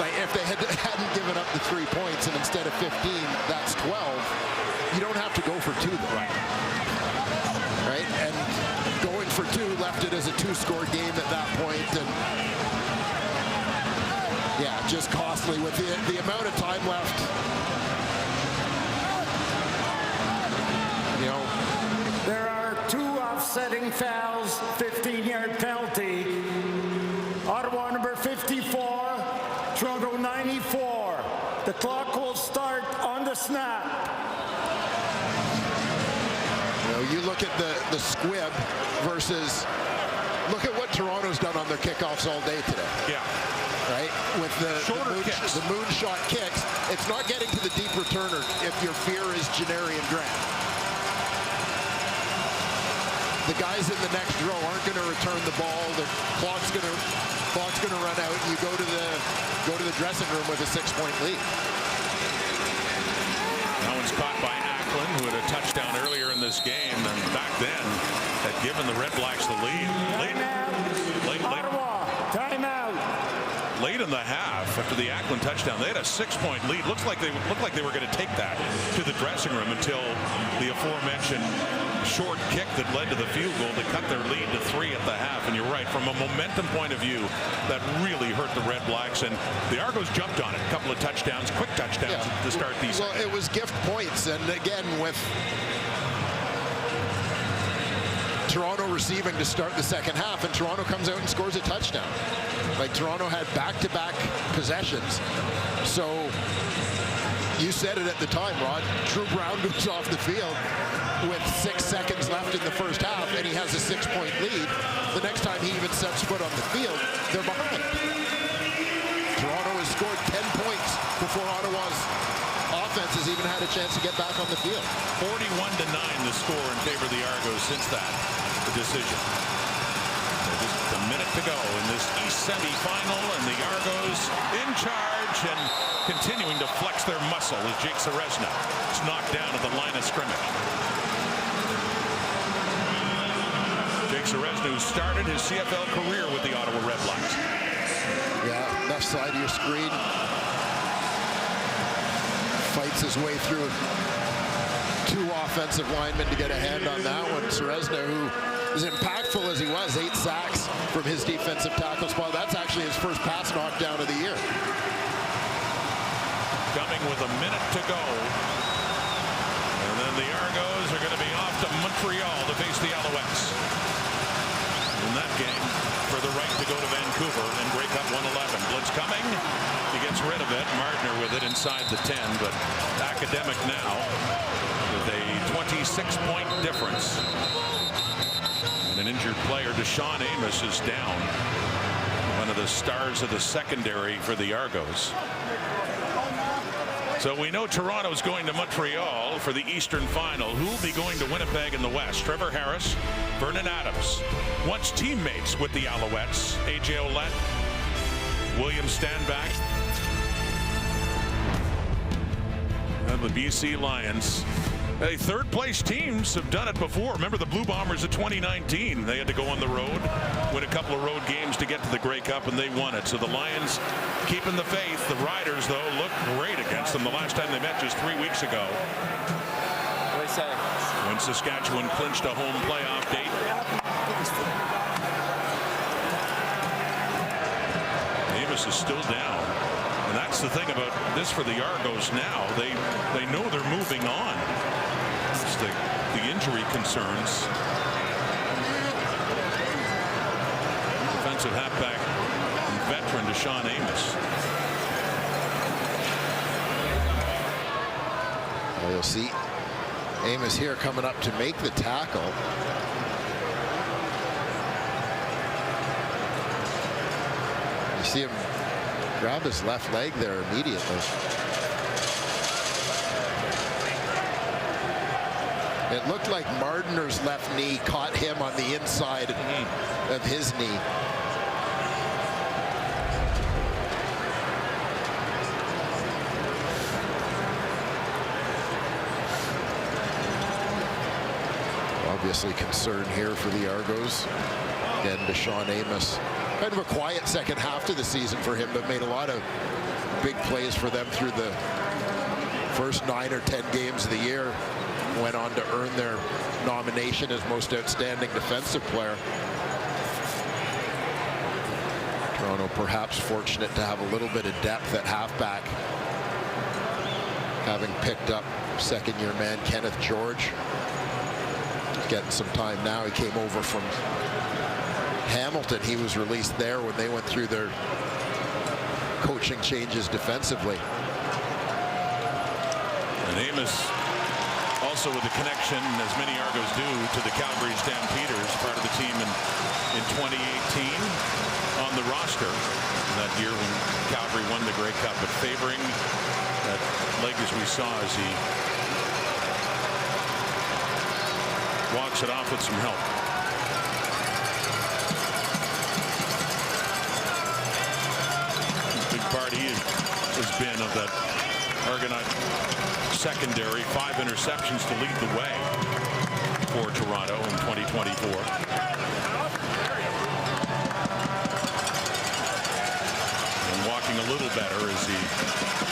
S2: Like if they hadn't given up the 3 points and instead of 15, that's 12. You don't have to go for 2 though. Right? And going for 2 left it as a 2-score game at that point. And yeah, just costly with the amount of time left. You know,
S3: There are 2 offsetting fouls, 15-yard penalty. Ottawa number 54, Toronto 94. The clock will start on the snap.
S2: you look at the squib versus, look at what Toronto's done on their kickoffs all day today.
S1: Yeah.
S2: Right? With the moonshot kicks, it's not getting to the deep returner if your fear is Janarian Grant. The guys in the next row aren't going to return the ball. The clock's going to run out. And you go to the dressing room with a 6-point lead.
S1: That one's caught by Ackland, who had a touchdown earlier in this game, and back then had given the Red Blacks the lead. Late in the half, after the Ackland touchdown, they had a 6-point lead. Looked like they were going to take that to the dressing room until the aforementioned short kick that led to the field goal to cut their lead to 3 at the half. And you're right, from a momentum point of view, that really hurt the Red Blacks. And the Argos jumped on it. A couple of touchdowns, quick touchdowns to start these.
S2: Well, it was gift points, and again with Toronto receiving to start the second half, and Toronto comes out and scores a touchdown. Like, Toronto had back-to-back possessions. So you said it at the time, Rod. Drew Brown goes off the field with 6 seconds left in the first half, and he has a 6-point lead. The next time he even sets foot on the field, they're behind. Toronto has scored 10 points before Ottawa's offense has even had a chance to get back on the field.
S1: 41-9 the score in favor of the Argos since the decision. Just a minute to go in this East semi-final, and the Argos in charge and continuing to flex their muscle as Jake Ceresna is knocked down at the line of scrimmage. Jake Ceresna, who started his CFL career with the Ottawa REDBLACKS.
S2: Yeah, left side of your screen. Fights his way through 2 offensive linemen to get a hand on that one. Ceresna, who as impactful as he was, 8 sacks from his defensive tackle spot. That's actually his first pass knockdown of the year.
S1: Coming with a minute to go. And then the Argos are going to be off to Montreal to face the Alouettes. In that game, for the right to go to Vancouver and break up 111. Blitz coming. He gets rid of it. Mardner with it inside the 10, but Academic now with a 26-point difference. And an injured player, Deshaun Amos, is down. One of the stars of the secondary for the Argos. So we know Toronto's going to Montreal for the Eastern Final. Who will be going to Winnipeg in the West? Trevor Harris, Vernon Adams. Once teammates with the Alouettes. A.J. Ouellette, William Stanback. And the BC Lions. Hey, third-place teams have done it before. Remember the Blue Bombers of 2019. They had to go on the road, win a couple of road games to get to the Grey Cup, and they won it. So the Lions keeping the faith. The Riders, though, look great against them the last time they met just 3 weeks ago.
S7: What do you say?
S1: When Saskatchewan clinched a home playoff date. Amos is still down. And that's the thing about this for the Argos now. They know they're moving on. It's the injury concerns. Defensive halfback and veteran Deshaun Amos.
S2: Well, you'll see Amos here coming up to make the tackle. You see him grab his left leg there immediately. It looked like Mardiner's left knee caught him on the inside of his knee. Obviously concern here for the Argos. Again, Deshaun Amos. Kind of a quiet second half to the season for him, but made a lot of big plays for them through the first 9 or 10 games of the year. Went on to earn their nomination as most outstanding defensive player. Toronto perhaps fortunate to have a little bit of depth at halfback, having picked up second-year man Kenneth George. Getting some time now. He came over from Hamilton. He was released there when they went through their coaching changes defensively.
S1: And Amos also with a connection, as many Argos do, to the Calgary Stampeders, part of the team in 2018 on the roster that year when Calgary won the Grey Cup, but favoring that leg as we saw as he walks it off with some help. Big part he has been of that Argonaut secondary. 5 interceptions to lead the way for Toronto in 2024. And walking a little better as he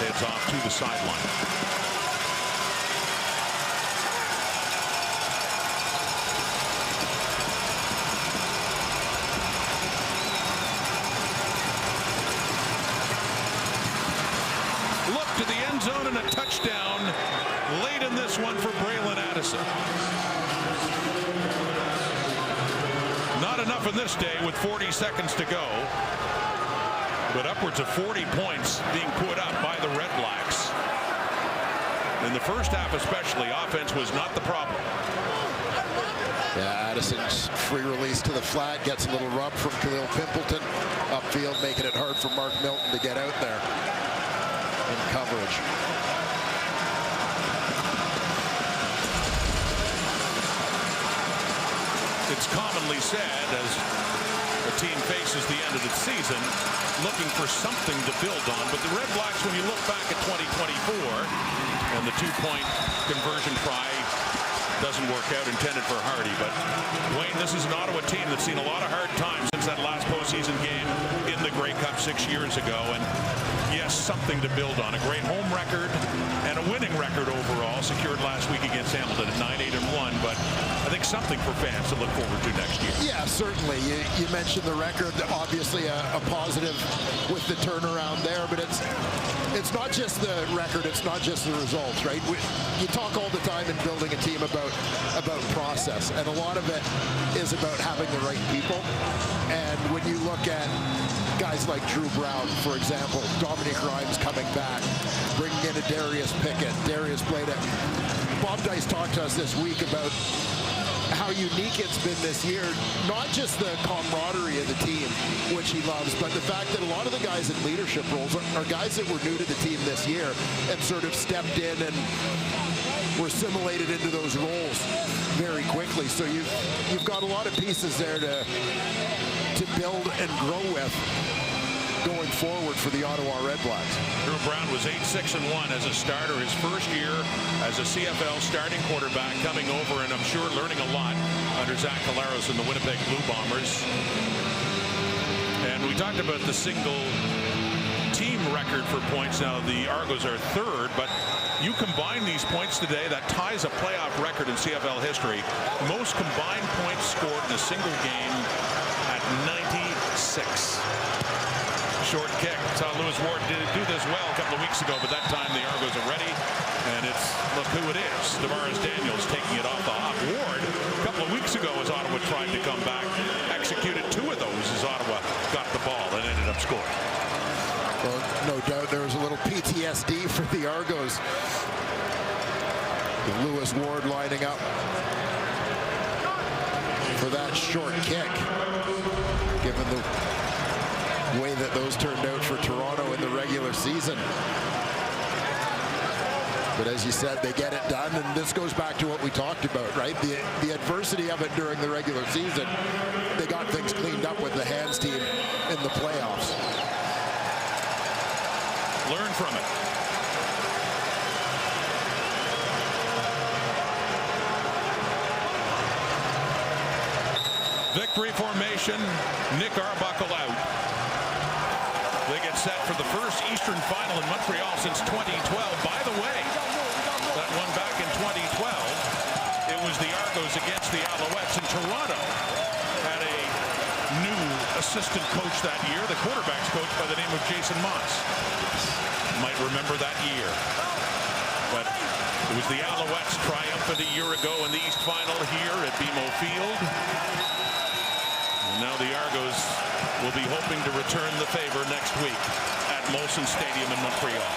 S1: heads off to the sideline. To the end zone and a touchdown late in this one for Braylon Addison. Not enough in this day with 40 seconds to go, but upwards of 40 points being put up by the Red Blacks. In the first half especially, offense was not the problem.
S2: Yeah, Addison's free release to the flat, gets a little rub from Khalil Pimpleton. Upfield, making it hard for Mark Milton to get out there in coverage.
S1: It's commonly said as a team faces the end of the season looking for something to build on, but the Red Blacks, when you look back at 2024 and the 2-point conversion try doesn't work out, intended for Hardy, but Wayne, this is an Ottawa team that's seen a lot of hard times since that last postseason game in the Grey Cup 6 years ago, and yes, something to build on. A great home record and a winning record overall, secured last week against Hamilton at 9-8-1, but I think something for fans to look forward to next year.
S2: Yeah, certainly. You mentioned the record, obviously a positive with the turnaround there, but it's not just the record, it's not just the results, right? You talk all the time in building a team about process, and a lot of it is about having the right people. And when you look at guys like Drew Brown, for example, Dominic Rhymes coming back, bringing in a Darius Pickett, Darius played it. Bob Dice talked to us this week about how unique it's been this year. Not just the camaraderie of the team, which he loves, but the fact that a lot of the guys in leadership roles are guys that were new to the team this year and sort of stepped in and were assimilated into those roles very quickly. So you've got a lot of pieces there to build and grow with going forward for the Ottawa REDBLACKS.
S1: Drew Brown was 8-6-1 as a starter his first year as a CFL starting quarterback, coming over and I'm sure learning a lot under Zach Collaros and the Winnipeg Blue Bombers. And we talked about the single team record for points. Now the Argos are third, but you combine these points today, that ties a playoff record in CFL history. Most combined points scored in a single game at 96. Short kick. Saw Lewis Ward do this well a couple of weeks ago, but that time the Argos are ready, and it's, look who it is, Tavares Daniels taking it off the hop. Ward, a couple of weeks ago as Ottawa tried to come back, executed two of those as Ottawa got the ball and ended up scoring.
S2: Well, no doubt there was a little PTSD for the Argos. With Lewis Ward lining up for that short kick, given the way that those turned out for Toronto in the regular season. But as you said, they get it done, and this goes back to what we talked about, right? The adversity of it during the regular season, they got things cleaned up with the hands team in the playoffs.
S1: Learn from it. Victory formation, Nick Arbuckle out. They get set for the first Eastern Final in Montreal since 2012. By the way, that one back in 2012, it was the Argos against the Alouettes, and Toronto had a new assistant coach that year, the quarterback's coach by the name of Jason Moss. You might remember that year. But it was the Alouettes triumphant a year ago in the East Final here at BMO Field. And now the Argos will be hoping to return the favor next week at Molson Stadium in Montreal.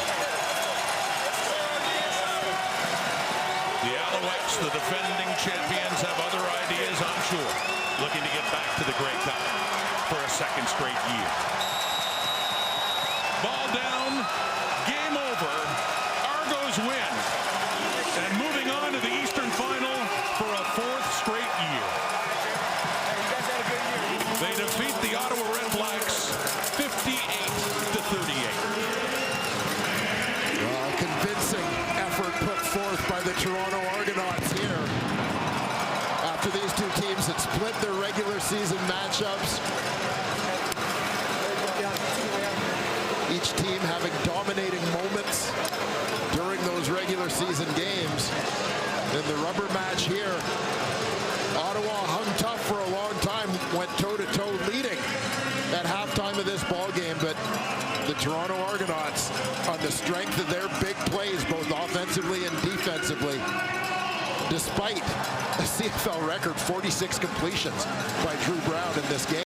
S1: The Alouettes, the defending champions, have other ideas, I'm sure, looking to get back to the Grey Cup for a second straight year. Ball down, game over, Argos win, and moving on to the Eastern Final for a fourth straight year. They defeat the Ottawa REDBLACKS 58-38.
S2: Well, convincing effort put forth by the Toronto Argonauts here. After these two teams had split their regular season matchups, each team having dominating moments during those regular season games. In the rubber match here, Ottawa hung tough for a long time, went toe-to-toe leading at halftime of this ball game, but the Toronto Argonauts, on the strength of their big plays, both offensively and defensively, despite a CFL record 46 completions by Drew Brown in this game.